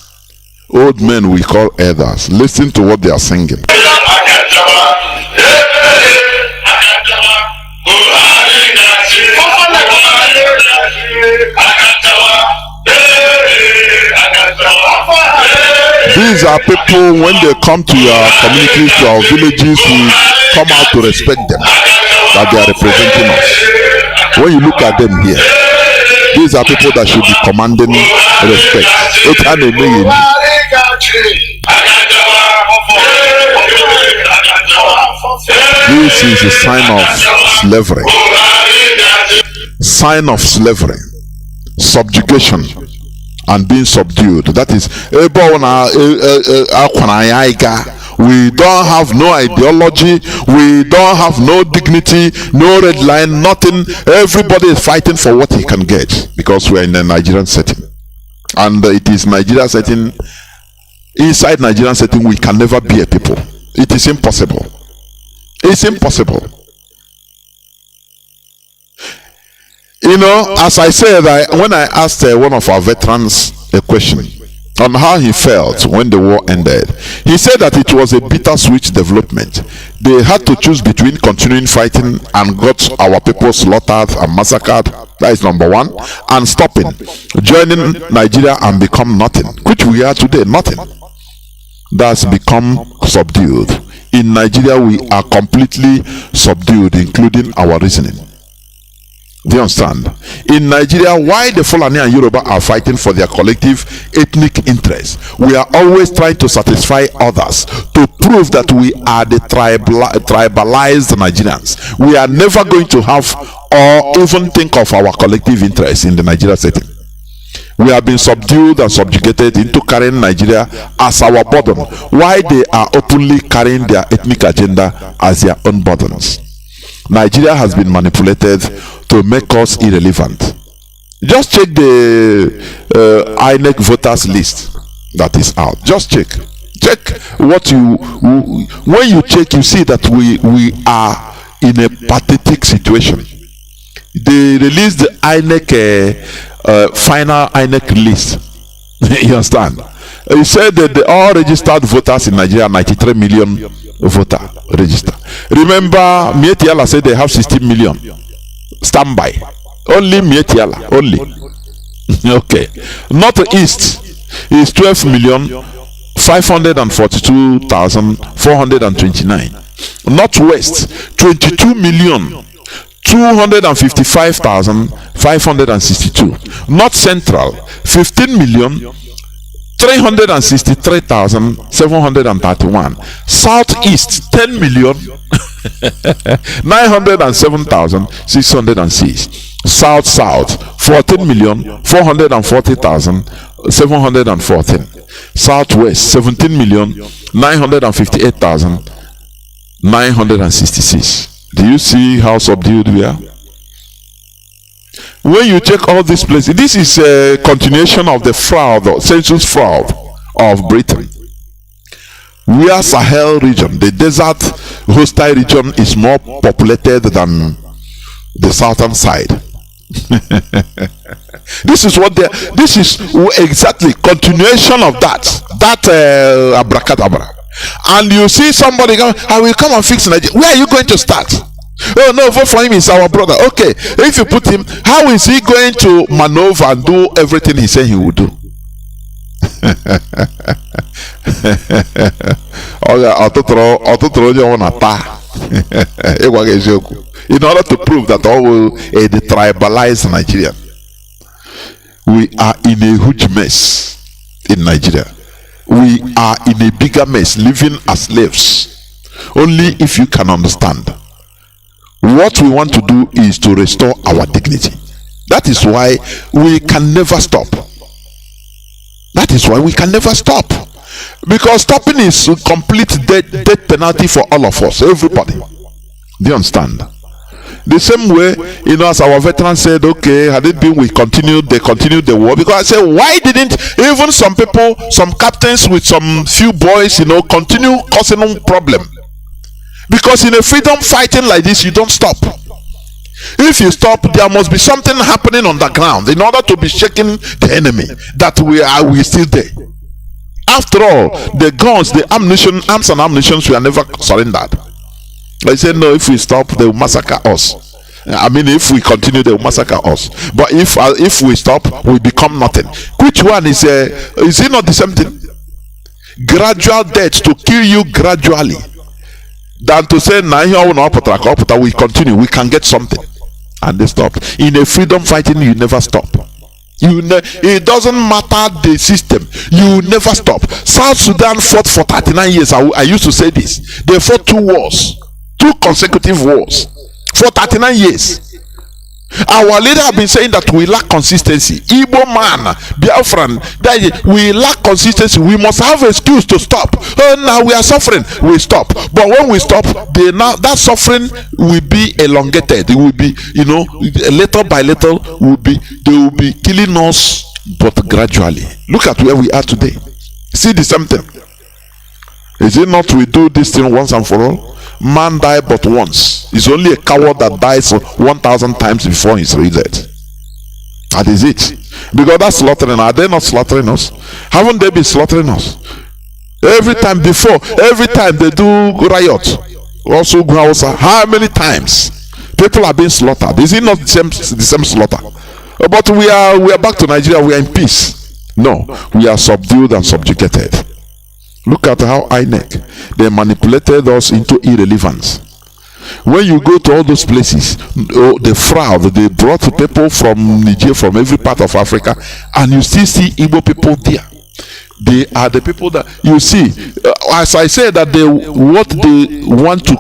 Old men we call elders. Listen to what they are singing. These are people, when they come to your communities, to our villages, we come out to respect them, that they are representing us. When you look at them here, these are people that should be commanding respect. This is a sign of slavery. Sign of slavery. Subjugation and being subdued. That is, we don't have no ideology, we don't have no dignity, no red line, nothing. Everybody is fighting for what he can get, because we are in a Nigerian setting, and it is Nigeria setting. Inside Nigerian setting, we can never be a people. It is impossible. It's impossible. As I said, when I asked one of our veterans a question on how he felt when the war ended, he said that it was a bittersweet development. They had to choose between continuing fighting and got our people slaughtered and massacred, that is number one, and stopping, joining Nigeria and become nothing, which we are today, nothing. That's become subdued. In Nigeria, we are completely subdued, including our reasoning. Do you understand? In Nigeria, why the Fulani and Yoruba are fighting for their collective ethnic interests, we are always trying to satisfy others, to prove that we are the tribalized Nigerians. We are never going to have or even think of our collective interests in the Nigeria setting. We have been subdued and subjugated into carrying Nigeria as our burden, while they are openly carrying their ethnic agenda as their own burdens. Nigeria has been manipulated to make us irrelevant. Just check the INEC voters list that is out. Just check what when you check, you see that we are in a pathetic situation. They released the INEC final INEC list. You understand? He said that the all registered voters in Nigeria, 93 million voter register. Remember, Mietiala said they have 16 million standby. Only Mietiala, only. Okay. Northeast is 12,542,429. Northwest, 22,255,562. North Central, 15,363,731. Southeast, 10,907,606. South, 14,440,714. Southwest, 17,958,966. Do you see how subdued we are? When you check all these places, this is a continuation of the fraud, census fraud of Britain. Where Sahel region, the desert hostile region, is more populated than the southern side. This is exactly continuation of that abracadabra. And you see somebody go, I will come and fix Nigeria. Where are you going to start? Oh no, vote for him, is our brother. Okay, if you put him, how is he going to maneuver and do everything he said he would do? In order to prove that all will tribalize Nigeria. We are in a huge mess in Nigeria. We are in a bigger mess, living as slaves. Only if you can understand. What we want to do is to restore our dignity. That is why we can never stop. That is why we can never stop. Because stopping is a complete death penalty for all of us, everybody. Do you understand? The same way, as our veterans said, okay, had it been they continued the war. Because I said, why didn't even some people, some captains with some few boys, continue causing a problem? Because in a freedom fighting like this, you don't stop. If you stop, there must be something happening on the ground in order to be shaking the enemy that we still there. After all, the guns, the ammunition, arms and ammunition were never surrendered. They said no, if we stop, they will massacre us. I mean, if we continue, they will massacre us. But if we stop, we become nothing. Which one is it not the same thing? Gradual death, to kill you gradually, than to say we continue, we can get something. And they stopped. In a freedom fighting, you never stop. It doesn't matter the system, you never stop. South Sudan fought for 39 years. I used to say this. They fought 2 wars, 2 consecutive wars for 39 years. Our leader have been saying that we lack consistency. Igbo man, Biafran, that we lack consistency. We must have excuse to stop. Oh, now we are suffering, we stop. But when we stop, that suffering will be elongated. It will be, little by little, they will be killing us, but gradually. Look at where we are today. See the same thing. Is it not we do this thing once and for all? Man die but once. It's only a coward that dies 1,000 times before his death. That is it. Because that's slaughtering. Are they not slaughtering us? Haven't they been slaughtering us? Every time they do riot, also Hausa, how many times people are being slaughtered? Is it not the same slaughter? But we are back to Nigeria. We are in peace. No, we are subdued and subjugated. Look at how INEC, they manipulated us into irrelevance. When you go to all those places, the fraud, they brought people from Niger, from every part of Africa, and you still see Igbo people there. They are the people that you see. As I said, that what they want to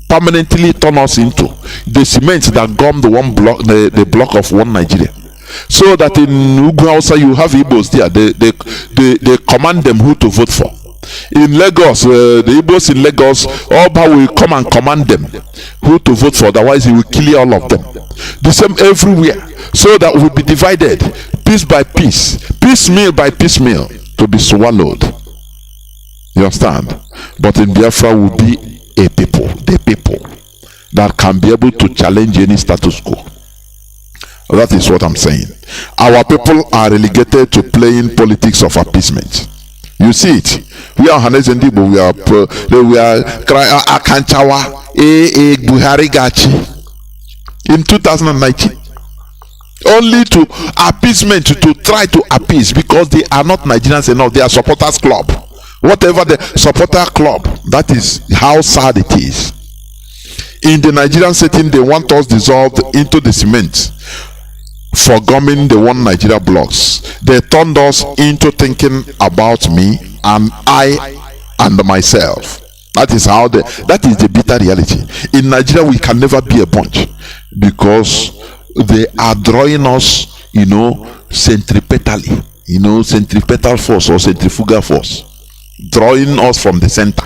permanently turn us into, the cement that gum the block of one Nigeria. So that in Hausa you have Igbos there. They command them who to vote for. In Lagos, the Igbos in Lagos, Oba will come and command them who to vote for. Otherwise, he will kill all of them. The same everywhere. So that we'll be divided piece by piece, piecemeal by piecemeal, to be swallowed. You understand? But in Biafra will be a people, the people that can be able to challenge any status quo. That is what I'm saying. Our people are relegated to playing politics of appeasement. You see it. We are Hanezendibo. We are Akanchawa Buhari Gachi in 2019. Only to appeasement, to try to appease, because they are not Nigerians enough. They are supporters club. Whatever the supporter club, that is how sad it is. In the Nigerian setting, they want us dissolved into the cement for gumming the one Nigeria blocks. They turned us into thinking about me and I and myself. That is the bitter reality. In Nigeria, we can never be a bunch, because they are drawing us, centripetally, centripetal force or centrifugal force, drawing us from the center.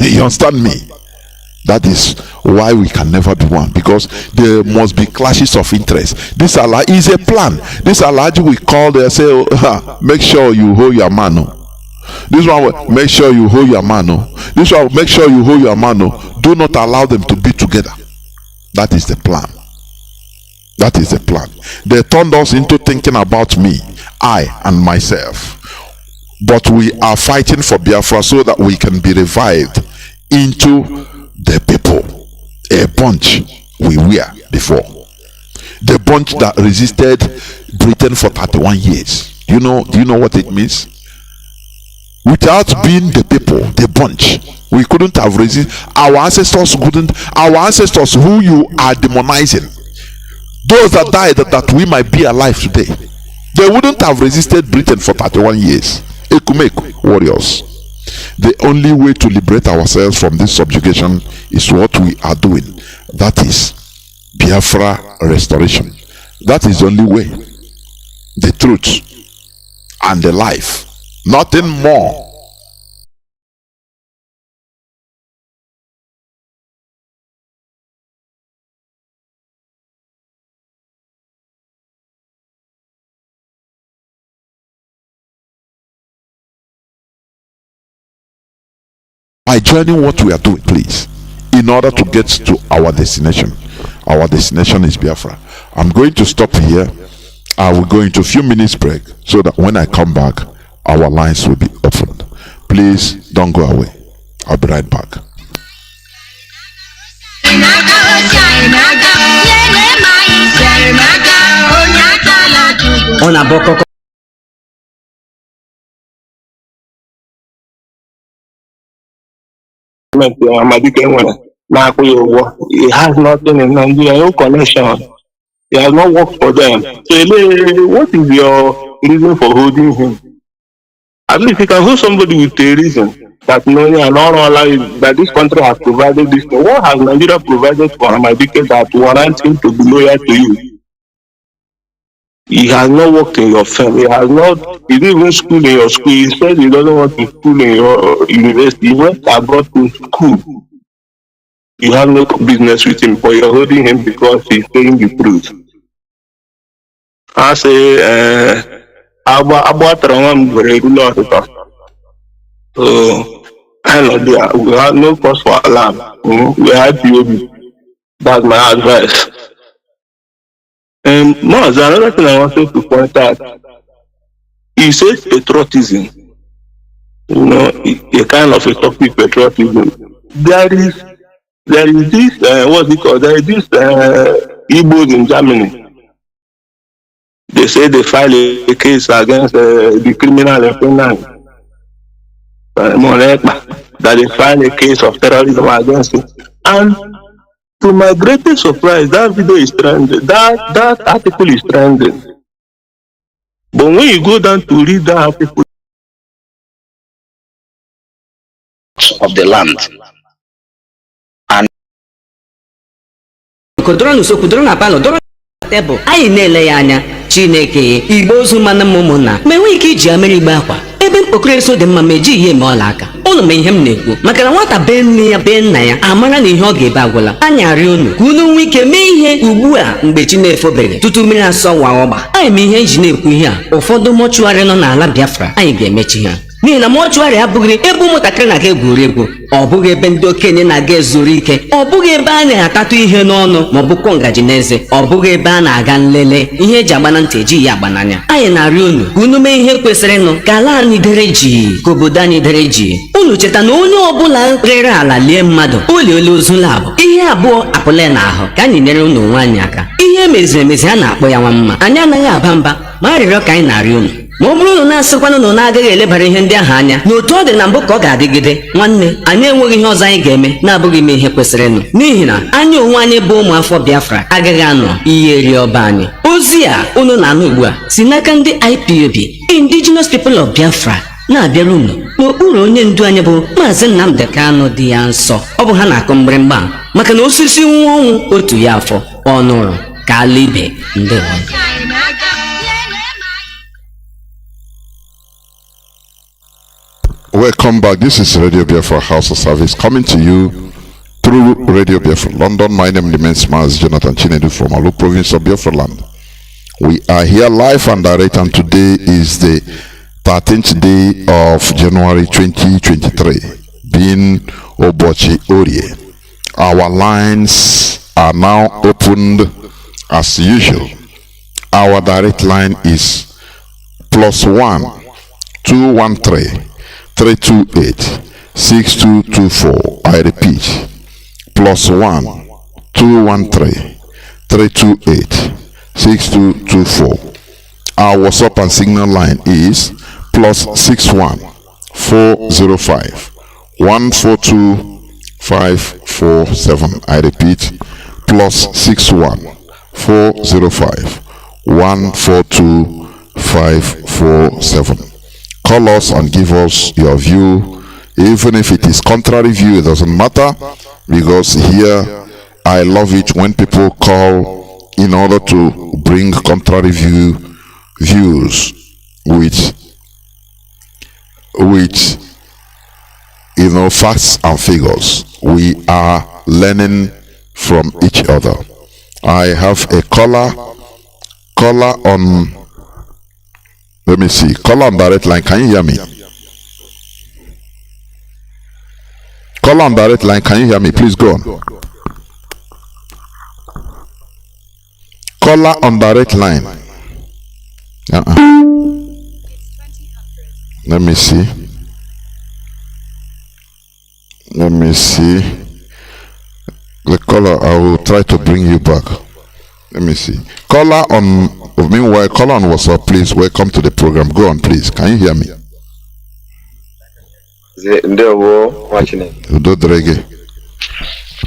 You understand me? That is why we can never be one, because there must be clashes of interest. This Allah is a plan. This Allah we call, they say, oh, make sure you hold your man. This one, make sure you hold your man. This one, make sure you hold your man. Do not allow them to be together. That is the plan. That is the plan. They turned us into thinking about me, I and myself. But we are fighting for Biafra so that we can be revived into the people, a bunch we were before, the bunch that resisted Britain for 31 years. Do you know what it means? Without being the people, the bunch, we couldn't have resisted. Our ancestors who you are demonizing, those that died that we might be alive today, they wouldn't have resisted Britain for 31 years. Ekumeku warriors. The only way to liberate ourselves from this subjugation is what we are doing. That is Biafra restoration. That is the only way. The truth and the life. Nothing more. By joining what we are doing, please, in order to get to our destination. Our destination is Biafra. I'm going to stop here. I will go into a few minutes break so that when I come back, our lines will be opened. Please don't go away. I'll be right back. He has nothing in Nigeria, no connection. He has not worked for them. So, what is your reason for holding him? At least you can hold somebody with a reason that no, you are not allowed, that this country has provided this. What has Nigeria provided for Amadike that warrants him to be loyal to you? He has not worked in your firm. He didn't even school in your school. He said he doesn't want to school in your university. He went abroad to school. You have no business with him, but you're holding him because he's saying the truth. I say, so, I know we have no cause for alarm. We have POB. That's my advice. And there's another thing I wanted to point out. He says patriotism. A kind of a topic patriotism. There is this, what's it called? There is this Igbos in Germany. They say they filed a case against the criminal defendant, that they filed a case of terrorism against him. And to my greatest surprise, that video is trending. That article is trending. But when you go down to read that article of the land, and tebụl anyị na-ele ya anya Chineke igbo ozu mana mụmụna ma enwe ike iji amịrị igbe akwa ebe mkpokoro eso dị mma ma eji ihe eme ọla aka ụnụ ma ihe m na-ekwu maka na nwata be nne ya be nna ya amara na ihe ọ ga-ebe agwụla anyị arịọ unu ka unu nwee ike mee ihe ugbu a mgbe chi na-efobere tutu mmiri asọwa ọgba anyị ma ihe eji na-ekwu ihe a ụfọdụ mọchụarị nọ n'ala Biafra anyị ga-emechi ha n'ihi na mọchụarị abụghị ebe ụmụntakịrị na-aga egwuri egwu ọ bụghị ebe ndị okenye na-aga ezuru ike ọ bụghị ebe a na-atatụ ihe n'ọnụ ma ọ bụkwa ngaji n'eze ọ bụghị ebe a na-aga nlele ihe eji agba na ntị eji ya agba n'anya anyị na-arịọ unu ka unu mee ihe kwesịrịnụ ka ala anyị dere ji ka obodo anyị dere ji unu cheta na onye ọbụla rere ala lie mmadụ oliole ozula abụ ihe abụọ apụle n'ahụ ka anyị nyere unu onwe anyị aka ihe meziri emezi a na-akpọ ya nwa mma anyị anaghị aba mba ma arịrịọ ka anyị na-arịọ unu ma ọ bụrụ na na-asịkwanụ na na-agaghị elebara ihe ndị ahụ anya n'otu ọ dị na mbụ ka ọ ga-adịgide nwanne anyị enweghị ihe ọzọ anyị ga-eme na-abụghị ime ihe kwesịrịnụ n'ihi na anyị onwe anyị bụ ụmụ afọ Biafra agaghị anọ ihe eri ọba anyị ozi a unu na-anụ ugbu a si n'aka ndị IPOB Indigenous People of Biafra na-abịara unu n'okpuru onye ndu anyị bụ Mazi Nnamdi Kanu dị ya nsọ ọ bụ ha na-akụ mgbịrịmgba maka na osisi nwa ọnwụ otu ya afọ ọnụrụ ka ala ibe ndị Welcome back. This is Radio Biafra Hausa service coming to you through Radio Biafra London. My name remains Mazi Jonathan Chinedu from Alu province of Biafra land. We are here live and direct, and today is the 13th day of January 2023, being Obochi Orie. Our lines are now opened as usual. Our direct line is +1 213 328 6224. I repeat, +1 213 328 6224. Our WhatsApp and Signal line is +61 405 142 547. I repeat, +61 405 142 547. Call us and give us your view, even if it is contrary view. It doesn't matter, because here I love it when people call in order to bring contrary views with facts and figures. We are learning from each other. I have a caller on, let me see, caller on direct line. Can you hear me? Caller on direct line, can you hear me? Please go on. Caller on direct line. Let me see. The caller, I will try to bring you back. Let me see. Caller on, meanwhile, caller on WhatsApp, please. Welcome to the program. Go on, please. Can you hear me? Udodrege.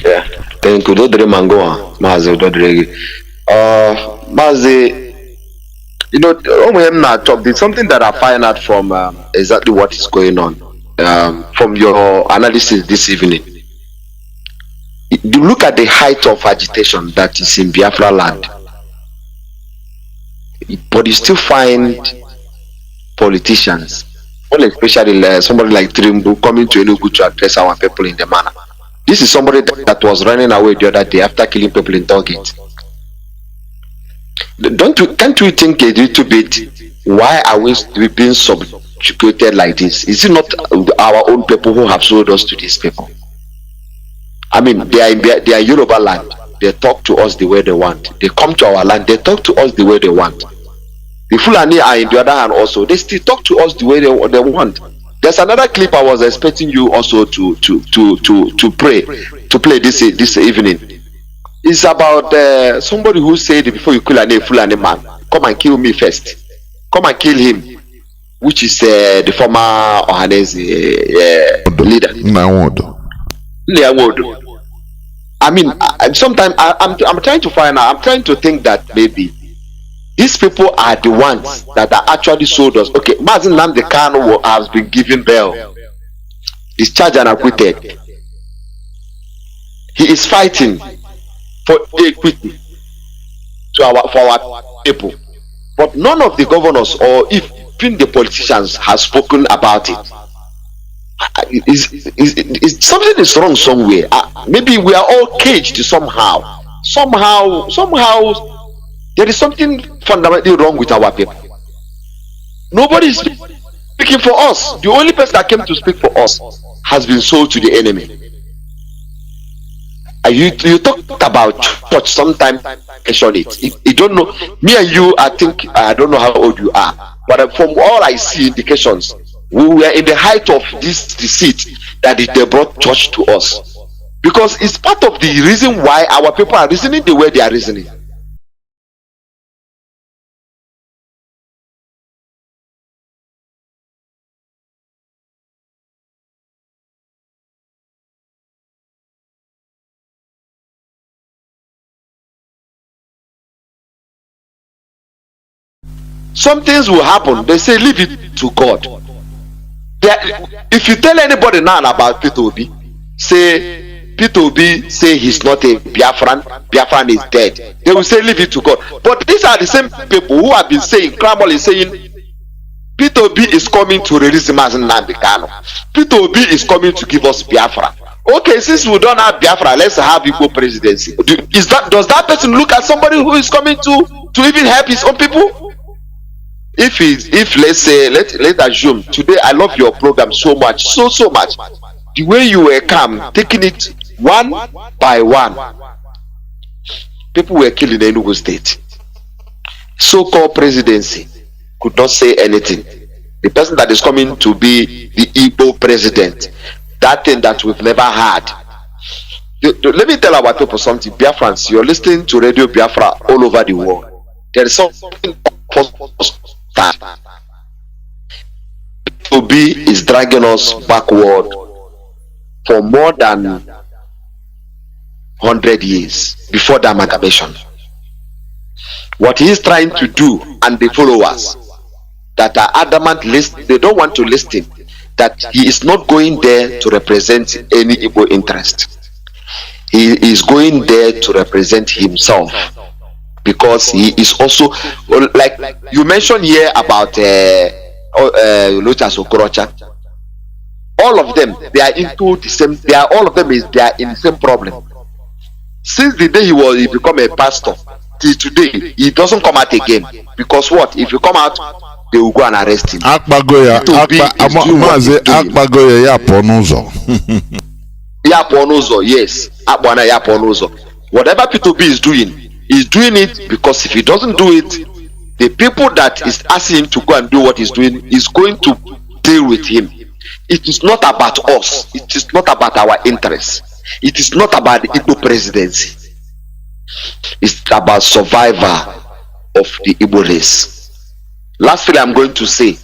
Yeah. Thank you. Udodre mango. Mazi Udodrege. Mazi, there's something that I find out from exactly what is going on from your analysis this evening. You look at the height of agitation that is in Biafra land, but you still find politicians, well, especially somebody like Trimbu, coming to Enugu to address our people in the manner. This is somebody that was running away the other day after killing people in Target. Can't we think a little bit, why are we being subjugated like this? Is it not our own people who have sold us to these people? I mean, they are Yoruba land. They talk to us the way they want. They come to our land. They talk to us the way they want. The Fulani are in the other hand also. They still talk to us the way they want. There's another clip I was expecting you also to play this evening. It's about somebody who said, before you kill a Fulani man, come and kill me first. Come and kill him, which is the former Ohanese leader. I mean, sometimes I'm trying to find out. I'm trying to think that maybe these people are the ones that are actually sold us. Okay, Mazi Nnamdi Kanu has been given bail, discharged and acquitted. He is fighting for equity for our people, but none of the governors or even the politicians has spoken about it. Something is wrong somewhere. Maybe we are all caged somehow. There is something fundamentally wrong with our people. Nobody is speaking for us. The only person that came to speak for us has been sold to the enemy. You talked about church sometime. Mention it. You don't know. Me and you, I don't know how old you are, but from all I see indications, we were in the height of this deceit that they brought church to us, because it's part of the reason why our people are reasoning the way they are reasoning. Some things will happen. They say leave it to God. If you tell anybody now about Peter Obi, say he's not a Biafran is dead, they will say leave it to God. But these are the same people who have been saying, Kramol is saying, Peter Obi is coming to release Mazi Nnamdi Kanu. Peter Obi is coming to give us Biafra. Okay, since we don't have Biafra, let's have Igbo presidency. Does that person look at somebody who is coming to even help his own people? If let's say let's assume today, I love your program so much, so much. The way you were calm, taking it one by one, people were killed in Enugu State. So-called presidency could not say anything. The person that is coming to be the Igbo president, that thing that we've never had. Let me tell our people something. Biafrans, you're listening to Radio Biafra all over the world. There is something that Obi is dragging us backward for more than 100 years before the amalgamation. What he is trying to do, and the followers that are adamant, they don't want to listen, that he is not going there to represent any Igbo interest. He is going there to represent himself, because he is also, like you mentioned here about Lochas Okorocha. All of them, they are into the same. They are in the same problem. Since the day he become a pastor till today, he doesn't come out again, because what? If you come out, they will go and arrest him. Mazi Akpagoya ya ponuzo. Ya ponuzo, yes. Akbana ya ponuzo. Whatever P2B is doing it because if he doesn't do it, the people that is asking him to go and do what he's doing is going to deal with him. It is not about us. It is not about our interests. It is not about the Igbo presidency. It's about survival of the Igbo race. Lastly, I'm going to say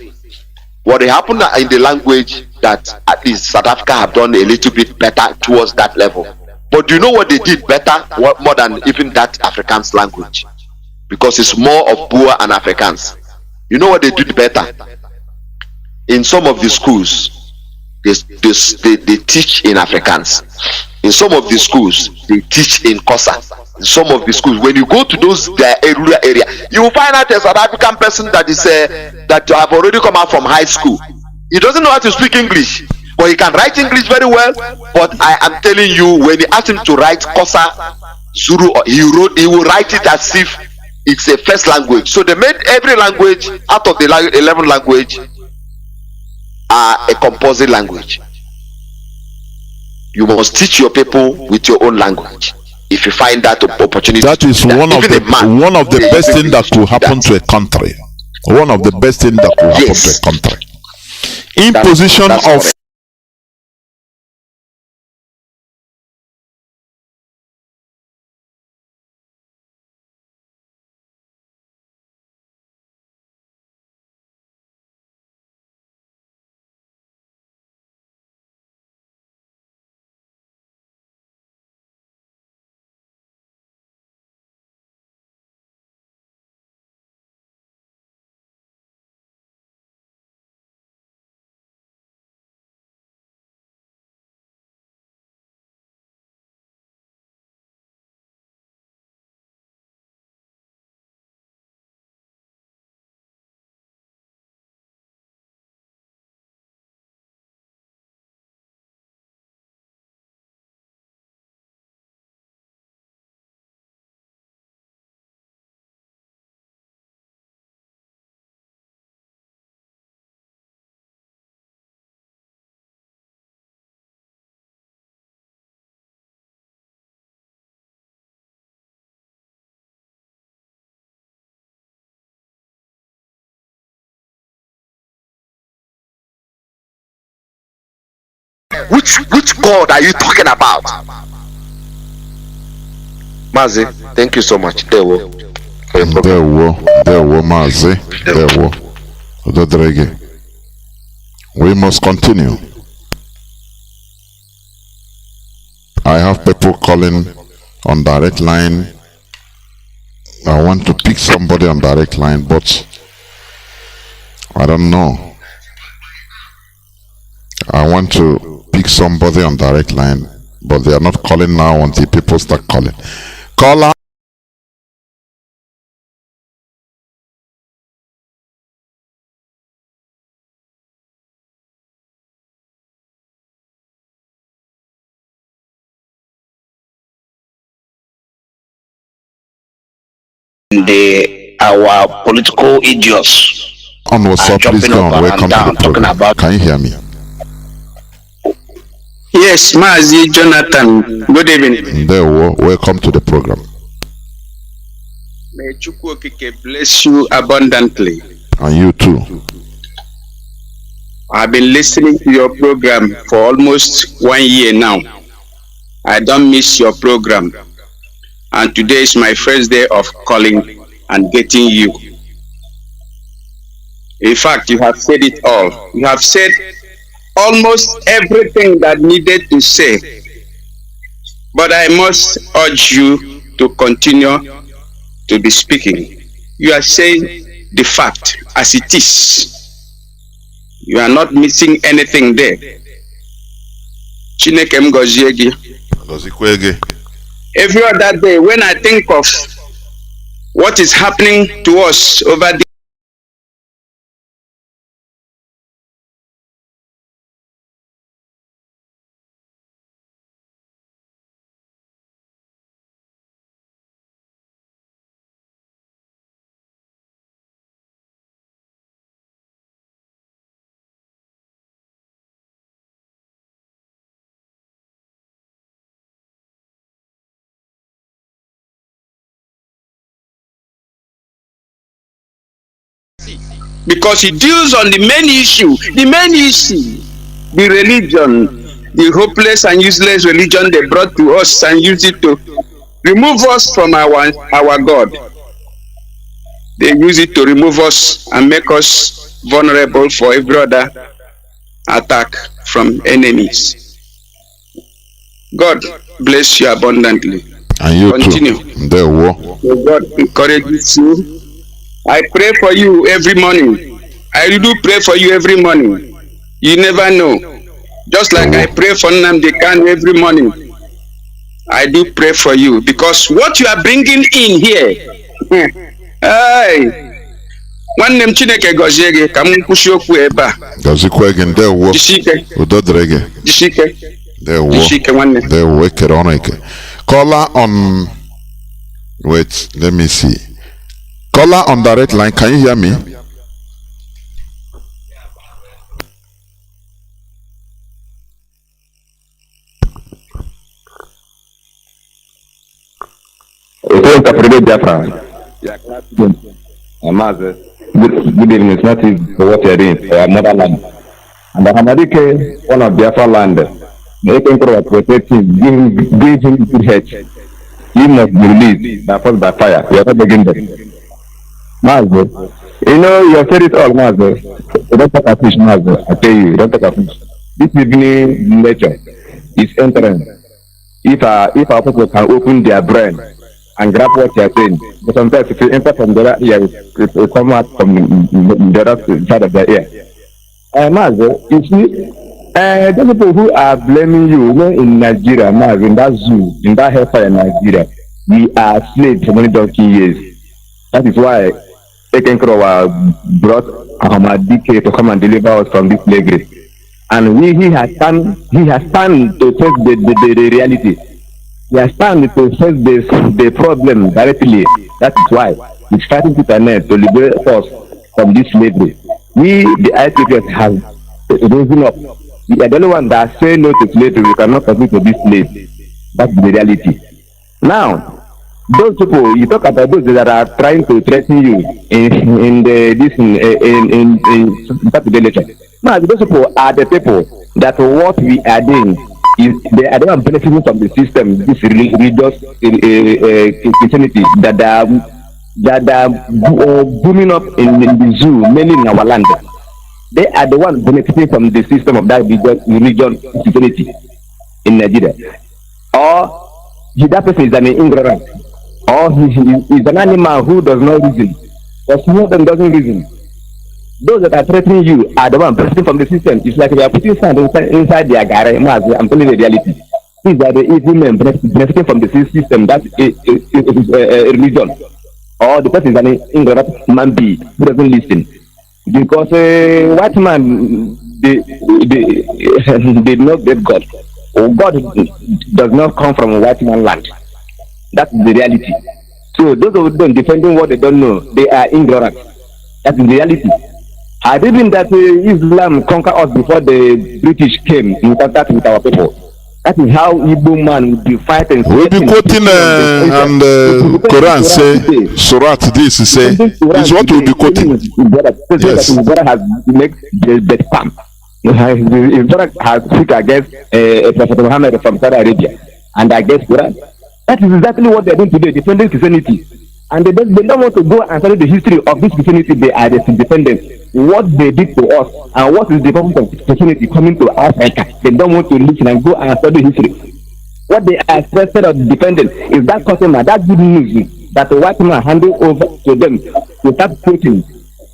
what happened in the language, that at least South Africa have done a little bit better towards that level. But do you know what they did better, more than even that Afrikaans language? Because it's more of Boer and Afrikaans. You know what they did better? In some of the schools, they teach in Afrikaans. In some of the schools, they teach in Xhosa. In some of the schools, when you go to those rural area, you will find out a South African person that is that have already come out from high school. He doesn't know how to speak English, but he can write English very well. But I am telling you, when you ask him to write Xhosa, Zulu, he will write it as if it's a first language. So they made every language out of the 11 language a composite language. You must teach your people with your own language. If you find that opportunity, that is one of the best things that could happen to a country. One of the best things that could happen to a country. Imposition of correct. Which God are you talking about? Mazi, thank you so much. There were Mazi. Ododrege. We must continue. I have people calling on direct line. I want to pick somebody on direct line, but I don't know. I want to pick somebody on direct line, but they are not calling now until people start calling. Caller. our political idiots On what's up, please jumping go up on. and Welcome to down the talking program. about. Can you hear me? Yes, Mazi Jonathan. Good evening. There, welcome to the program. May Chukwu Okike bless you abundantly. And you too. I've been listening to your program for almost 1 year now. I don't miss your program. And today is my first day of calling and getting you. In fact, you have said it all. You have said almost everything that needed to say. But I must urge you to continue to be speaking. You are saying the fact as it is. You are not missing anything there. Chineke m gozie gị. Every other day, when I think of what is happening to us over there, because it deals on the main issue, the religion, the hopeless and useless religion they brought to us and use it to remove us from our God. They use it to remove us and make us vulnerable for every other attack from enemies. God bless you abundantly. And you Continue. too. There, May God encourages you. I pray for you every morning. I do pray for you every morning. You never know. Just like I pray for Nnamdi Kanu every morning. I do pray for you because what you are bringing in here. Hey. Nwanne m Chineke gọzie gị ka m kwụsị okwu ebe a. Gọzikwa gị ndewo. Jisike. Udo dịrị gị. Jisike. Ndewo. Jisike nwanne. Ndewo, ekere ọnụ eke. Caller on... Wait, let me see. Caller on direct line, can you hear me? Mazi, good evening. It's not easy for what you're doing for our motherland. And the Hamadike, one of Biafra land, they came to protect him, give him good health. He must be released by force by fire. We are not begging them. Mazi, you know, you have said it all, Mazi. You don't talk a fish, Mazi. I tell you, you don't talk a fish. This evening nature is entering. If our people can open their brain and grab what you are saying, but sometimes if you enter from the other ear, it will come out from the other side of the ear. Mazi, you see, those people who are blaming you, in Nigeria, Mazi, in that zoo, in that hellfire in Nigeria, we are slaves for many donkey years. That is why Ekenkrowa brought Ahmadike to come and deliver us from this slavery. And he has stand to face the reality. He has stand to face the problem directly. That is why he's fighting with an end to liberate us from this slavery. We, the IPPS, have risen up. We are the only one that say no to slavery. We cannot continue to be slaves. That's the reality. Now, those people you talk about, those that are trying to threaten you in Saturday lecture. Now, those people are the people that what we are doing is they are the one benefiting from the system, this religious Christianity that are booming up in the zoo, mainly in our land. They are the one benefiting from the system of that religion Christianity in Nigeria. Or that person is an ignorant, or he is an animal who does not reason, or some of them doesn't reason. Those that are threatening you are the one benefiting from the system. It's like they are putting sand inside their garage. I'm telling you the reality. These are the evil men benefiting from the system. That is a religion. Or the person is an ignorant man being who doesn't listen. Because white man, they did not get God. God does not come from a white man land. That's the reality. So those of them defending what they don't know, they are ignorant. That's the reality. I believe that Islam conquered us before the British came in contact with our people. That is how Igbo man would be fighting. We'll be quoting and Quran say, Surah this is say, is what we'll be quoting. Yes. His brother has made the spam. His brother has speak against Prophet Muhammad from Saudi Arabia and against Quran. That is exactly what they're doing today, defending Christianity. And they don't want to go and study the history of this Christianity. They are the defendants. What they did to us and what is the purpose of Christianity coming to Africa. They don't want to listen and go and study history. What they are expected of defending is that customer, that good news that the white man handed over to them to start quoting.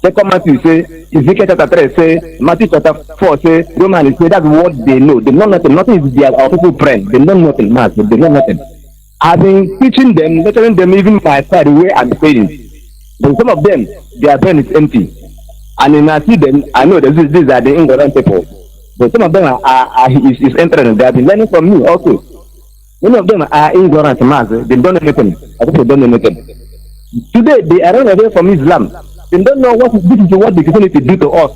Second Matthew say, Ezekiel chapter 3 say, Matthew chapter 4 say, Romans say, that's what they know. They know nothing. Nothing is their people friend. They know nothing, man. They know nothing. I've been teaching them, lecturing them even by side the way I'm saying. But some of them, their brain is empty. And when I see them, I know that these are the ignorant people. But some of them is entering. They have been learning from me also. Many of them are ignorant, man. They don't know anything. I think they don't know anything. Today, they are running away from Islam. They don't know this is what the Christianity do to us.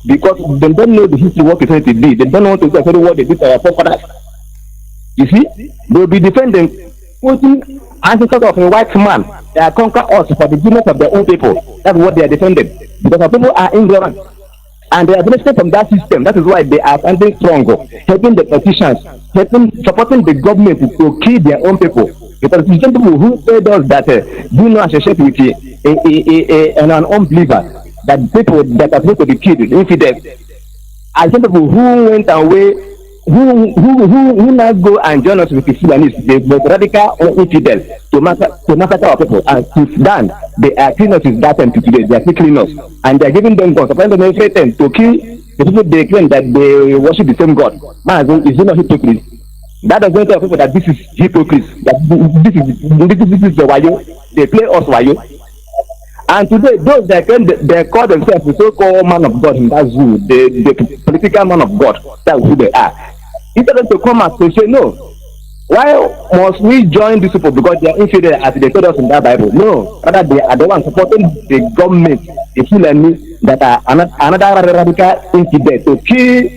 Because they don't know the history of what Christianity did. They don't know what they did to our forefathers. You see, they will be defending putting ancestors of a white man that conquer us for the goodness of their own people. That's what they are defending. Because our people are ignorant. And they are benefiting from that system. That is why they are standing strong, helping the politicians, supporting the government to kill their own people. Because it's some people who told us that do not associate with an unbeliever, that people that are supposed to be killed, infidels. And some people who went away, who now go and join us with the Sudanese, the most radical or infidels, to massacre our people. And to Sudan, they are killing us with that time to today. They are still killing us. And they are giving them guns, supplying them everything to kill the people they claim that they worship the same God. Man, is it not hypocrisy? That doesn't tell people that this is hypocrisy. That this is the wayo. They play us wayo. And today, those that they call themselves the so-called man of God in that zoo, the political man of God, that's who they are. Instead of to come out to say, no, why must we join these people because they are infidel as they told us in that Bible? No, rather they are the ones supporting the government, the Fulani, that are another radical infidel to kill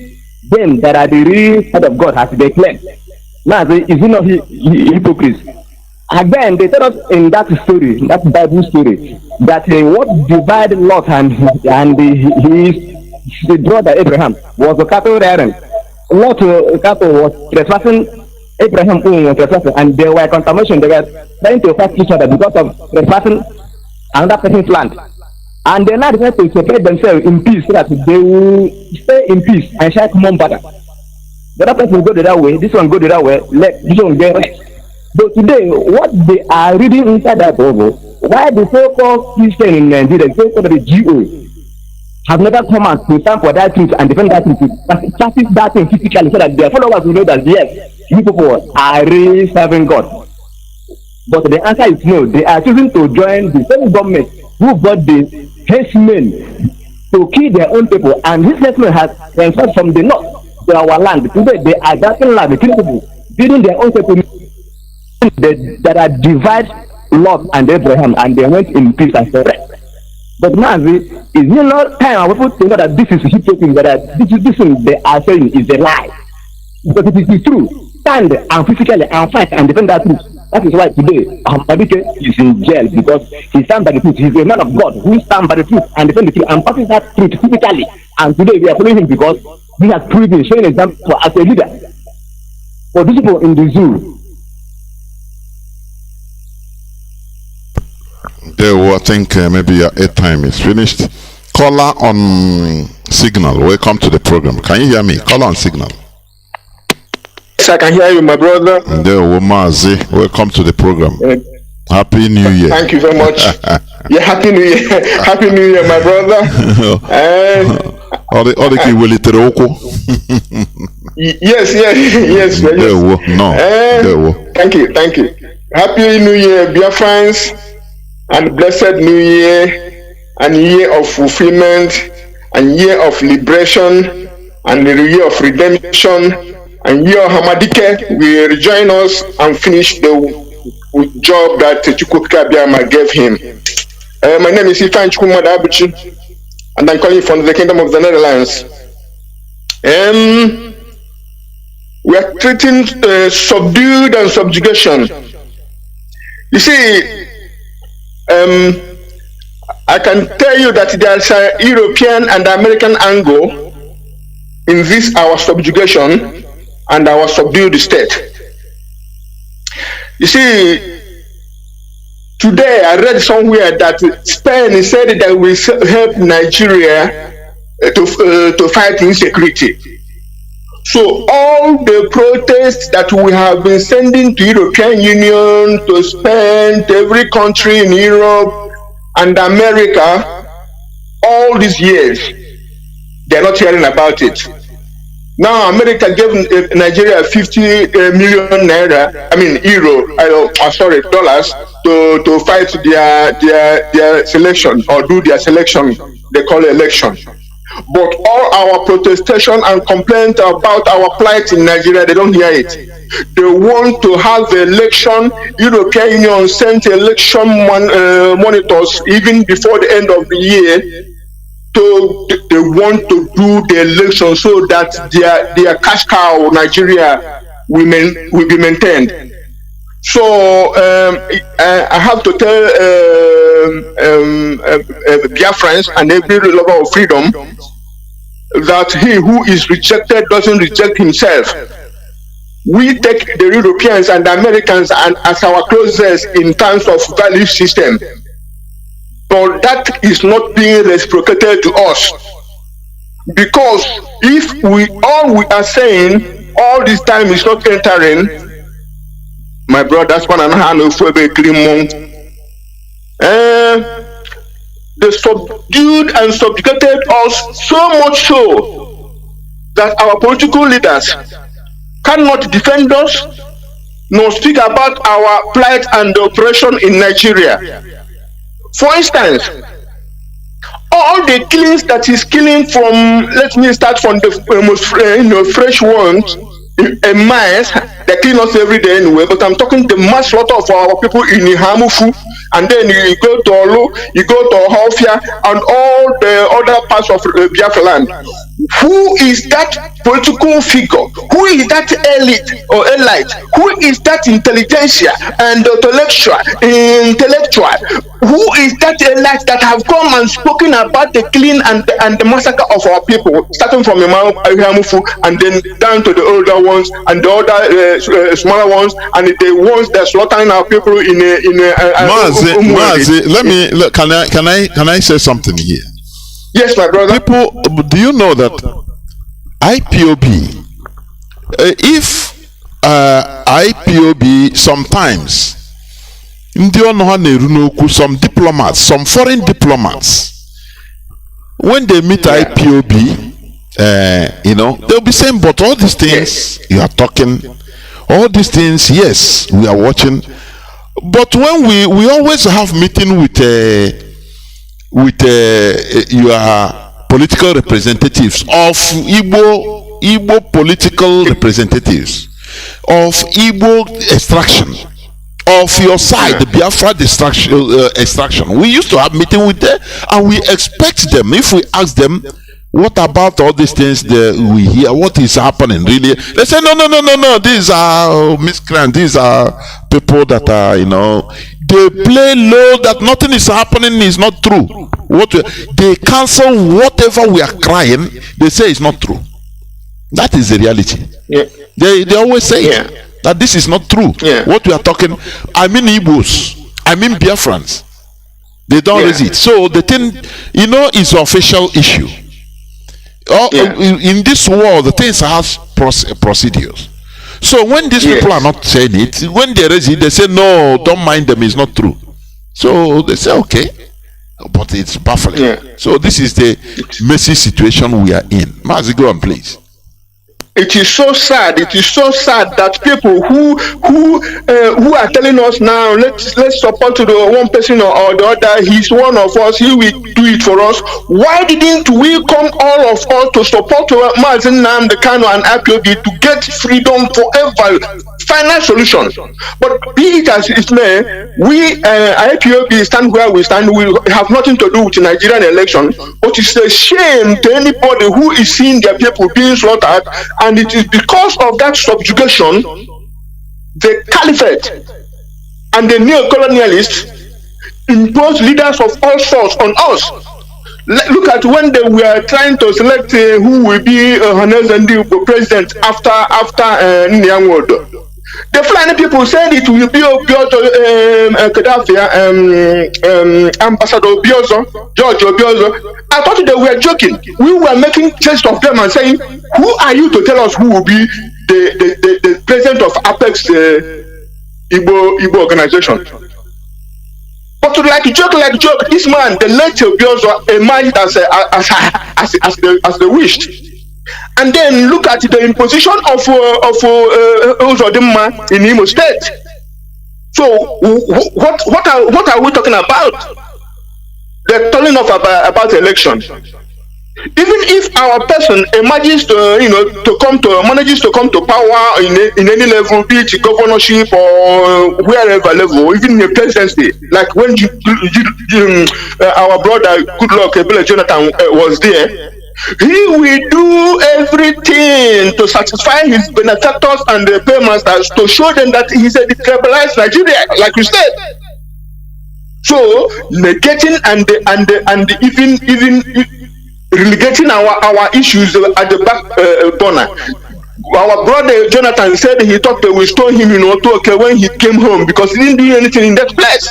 them that are the real head of God as they claim. Now, is it not hypocrisy? Again, they tell us in that story, that Bible story, that what divided Lot and his brother Abraham was a cattle rearing. Lot cattle was trespassing, Abraham was trespassing, and they were contamination. They were trying to fight each other because of trespassing another person's land. And they now decided to separate themselves in peace so that they will stay in peace and share common battle. The other person will go the other way, this one go the other way, let this one get rest. But today, what they are reading inside that Bible, why the so-called Christian in Nigeria, the so-called the GO, have never come out to stand for that truth and defend that truth, practice that thing physically so that their followers will know that yes, you people are really serving God. But the answer is no. They are choosing to join the same government who brought the herdsmen to kill their own people, and this herdsmen has transferred from the north to our land. Today, they are gathering land, the people, building their own people. That are divide Lot and Abraham, and they went in peace and rest. But Mazi, is it not time our people to know that this is hypocrisy, that this thing they are saying is a lie? Because if it is true, stand and physically and fight and defend that truth. That is why today Nnamdi is in jail because he stands by the truth. He is a man of God who stands by the truth and defend the truth and practice that truth physically. And today we are following him because he has proven, showing an example as a leader. For these people in the zoo. There, I think maybe your airtime is finished. Caller on signal. Welcome to the program. Can you hear me? Caller on signal. Yes, I can hear you, my brother. There, Mazi. Welcome to the program. Happy New Year. Thank you very much. Yeah, Happy New Year. Happy New Year, my brother. Yes. No. Thank you. Happy New Year, Biafrans. And blessed New Year, and year of fulfillment, and year of liberation, and the year of redemption, and year of Hamadike will rejoin us and finish the job that Chukwuka Biama gave him. My name is Ifan Chukwumada Abuchi, and I'm calling from the Kingdom of the Netherlands. We are treating subdued and subjugation. You see, I can tell you that there's a European and American angle in this our subjugation and our subdued state. You see, today I read somewhere that Spain said that we help Nigeria to fight insecurity. So all the protests that we have been sending to European Union, to Spain, to every country in Europe and America, all these years, they're not hearing about it. Now America gave Nigeria 50 million naira, dollars to fight their selection or do their selection, they call it election. But all our protestation and complaint about our plight in Nigeria, they don't hear it. They want to have the election. European Union sent election monitors even before the end of the year. So they want to do the election so that their cash cow Nigeria will be maintained. So I have to tell Biafrans and every lover of freedom that he who is rejected doesn't reject himself. We take the Europeans and the Americans as our closest in terms of value system, but that is not being reciprocated to us, because if all we are saying all this time is not entering, my brothers, they subdued and subjugated us so much so that our political leaders cannot defend us nor speak about our plight and operation in Nigeria. For instance, all the killings that is killing from, let me start from the most fresh ones, in mice, they kill us every day anyway, but I'm talking the mass slaughter of our people in Ihamufu, and then you go to Olu, you go to Hofia, and all the other parts of Biafra land. Who is that political figure? Who is that elite or elite? Who is that intelligentsia and intellectual? Who is that elite that have come and spoken about the killing and the massacre of our people, starting from Ihamufu and then down to the older ones and the other smaller ones, and the ones that slaughtering our people in Mazi, can I say something here? Yes, my brother. People, do you know that IPOB, if IPOB sometimes, some diplomats, some foreign diplomats, when they meet IPOB, they'll be saying, but all these things you are talking, all these things, yes, we are watching, but when we always have meeting with your political representatives of Igbo political representatives of Igbo extraction of your side, the Biafra extraction. We used to have meeting with them, and we expect them, if we ask them, what about all these things that we hear, what is happening really, they say no, these are miscreants, these are people that are, they play low that nothing is happening, is not true. They cancel whatever we are crying, they say it's not true. That is the reality. They always say that this is not true. What we are talking, I mean Igbos, I mean Biafrans, they don't raise it. So the thing, is an official issue. In this world, the things has procedures. So when these people are not saying it, when they raise it, they say no, don't mind them, it's not true. So they say okay, but it's baffling. So this is the messy situation we are in. Mazi, go on, please. It is so sad. It is so sad that people who are telling us now, let's support to the one person or the other. He's one of us. He will do it for us. Why didn't we come all of us to support Mazi, Nnamdi, Kanu, and IPOB to get freedom forever final solution. But be it as it may, we IPOB stand where we stand. We have nothing to do with the Nigerian election, but it's a shame to anybody who is seeing their people being slaughtered, and it is because of that subjugation, the caliphate and the neo-colonialists impose leaders of all sorts on us. Look at when they were trying to select who will be Nnamdi president after Nyangwodo. The Fulani people said it will be Gaddafi, Ambassador Obiozo, George Obiozo. I thought they were joking. We were making jest of them and saying, who are you to tell us who will be the president of Apex Igbo organization? But like joke, this man, the late Obiozo, emerged as they wished. And then look at the imposition of Uzodimma in Imo State. So what are we talking about? They're telling us about election. Even if our person manages to come to power in any level, be it governorship or wherever level, even in the presidency, like when our brother Goodluck Jonathan was there, he will do everything to satisfy his benefactors and the paymasters to show them that he's a decriminalized Nigeria, like you said. So negating and even relegating our issues at the back burner. Our brother Jonathan said he thought they will stone him in Otoke when he came home because he didn't do anything in that place.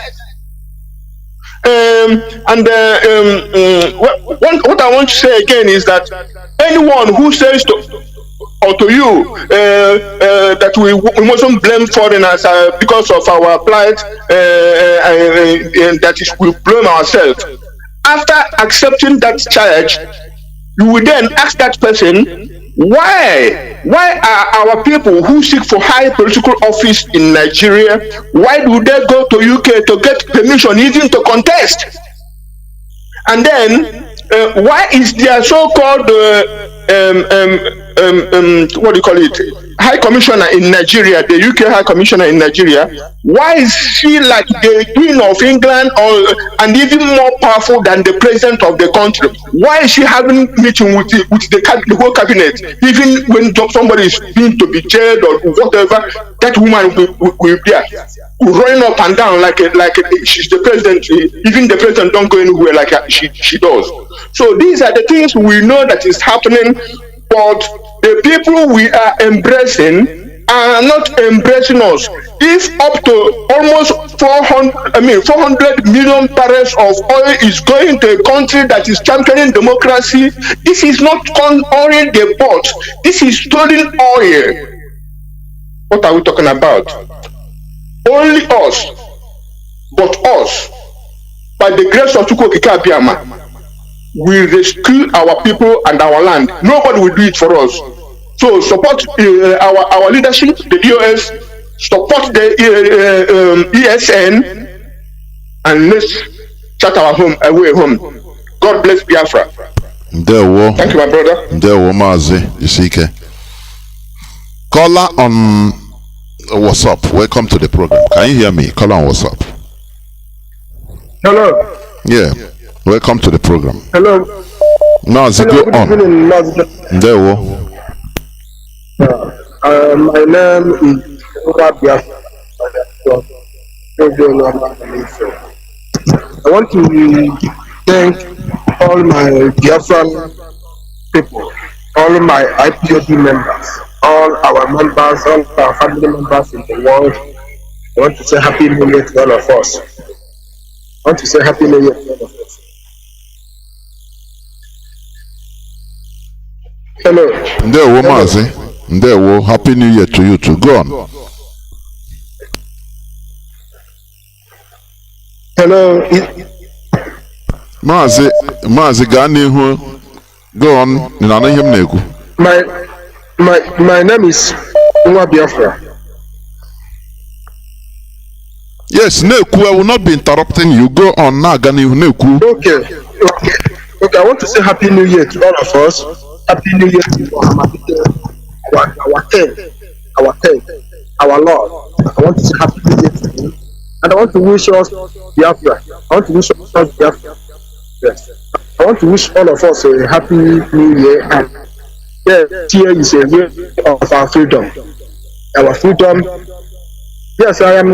What I want to say again is that anyone who says to you that we mustn't blame foreigners because of our plight, and that is we blame ourselves. After accepting that charge, you will then ask that person, why are our people who seek for high political office in Nigeria, why do they go to UK to get permission even to contest? And then why is their so-called what do you call it, High Commissioner in Nigeria, the UK High Commissioner in Nigeria, why is she like the Queen of England and even more powerful than the President of the country? Why is she having meeting with the whole cabinet? Even when somebody is being to be jailed or whatever, that woman will be there, running up and down like she's the president. Even the president don't go anywhere like she does. So these are the things we know that is happening, but the people we are embracing are not embracing us. If up to almost 400 million barrels of oil is going to a country that is championing democracy, this is not oil they bought. This is stolen oil. What are we talking about? Only us, but us, by the grace of Chukwokika Abiyama, we rescue our people and our land. Nobody will do it for us. So support our leadership, the DOS, support the ESN, and let's start our away home. God bless Biafra. Thank you, my brother. Mazi, Isike. Caller on WhatsApp. Welcome to the program. Can you hear me? Caller on WhatsApp. Hello. Yeah. Welcome to the program. Hello. Mazi, go on. My name is Biafra. I want to thank all my Biafran people, all my IPOB members, all our members, all our family members in the world. I want to say Happy New Year to all of us. I want to say Happy New Year to all of us. Hello. Ndewo Mazi. Ndewo. Happy New Year to you too. Go on. Hello. Mazi Ganihu. Go on. My name is Biafra. Yes, Neku, I will not be interrupting you. Go on now, Ganihu Neku. Okay, I want to say Happy New Year to all of us. Happy New Year to our 10. our Lord. I want to say happy New Year to him. And I want to wish us Biafra. I want to wish us Biafra. Yes. I want to wish all of us a happy New Year. And this year is a year of our freedom. Our freedom. Yes, I am.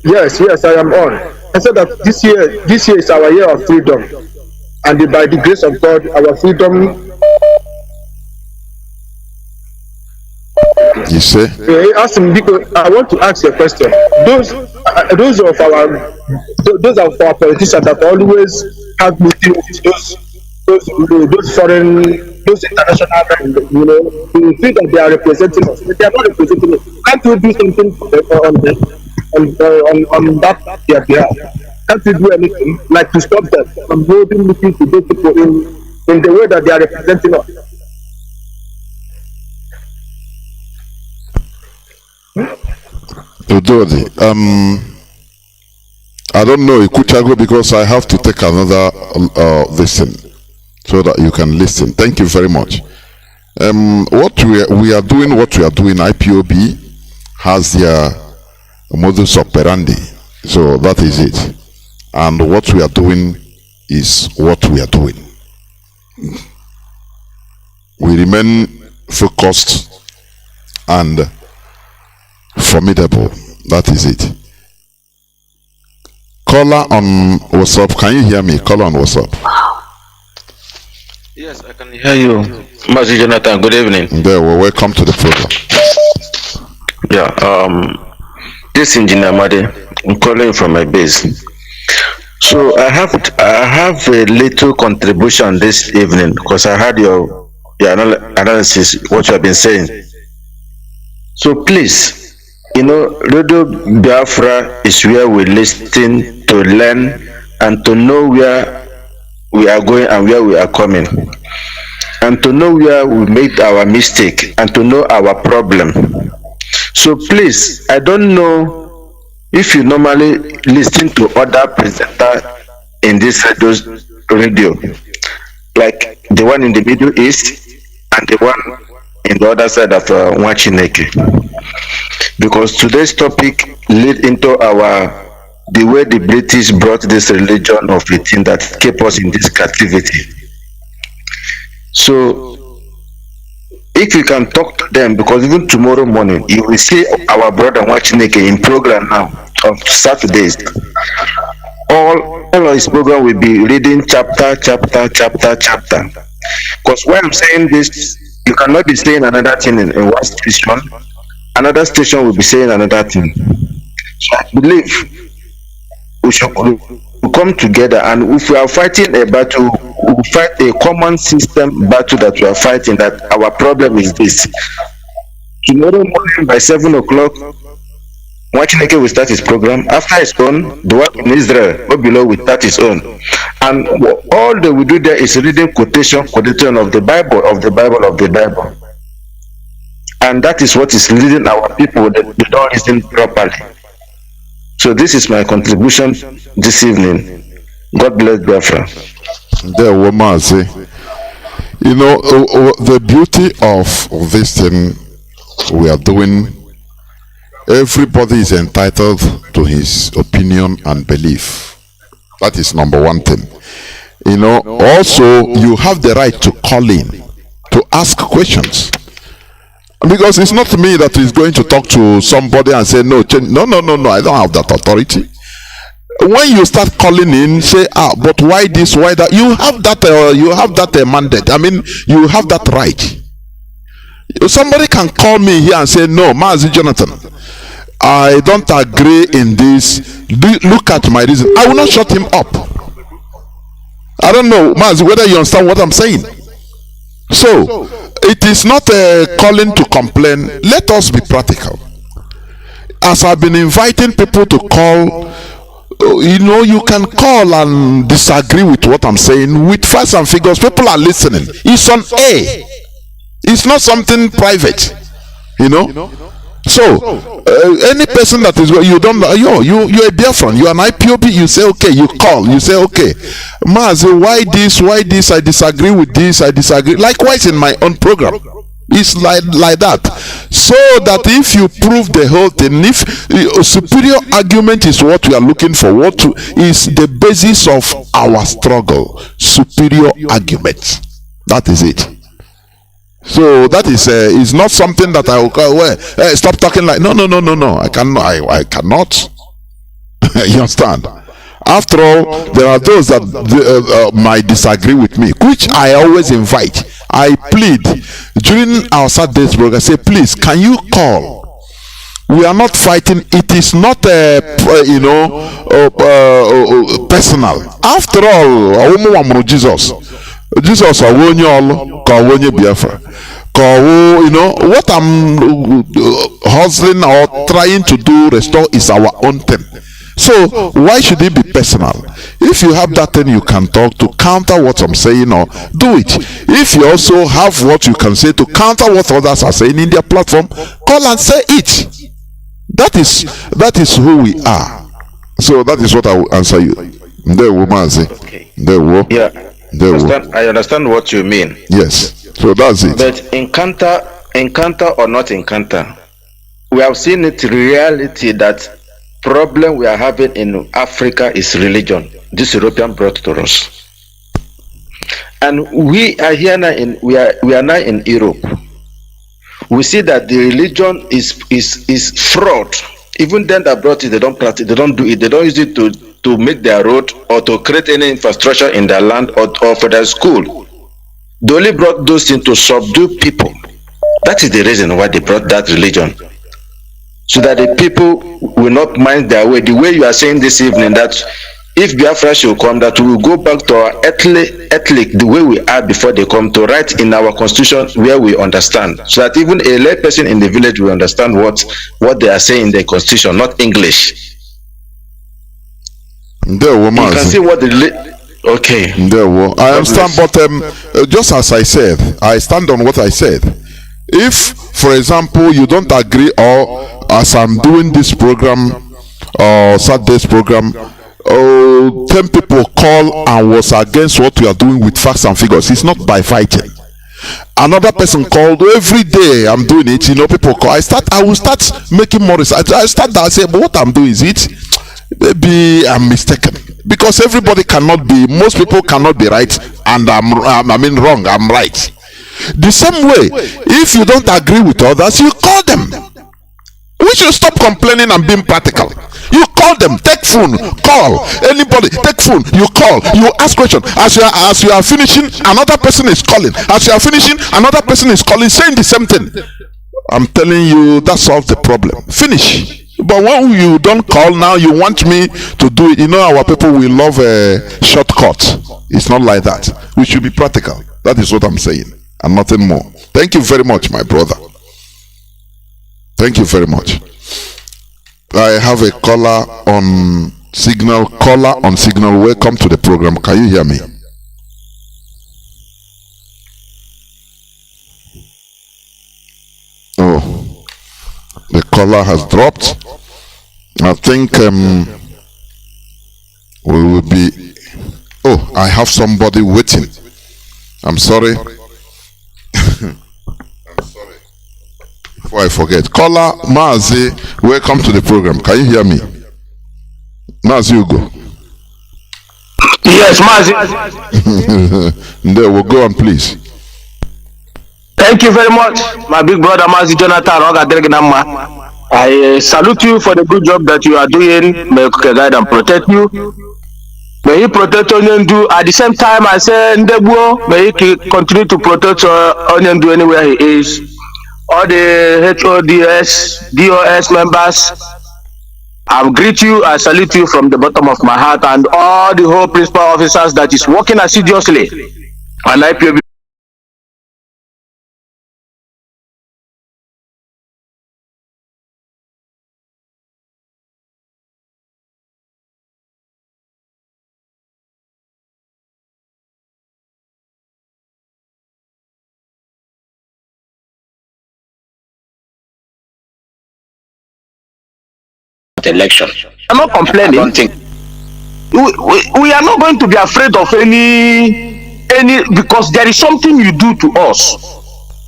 Yes, I am on. I said that this year is our year of freedom. And by the grace of God, our freedom. You say? Ask him, because I want to ask a question. Those of our politicians that always have meetings with those foreign, those international, we think that they are representing us. But they are not representing us. Can't we do something on that their behalf? Can't we do anything like to stop them from holding meetings to those people in the way that they are representing us? Udodi, I don't know Ikuchago because I have to take another listen so that you can listen. Thank you very much. What we are doing, IPOB has their modus operandi, so that is it. And what we are doing is what we are doing. We remain focused and formidable. That is it. Caller on WhatsApp. Can you hear me? Caller on WhatsApp. Yes, I can hear you. Mazi Jonathan, good evening. There, well, welcome to the program. Yeah, this Engineer Made, I'm calling from my base. So I have a little contribution this evening because I heard your analysis, what you have been saying. So please, Radio Biafra is where we listen to learn and to know where we are going and where we are coming, and to know where we made our mistake and to know our problem. So please, I don't know if you normally listen to other presenters in this radio, like the one in the Middle East and the one in the other side of Wachineke. Because today's topic lead into the way the British brought this religion of the thing that kept us in this captivity. So if you can talk to them, because even tomorrow morning you will see our brother Wachineke in program now on Saturdays. All of his program will be reading chapter. Because when I'm saying this, you cannot be saying another thing in one station. Another station will be saying another thing. So I believe we should come together, and if we are fighting a battle, we will fight a common system battle that we are fighting, that our problem is this. Tomorrow morning by 7 o'clock, Wachineke will start his program. After his own, the one in Israel or below will start his own. And all they will do there is reading quotation of the Bible. And that is what is leading our people that they don't listen properly. So this is my contribution this evening. God bless Biafra. There, Mazi. The beauty of this thing we are doing, everybody is entitled to his opinion and belief. That is number one thing. Also, you have the right to call in, to ask questions. Because it's not me that is going to talk to somebody and say, no, I don't have that authority. When you start calling in, say, but why this, why that? You have that mandate. I mean, you have that right. Somebody can call me here and say, no, Mazi Jonathan, I don't agree in this. Look at my reason. I will not shut him up. I don't know, Mazi, whether you understand what I'm saying. So, it is not a calling to complain. Let us be practical. As I've been inviting people to call, you can call and disagree with what I'm saying with facts and figures. People are listening. It's on air. It's not something private. So, any person that is, you're a Biafran, you're an IPOB, you say, okay, you call, you say, okay, Mazi, why this, I disagree with this, I disagree. Likewise in my own program. It's like that. So that if you prove the whole thing, if superior argument is what we are looking for, is the basis of our struggle. Superior argument. That is it. So that is not something that I will call, stop talking like, no. I cannot. You understand? After all, there are those that might disagree with me, which I always invite. I plead during our Saturday's program. I say, please, can you call? We are not fighting. It is not personal. After all, Jesus awonye all ka awonye Biafra. What I'm hustling or trying to do restore is our own thing. So why should it be personal? If you have that thing you can talk to counter what I'm saying, or do it. If you also have what you can say to counter what others are saying in their platform, call and say it. That is who we are. So that is what I will answer you. Mazi. Yeah. I understand what you mean. Yes. So that's it. But encounter or not encounter, we have seen it reality that problem we are having in Africa is religion. This European brought to us, and we are here now we are now in Europe. We see that the religion is fraud. Even then that brought it, they don't practice, they don't do it, they don't use it to make their road or to create any infrastructure in their land or for their school. They only brought those things to subdue people. That is the reason why they brought that religion. So that the people will not mind their way. The way you are saying this evening, that if Biafra should come, that we will go back to our ethnic, the way we are before they come, to write in our constitution where we understand. So that even a lay person in the village will understand what they are saying in the constitution, not English. You can see what okay. I understand, but just as I said, I stand on what I said. If, for example, you don't agree, or as I'm doing this program or Saturday's program, 10 people call and was against what we are doing with facts and figures, it's not by fighting. Another person called, every day I'm doing it, people call, I will start making more research. I start that, I say, but what I'm doing is it, maybe I'm mistaken, because most people cannot be right, and I'm wrong, I'm right. The same way, if you don't agree with others, you call them. We should stop complaining and being practical. You call them, take phone, call anybody, take phone, you call, you ask questions. As you are finishing, another person is calling. As you are finishing, another person is calling, saying the same thing. I'm telling you, that solves the problem. Finish. But when you don't call, now you want me to do it. Our people, we love a shortcut. It's not like that. We should be practical. That is what I'm saying, and nothing more. Thank you very much, my brother. Thank you very much. I have a caller on signal. Welcome to the program. Can you hear me? Oh, the caller has dropped. I think we will be. Oh, I have somebody waiting. I'm sorry. Before I forget, caller Mazi, welcome to the program. Can you hear me? Mazi, you go. Yes, Mazi. There, we'll go on, please. Thank you very much, my big brother Mazi Jonathan. I salute you for the good job that you are doing. May God guide and protect you. May He protect Onyendu. At the same time, I say Ndebuo, may He continue to protect Onyendu anywhere he is. All the HODS, DOS members, I greet you, I salute you from the bottom of my heart, and all the whole principal officers that is working assiduously on IPOB. Election. I'm not complaining. I don't think we are not going to be afraid of any because there is something you do to us.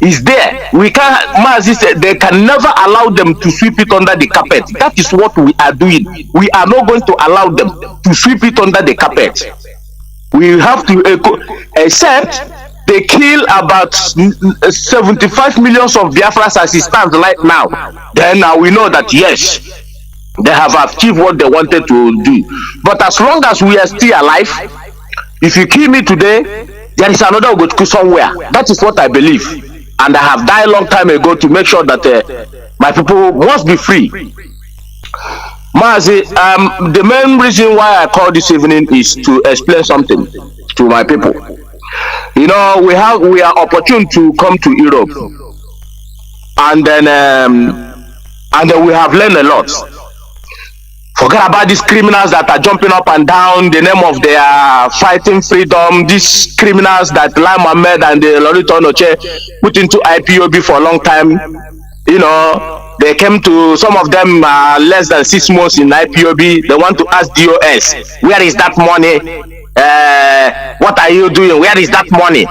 is there. We can't, Mazi said, they can never allow them to sweep it under the carpet. That is what we are doing. We are not going to allow them to sweep it under the carpet. We have to, except they kill about 75 millions of Biafrans as it stands right now. Then we know that yes, they have achieved what they wanted to do. But as long as we are still alive, if you kill me today, there is another go to somewhere. That is what I believe. And I have died a long time ago to make sure that my people must be free. Mazi, the main reason why I called this evening is to explain something to my people. You know, we are opportune to come to Europe, and then we have learned a lot. Forget about these criminals that are jumping up and down in the name of their fighting freedom. These criminals that Lai Mohammed and the Lorito Noche put into IPOB for a long time. You know, they came to, some of them less than 6 months in IPOB. They want to ask DOS, where is that money? What are you doing? Where is that money?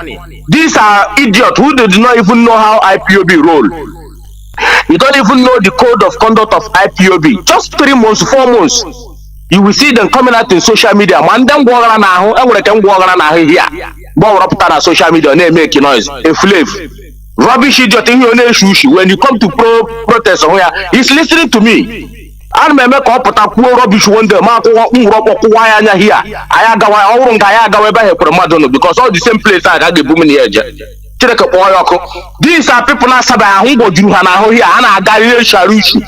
These are idiots who do not even know how IPOB roll. You don't even know the code of conduct of IPOB. Just 3 months, 4 months, you will see them coming out in social media. Man, them go around now, and we can go around here. Go up on social media, they make noise. A flav. Rubbish idiot in your nation. When you come to protest somewhere, he's listening to me. And me make up a poor rubbish one day. Mark here. I aga because all the same place I got the boom in the edge. These are people that say who go do here and I got Sharushi.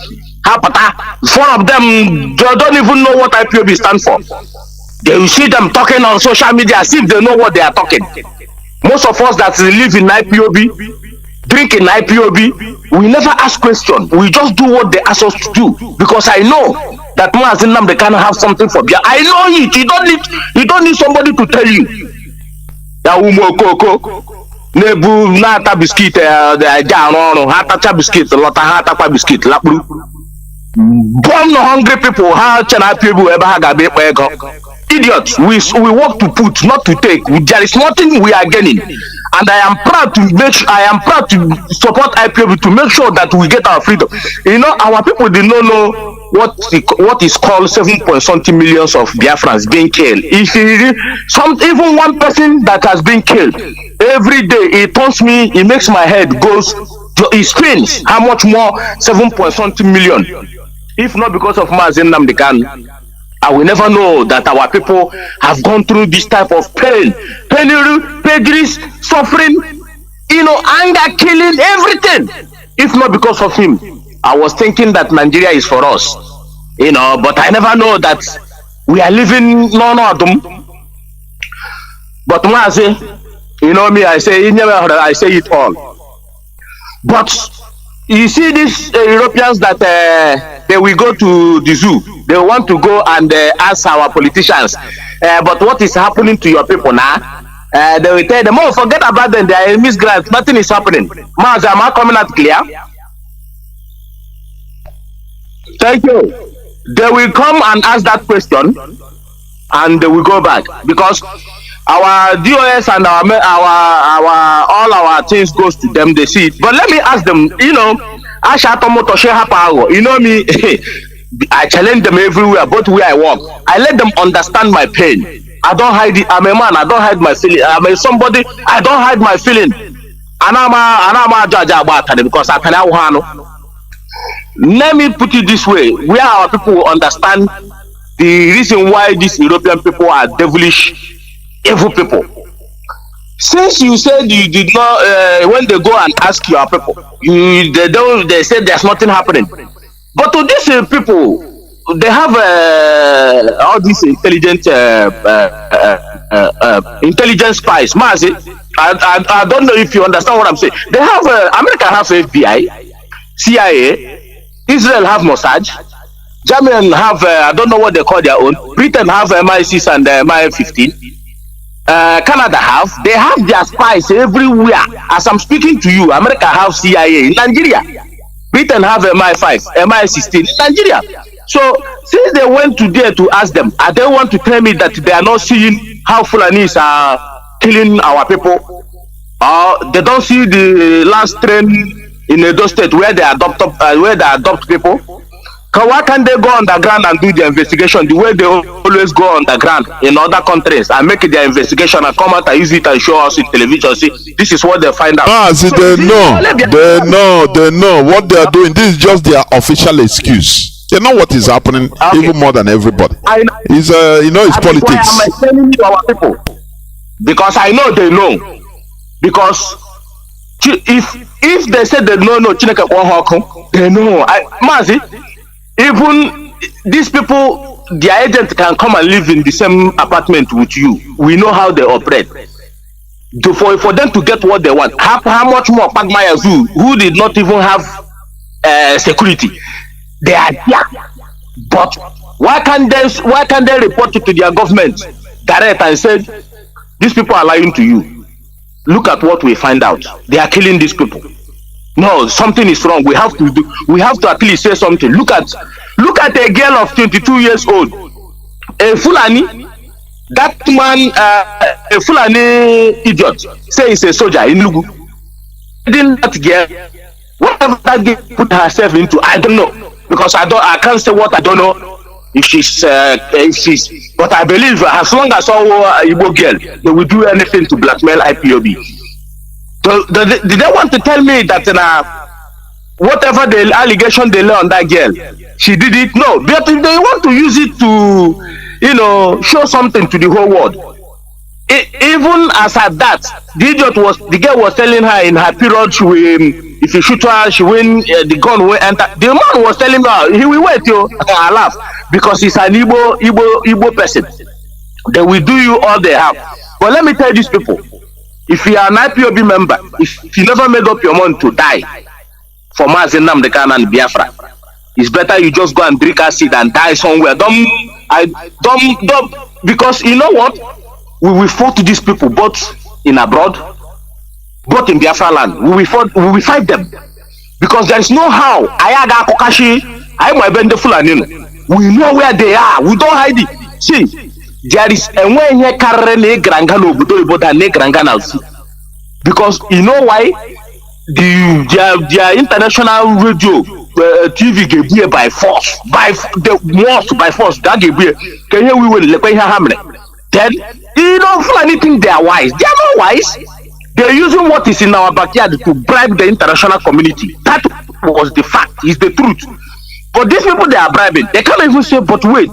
Four of them don't even know what IPOB stands for. They will see them talking on social media as if they know what they are talking. Most of us that live in IPOB, drink in IPOB, we never ask questions. We just do what they ask us to do. Because I know that Mazi Nnamdi can have something for Bia. I know it. You don't need somebody to tell you. Nebu nata biscuit jano hata biscuit lota hata biscuit lapru bomb no hungry people how chana people ever had a bit idiots. We work to put, not to take. There is nothing we are gaining, and I am proud to support IPOB to make sure that we get our freedom. You know, our people did not know what is called 7.something millions of Biafrans being killed. If even one person that has been killed every day, it turns me, it makes my head goes, it spins. How much more 7.something million? If not because of Mazi Nnamdi Kanu, I will never know that our people have gone through this type of pain, penury, suffering, anger, killing, everything. If not because of him, I was thinking that Nigeria is for us, but I never know that we are living non-adum. But Mazi, me, I say it all. But you see these Europeans that they will go to the zoo. They want to go and ask our politicians. But what is happening to your people now? They will tell them, oh, forget about them. They are miscreants. Nothing is happening. Mazi, am I coming out clear? Thank you. They will come and ask that question, and they will go back because our DOS and our all our things goes to them. They see it. But let me ask them. Me. I challenge them everywhere, both where I work. I let them understand my pain. I don't hide it. I'm a man. I don't hide my feeling. I'm a somebody. I don't hide my feeling. And I'm a judge about it because I can. Let me put it this way: where our people will understand the reason why these European people are devilish, evil people. Since you said you did not, when they go and ask your people, they said there's nothing happening. But to these people, they have all these intelligent intelligence spies. Mazi, I don't know if you understand what I'm saying. They have America have FBI, CIA, Israel have Mossad, Germany have I don't know what they call their own. Britain have MI6 and MI15. Canada they have their spies everywhere. As I'm speaking to you, America have CIA in Nigeria. Britain have MI5, MI16 in Nigeria. So since they went to there to ask them, and they want to tell me that they are not seeing how Fulanis are killing our people. They don't see the last train in Edo State where they adopt people. Why can't they go underground and do the investigation the way they always go underground in other countries and make their investigation and come out and use it and show us in television? See, this is what they find out. See, they know what they are doing. This is just their official excuse. They know what is happening even more than everybody. It's it's politics. Why am I telling you our people? Because I know they know. Because if they say they know Chineke they know. Mazi, even these people, their agent can come and live in the same apartment with you. We know how they operate. For them to get what they want, how much more Pagmaya Zoo, who did not even have security, they are there. But why can't they report it to their government direct and say these people are lying to you? Look at what we find out. They are killing these people. No, something is wrong. We have to at least say something. Look at a girl of 22 years old, a Fulani. That man, a Fulani idiot, say he's a soldier in Lugu. That girl, whatever that girl put herself into, I don't know, because I can't say what I don't know. If she's, but I believe as long as all Igbo girl, they will do anything to blackmail IPOB. Did they want to tell me that whatever the allegation they lay on that girl, she did it? No, but if they want to use it to, show something to the whole world. Even as at that, the girl was telling her in her period, if you shoot her, she win, the gun will enter. The man was telling her, he will wait, I laugh, because he's an Igbo person. They will do you all they have. But let me tell these people, if you are an IPOB member, if you never made up your mind to die for Mazi Nnamdi and Biafra, it's better you just go and drink acid and die somewhere. Because you know what? We will fight these people both in abroad, both in Biafra land. We will fight them. Because there is no how. Ayaga Kokashi, we know where they are. We don't hide it. See, there is a way here because you know why? Their international radio TV gave here by force, by force. That gave here. Can you we will then you don't feel anything. They are wise. They are not wise. They are using what is in our backyard to bribe the international community. That was the fact. Is the truth. But these people they are bribing. They can't even say, but wait.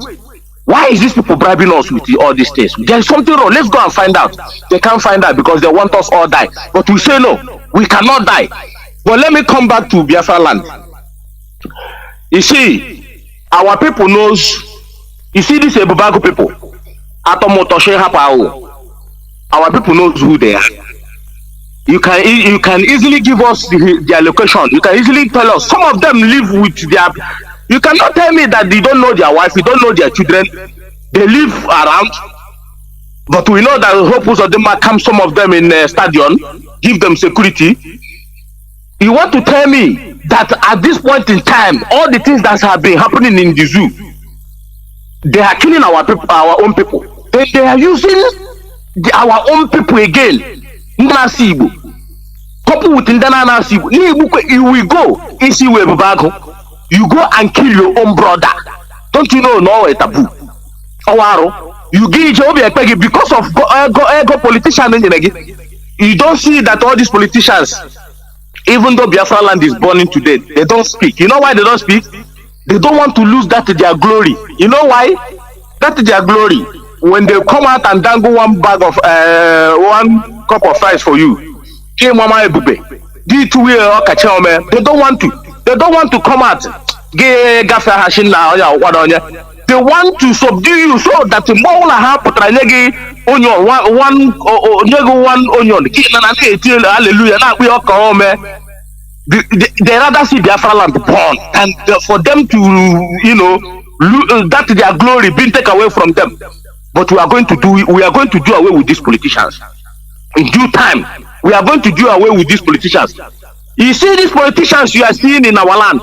Why is these people bribing us with all these things? There is something wrong. Let's go and find out. They can't find out because they want us all die. But we say no, we cannot die. But let me come back to Biafra land. You see, our people knows. You see these Ebubago people. Our people knows who they are. You can easily give us their location. You can easily tell us. Some of them live with their. You cannot tell me that they don't know their wife, you don't know their children. They live around, but we know that Hopus of them come some of them in a stadium, give them security. You want to tell me that at this point in time, all the things that have been happening in the zoo, they are killing our people, our own people. They are using our own people again. Nasibu, couple with Nasibu. You will go, you go and kill your own brother. Don't you know no a taboo? You give because of ego politicians. You don't see that all these politicians, even though Biafra land is burning today, they don't speak. You know why they don't speak? They don't want to lose that their glory. You know why? That is their glory. When they come out and dangle one bag of one cup of rice for you, they don't want to. They don't want to come out. They want to subdue you so that the more onion one onion. Hallelujah. They rather see Biafra land born and for them to that their glory being taken away from them. But we are going to do away with these politicians in due time. We are going to do away with these politicians. You see these politicians you are seeing in our land.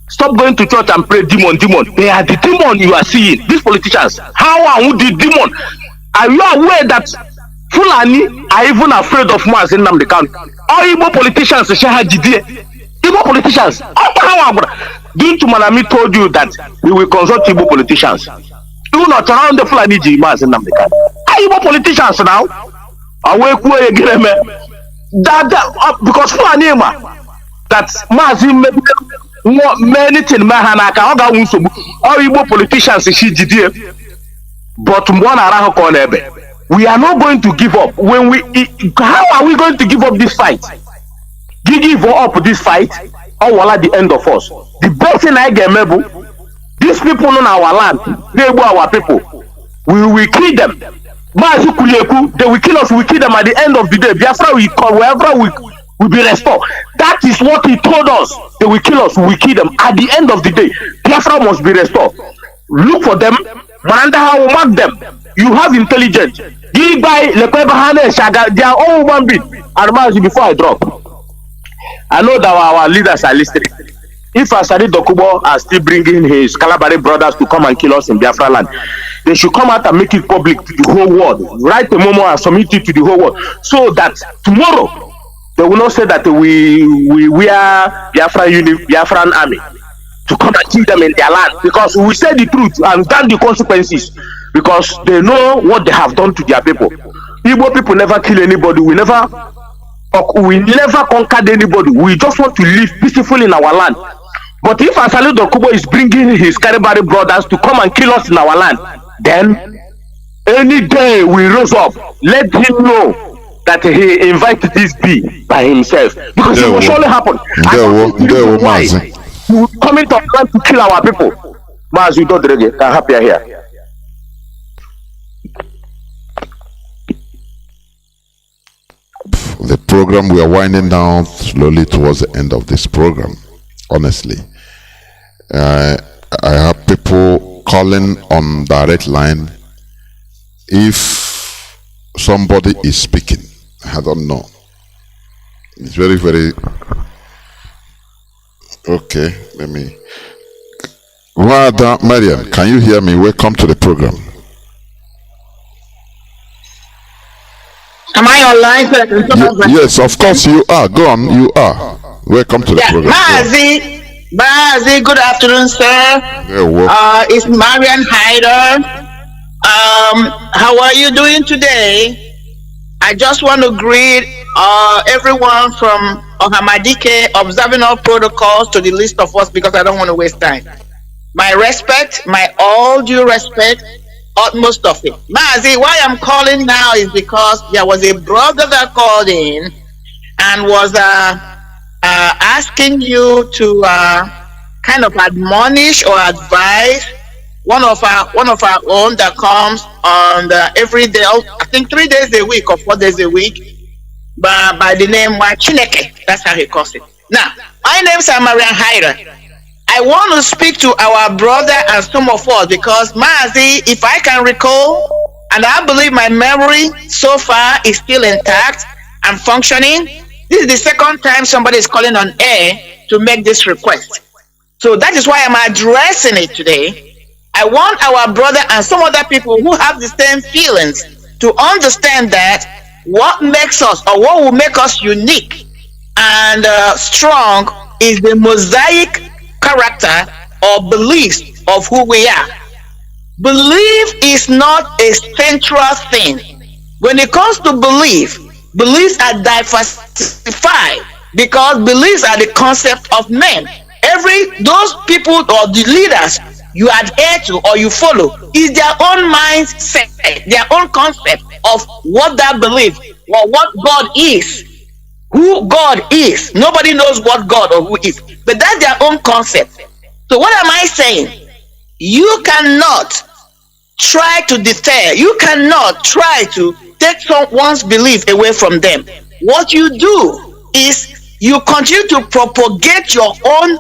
Stop going to church and pray demon. They are the demon you are seeing. These politicians. How are the demon? Are you aware that Fulani are even afraid of Mazi Nnamdi Kanu. All Igbo politicians, Igbo politicians, didn't Manami told you that we will consult Igbo politicians? Do not around the Fulani Mazi Nnamdi Kanu. Are Igbo politicians now? Because Fulani that Mazi many things all Igbo politicians but we are not going to give up. How are we going to give up this fight? Give up this fight, or will at the end of us? The best thing I get, these people on our land, they were our people. We will kill them. They will kill us, we kill them at the end of the day. Biafra will come wherever we be restored. That is what he told us. They will kill us, we will kill them. At the end of the day, Biafra must be restored. Look for them, Mananda will mark them. You have intelligence. Give by they are all human beings. And Mazi, before I drop, I know that our leaders are listening. If Asari Dokubo are still bringing his Kalabari brothers to come and kill us in Biafra land, they should come out and make it public to the whole world. Write a memo and submit it to the whole world, so that tomorrow they will not say that we are Biafran army to come and kill them in their land, because we say the truth and stand the consequences, because they know what they have done to their people. Igbo people never kill anybody. We never conquered anybody. We just want to live peacefully in our land. But if Asali Dokubo is bringing his Karibari brothers to come and kill us in our land, then any day we rose up, let him know that he invited this bee by himself, because it will surely happen. He will come into our land to kill our people. Mazi, don't regret. I'm happy here. The program, we are winding down slowly towards the end of this program. Honestly, I have people calling on direct line. If somebody is speaking, I don't know. It's very, very okay. Let me. Wada Mariam, can you hear me? Welcome to the program. Am I online? Yes, of course you are. Go on, you are. Welcome to the program. Mazi, good afternoon, sir. It's Marian Hyder. How are you doing today? I just want to greet everyone from Ohamadike, observing all protocols, to the list of us, because I don't want to waste time. My respect, my all due respect, utmost of it. Mazi, why I'm calling now is because there was a brother that called in and was asking you to kind of admonish or advise one of our own that comes on every day, I think 3 days a week or 4 days a week, by the name Chineke. That's how he calls it. Now, my name is Marian Hyder. I want to speak to our brother and some of us, because Mazi, if I can recall, and I believe my memory so far is still intact and functioning, this is the second time somebody is calling on air to make this request. So that is why I'm addressing it today. I want our brother and some other people who have the same feelings to understand that what makes us, or what will make us unique and strong, is the mosaic character or beliefs of who we are. Belief is not a central thing. When it comes to beliefs are diversified, because beliefs are the concept of men. Those people or the leaders you adhere to or you follow is their own mindset, their own concept of what that belief or what God is, who God is. Nobody knows what God or who is, but that's their own concept. So what am I saying? You cannot try to deter, you cannot try to take someone's belief away from them. What you do is you continue to propagate your own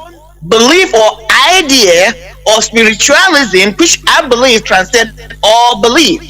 belief or idea or spiritualism, which I believe transcends all belief,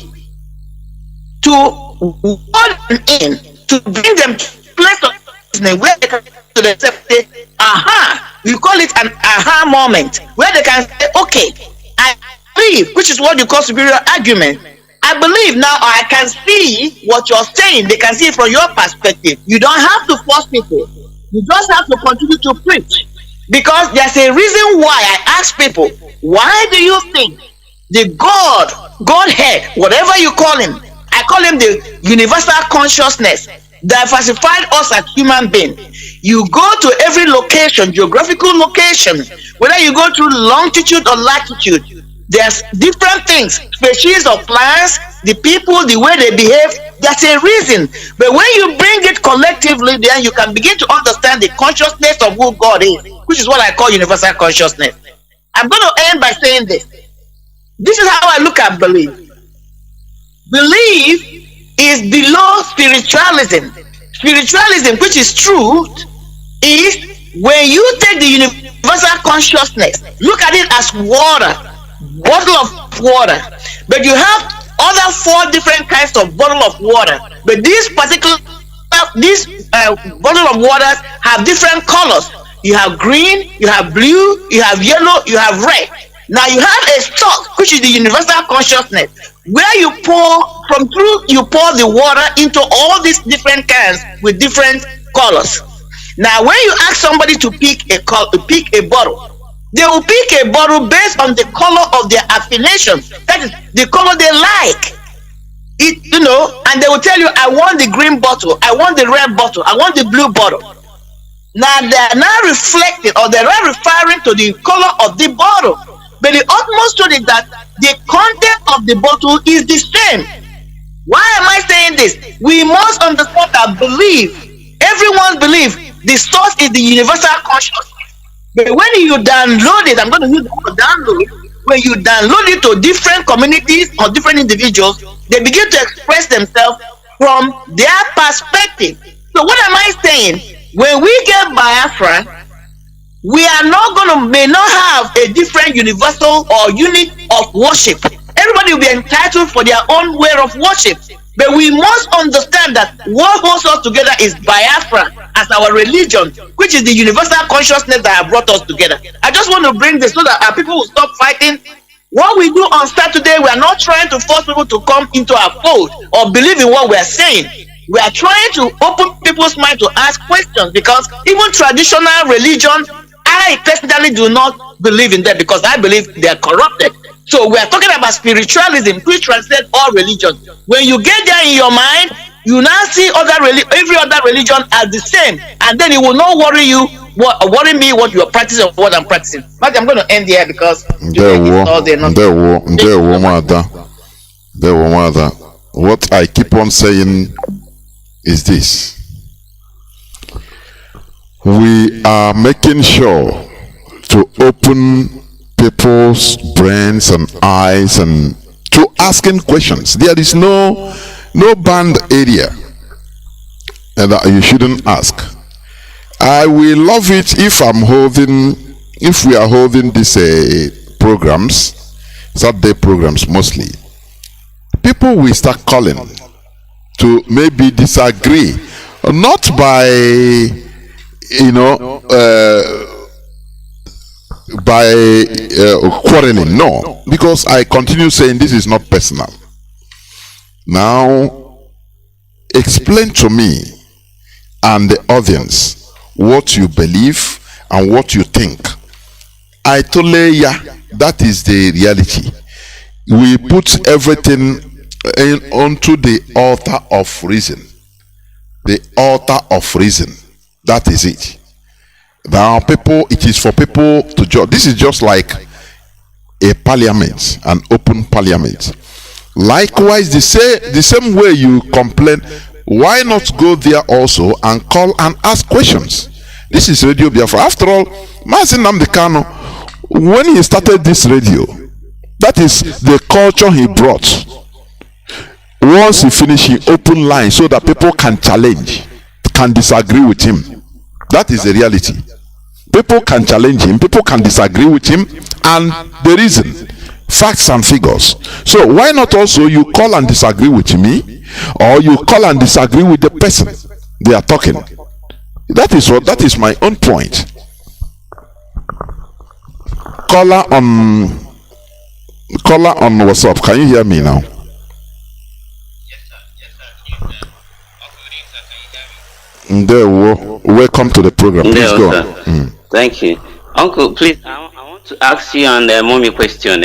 to warn them in, to bring them to a place of where they can to themselves say, aha, you call it an aha moment, where they can say, okay, I believe, which is what you call superior argument. I I believe now I can see what you're saying. They can see it from your perspective. You don't have to force people. You just have to continue to preach. Because there's a reason why I ask people, why do you think the Godhead, whatever you call him, I call him the universal consciousness, diversified us as human beings. You go to every location, geographical location, whether you go to longitude or latitude, there's different things, species of plants, the people, the way they behave. There's a reason. But when you bring it collectively, then you can begin to understand the consciousness of who God is, which is what I call universal consciousness. I'm going to end by saying this. This is how I look at belief. Belief is below spiritualism. Spiritualism, which is truth, is when you take the universal consciousness, look at it as water, bottle of water, but you have other 4 different kinds of bottle of water, but this particular bottle of waters have different colors. You have green, you have blue, you have yellow, you have red. Now you have a stock, which is the universal consciousness, where you pour the water into all these different cans with different colors. Now when you ask somebody to pick a bottle, they will pick a bottle based on the color of their affiliation. That is the color they like. And they will tell you, I want the green bottle, I want the red bottle, I want the blue bottle. Now they are now reflecting, or they are referring to the color of the bottle. But the utmost truth is that the content of the bottle is the same. Why am I saying this? We must understand that belief, everyone's belief, the source is the universal consciousness. But when you download it, I'm going to use the word download. When you download it to different communities or different individuals, they begin to express themselves from their perspective. So what am I saying? When we get Biafra, we are may not have a different universal or unit of worship. Everybody will be entitled for their own way of worship. But we must understand that what holds us together is Biafra as our religion, which is the universal consciousness that has brought us together. I just want to bring this so that our people will stop fighting. What we do on Saturday, we are not trying to force people to come into our fold or believe in what we are saying. We are trying to open people's mind to ask questions, because even traditional religion, I personally do not believe in that, because I believe they are corrupted. So we are talking about spiritualism, which transcends all religion. When you get there in your mind, you now see every other religion as the same, and then it will not worry me what you are practicing or what I'm practicing. But I'm going to end here because what I keep on saying is this: we are making sure to open people's brains and eyes and to asking questions. There is no banned area that you shouldn't ask. I will love it if we are holding these programs, Saturday programs mostly. People will start calling to maybe disagree, not by quarreling, no, because I continue saying this is not personal. Now explain to me and the audience what you believe and what you think. I told you, that is the reality. We put everything onto the altar of reason. The altar of reason, that is it. Now it is for people to judge. This is just like a parliament, an open parliament. Likewise, the same way you complain, why not go there also and call and ask questions? This is Radio Biafra. After all, Mazi Nnamdi Kanu, when he started this radio, that is the culture he brought. Once he finished, he opened lines so that people can challenge, can disagree with him. That is the reality. People can challenge him, people can disagree with him, and the reason, facts and figures. So why not also you call and disagree with me, or you call and disagree with the person they are talking? That is my own point. Caller on WhatsApp, can you hear me now? Welcome to the program. Please go on. Thank you. Uncle, please, I want to ask you and mommy question.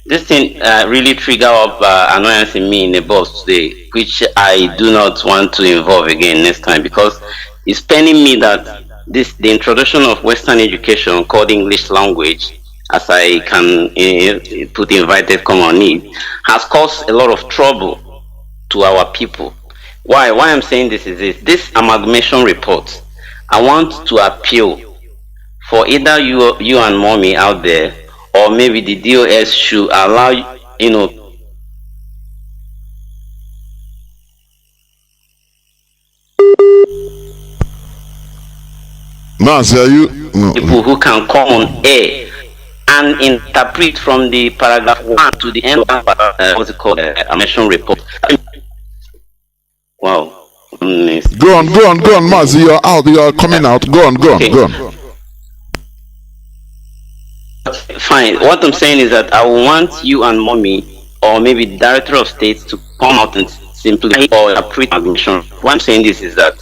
This thing really trigger up annoyance in me in the bus today, which I do not want to involve again next time, because it's paining me that the introduction of Western education called English language, as I can put invited common need, has caused a lot of trouble to our people. Why I'm saying this is this amalgamation report. I want to appeal for either you and mommy out there, or maybe the DOS should allow Mazi, are you people who can come on air and interpret from the paragraph 1 to the end of what's it called, amalgamation report. Wow. Go on, Mazi. You're out. You're coming out. Go on. Fine. What I'm saying is that I want you and mommy, or maybe the director of state, to come out and simply or interpret amalgamation. What I'm saying this is that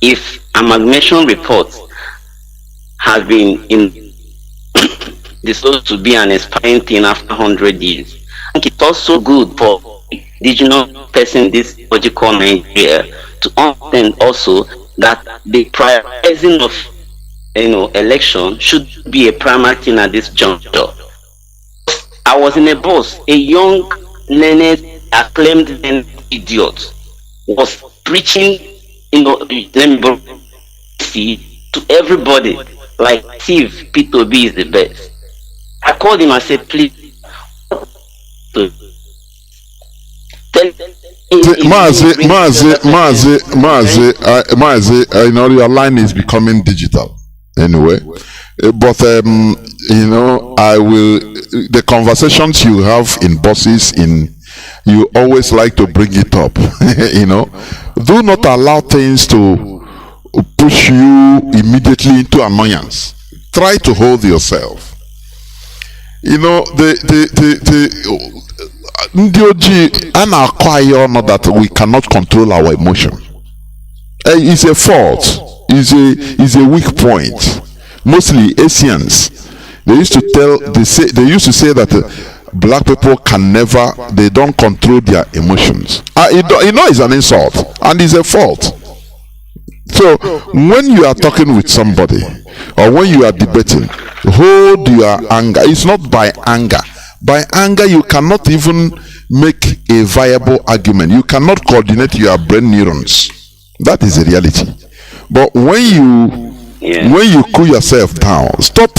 if amalgamation report has been disclosed to be an expiring thing after 100 years, I think it's also good for indigenous person this what you call Nigeria to understand also that the prioritizing of election should be a primary thing at this juncture. I was in a bus, a young, learned, acclaimed idiot was preaching, to everybody like Steve P2B is the best. I called him and said, please. Mazi, I know your line is becoming digital anyway. But the conversations you have in buses, you always like to bring it up. Do not allow things to push you immediately into annoyance. Try to hold yourself. Ndị ojii a na-akọ that we cannot control our emotion. It's a fault. It's a weak point. Mostly Asians, they used to say that black people they don't control their emotions. It's an insult and it's a fault. So when you are talking with somebody or when you are debating, hold your anger. It's not by anger. By anger, you cannot even make a viable argument. You cannot coordinate your brain neurons. That is the reality. But when you cool yourself down, stop,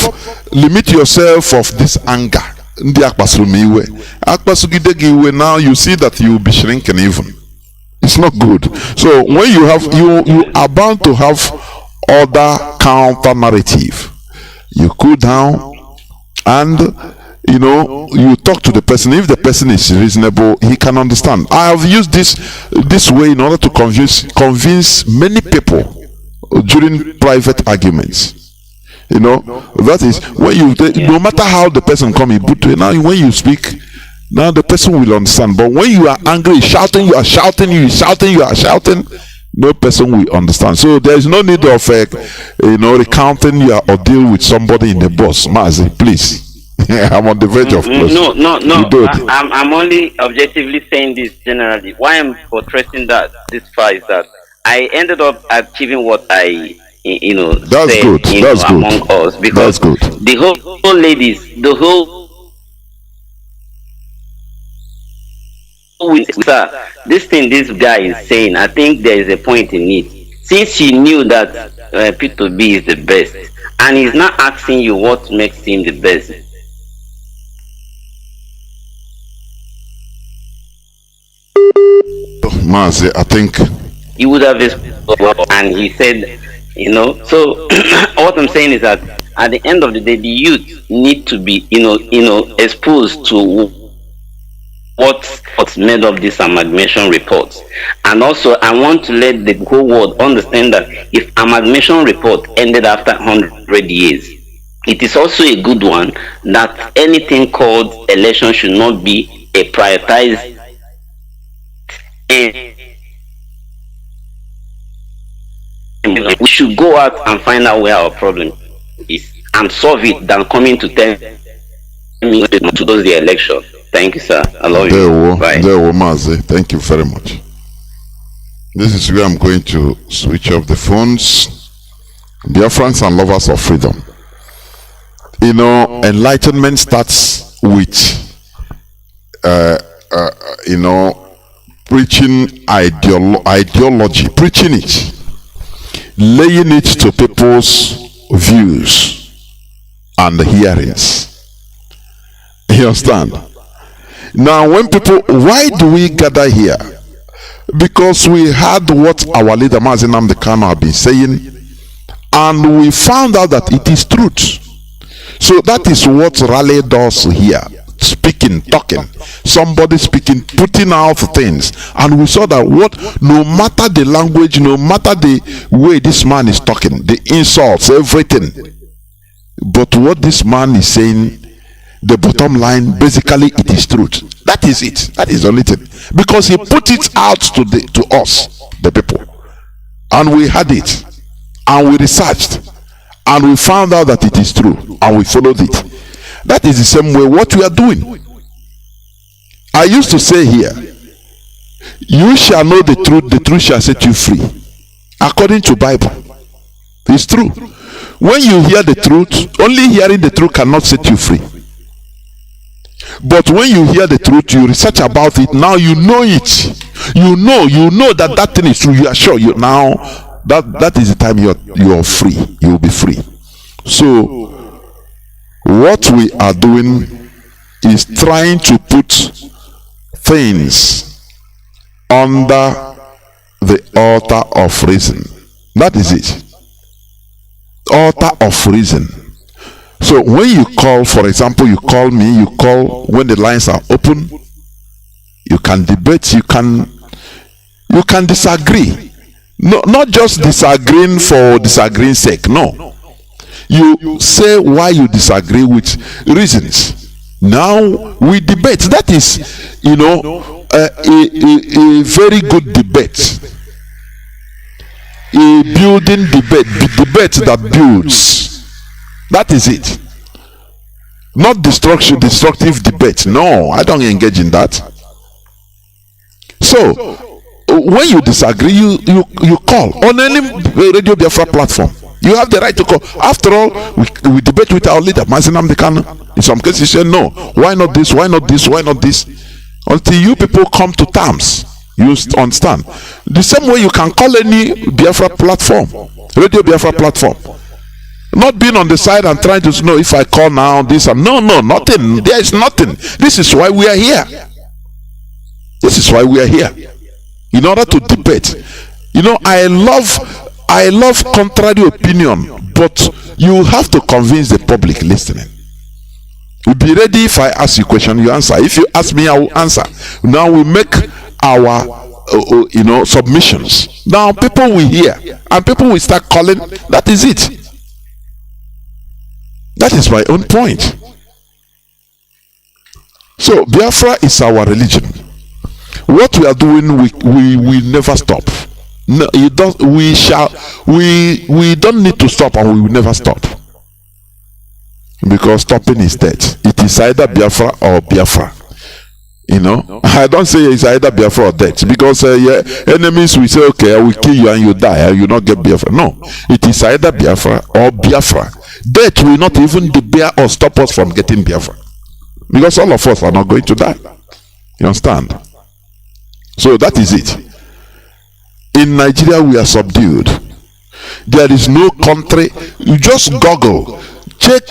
limit yourself of this anger. Now you see that you will be shrinking even. It's not good. So when you are bound to have other counter narrative. You cool down and you talk to the person. If the person is reasonable, he can understand. I have used this way in order to convince many people during private arguments. That is when no matter how the person come in, but now when you speak, now the person will understand. But when you are angry, shouting, you are shouting, no person will understand. So there is no need of recounting your ordeal with somebody in the bus. Mazi, please. I'm on the verge of close. No. I'm only objectively saying this generally. Why I'm portraying this far is that I ended up achieving what I that's said, good. That's good. Among us, because the whole ladies, the whole this thing this guy is saying, I think there is a point in it. Since he knew that P2B is the best, and he's not asking you what makes him the best. Mazi, I think he would have and he said, so what I'm saying is that at the end of the day, the youth need to be, exposed to what's made of this amalgamation report. And also, I want to let the whole world understand that if amalgamation report ended after 100 years, it is also a good one that anything called election should not be a prioritized We should go out and find out where our problem is and solve it than coming to tell me to lose the election. Thank you, sir. I love you. Bye. Mazi. Thank you very much. This is where I'm going to switch off the phones. Biafrans and lovers of freedom. You know, enlightenment starts with, preaching ideology, preaching it, laying it to people's views and hearings. You understand? Now, when people, why do we gather here? Because we heard what our leader Mazi Nnamdi Kanu have been saying, and we found out that it is truth. So that is what Raleigh does here. Speaking, talking, somebody speaking, putting out things, and we saw that no matter the language, no matter the way this man is talking, the insults, everything, but what this man is saying, the bottom line, basically it is truth. That is it. That is the only thing, because he put it out to us, the people, and we had it, and we researched, and we found out that it is true, and we followed it. That is the same way what we are doing. I used to say here, you shall know the truth shall set you free. According to Bible. It's true. When you hear the truth, only hearing the truth cannot set you free. But when you hear the truth, you research about it, now you know it. You know that thing is true. You are sure. Now that is the time you are free. You will be free. So what we are doing is trying to put things under the altar of reason. That is it. Altar of reason. So when you call, for example, you call me, you call when the lines are open, you can debate, you can disagree. No, not just disagreeing for disagreeing's sake. No. You say why you disagree with reasons. Now we debate. That is, a very good debate. A building debate that builds. That is it. Not destructive debate. No, I don't engage in that. So when you disagree, you call on any Radio Biafra platform. You have the right to call. After all, we debate with our leader, Mazi Nnamdi Kanu. In some cases, you say, no, why not this, why not this, why not this? Until you people come to terms. You understand? The same way you can call any Biafra platform, Radio Biafra platform. Not being on the side and trying to know if I call now, this, and no, nothing. There is nothing. This is why we are here. This is why we are here. In order to debate. I love contrary opinion, but you have to convince the public listening. You'll be ready if I ask you a question, you answer. If you ask me, I will answer. Now we make our submissions. Now people will hear and people will start calling. That is it. That is my own point. So Biafra is our religion. What we are doing, we never stop. No, we don't need to stop, and we will never stop, because stopping is death. It is either Biafra or Biafra. I don't say it's either Biafra or death, because enemies will say, okay, I will kill you and you die, and you not get Biafra. No, it is either Biafra or Biafra. Death will not even debar or stop us from getting Biafra, because all of us are not going to die. You understand? So that is it. In Nigeria, we are subdued. There is no country. You just Google, check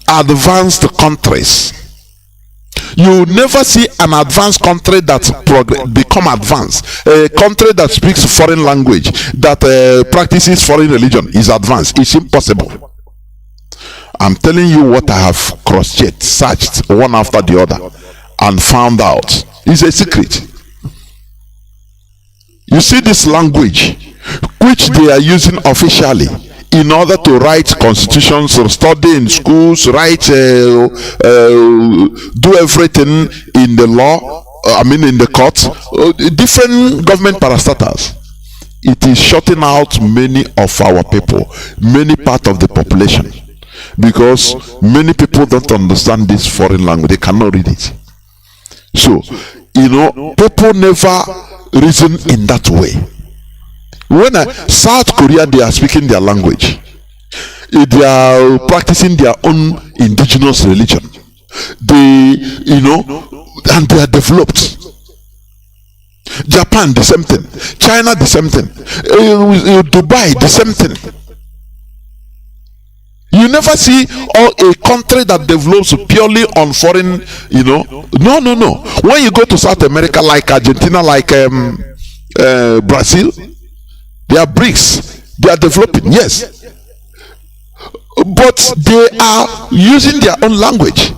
advanced countries. You never see an advanced country that become advanced. A country that speaks foreign language, that practices foreign religion is advanced. It's impossible. I'm telling you what I have cross-checked, searched one after the other, and found out. It's a secret. You see this language, which they are using officially in order to write constitutions, or study in schools, write, do everything in the law, in the courts, different government parastatals. it is shutting out many of our people, many part of the population, because many people don't understand this foreign language. They cannot read it. So, people never reason in that way. When South Korea, they are speaking their language. They are practicing their own indigenous religion. They, and they are developed. Japan, the same thing. China, the same thing. Dubai, the same thing. You never see a country that develops purely on foreign, No. When you go to South America, like Argentina, like Brazil, they are BRICS. They are developing, yes. But they are using their own language.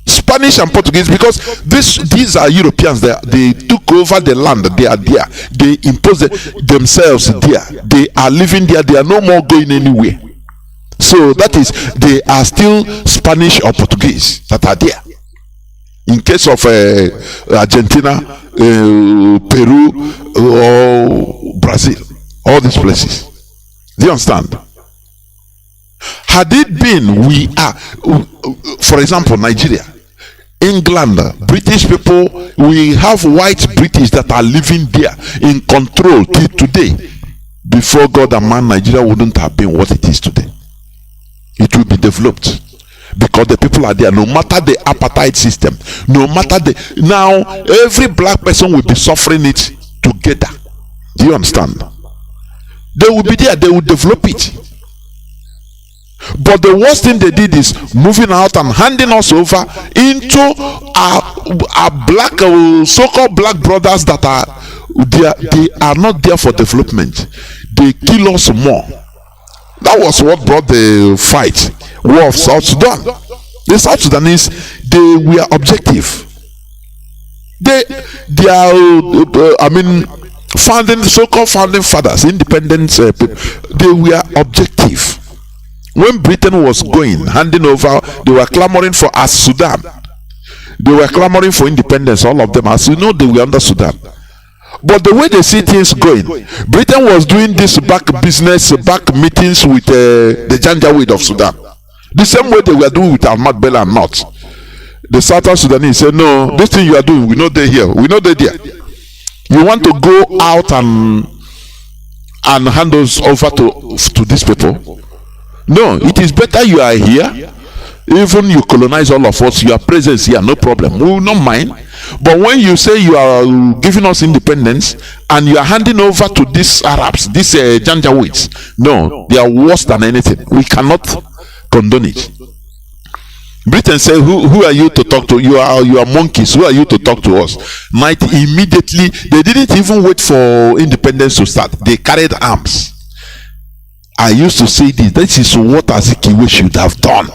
Spanish and Portuguese, because these are Europeans. They took over the land. They are there. They impose themselves there. They are living there. They are no more going anywhere. So that is, they are still Spanish or Portuguese that are there. In case of Argentina, Peru, or Brazil, all these places. Do you understand? Had it been for example, Nigeria, England, British people, we have white British that are living there in control till today. Before God and man, Nigeria wouldn't have been what it is today. It will be developed because the people are there. No matter the apartheid system, no matter now every black person will be suffering it together. Do you understand? They will be there. They will develop it. But the worst thing they did is moving out and handing us over into our black, so-called black brothers that they are not there for development. They kill us more. That was what brought the war of South Sudan. The South Sudanese, they were objective. They are, so-called founding fathers, independence people, they were objective. When Britain was going, handing over, they were clamoring for Sudan. They were clamoring for independence, all of them. As you know, they were under Sudan. But the way they see things going, Britain was doing this back meetings with the Janjaweed of Sudan. The same way they were doing with Ahmad Bello and not. The Southern Sudanese said, no, this thing you are doing, we know they're here, we know they're there. You want to go out and hand us over to these people? No, it is better you are here. Even you colonize all of us, your presence here, no problem. We will not mind. But when you say you are giving us independence and you are handing over to these Arabs, these Janjaweeds, no, they are worse than anything. We cannot condone it. Britain said, who are you to talk to? You are monkeys. Who are you to talk to us? Immediately, they didn't even wait for independence to start. They carried arms. I used to say this is what Azikiwe should have done.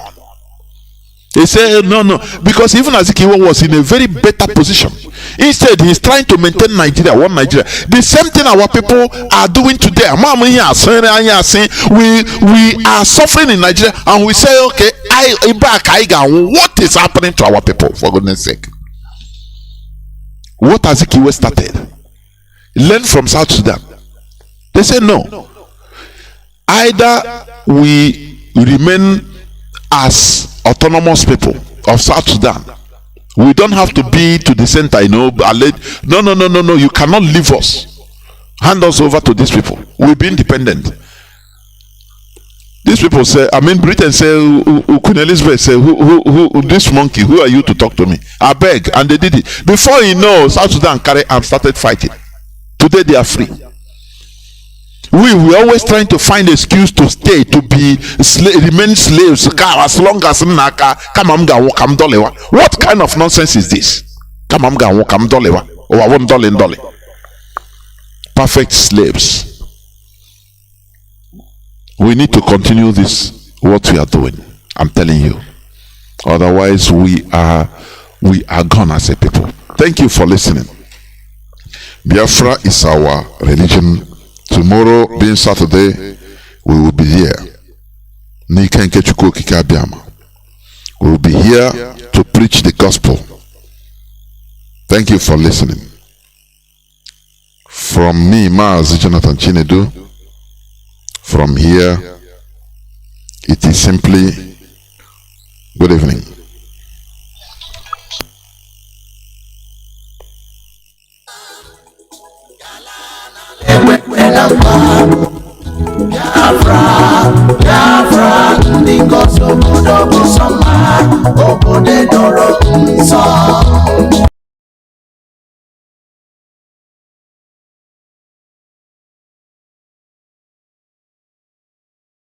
They say no, because even Azikiwe was in a very better position. Instead, he's trying to maintain Nigeria, one Nigeria. The same thing our people are doing today. We are suffering in Nigeria, and we say, okay, what is happening to our people, for goodness sake? What Azikiwe started? Learn from South Sudan. They say no. Either we remain as autonomous people of South Sudan. We don't have to be to the center, No. You cannot leave us. Hand us over to these people. We'll be independent. These people say, Britain say, Queen Elizabeth say, who this monkey, who are you to talk to me? I beg. And they did it. Before you know, South Sudan carried and started fighting. Today they are free. We were always trying to find an excuse to stay, to remain slaves as long as what kind of nonsense is this? Perfect slaves. We need to continue this, what we are doing. I'm telling you. Otherwise, we are gone as a people. Thank you for listening. Biafra is our religion. Tomorrow, being Saturday, we will be here. We will be here to preach the gospel. Thank you for listening. From me, Mazi Jonathan Chinedu, from here, it is simply good evening. Biafra, ndị ngozi obodo bụ sọ mma, obodo dọrọ nsọ.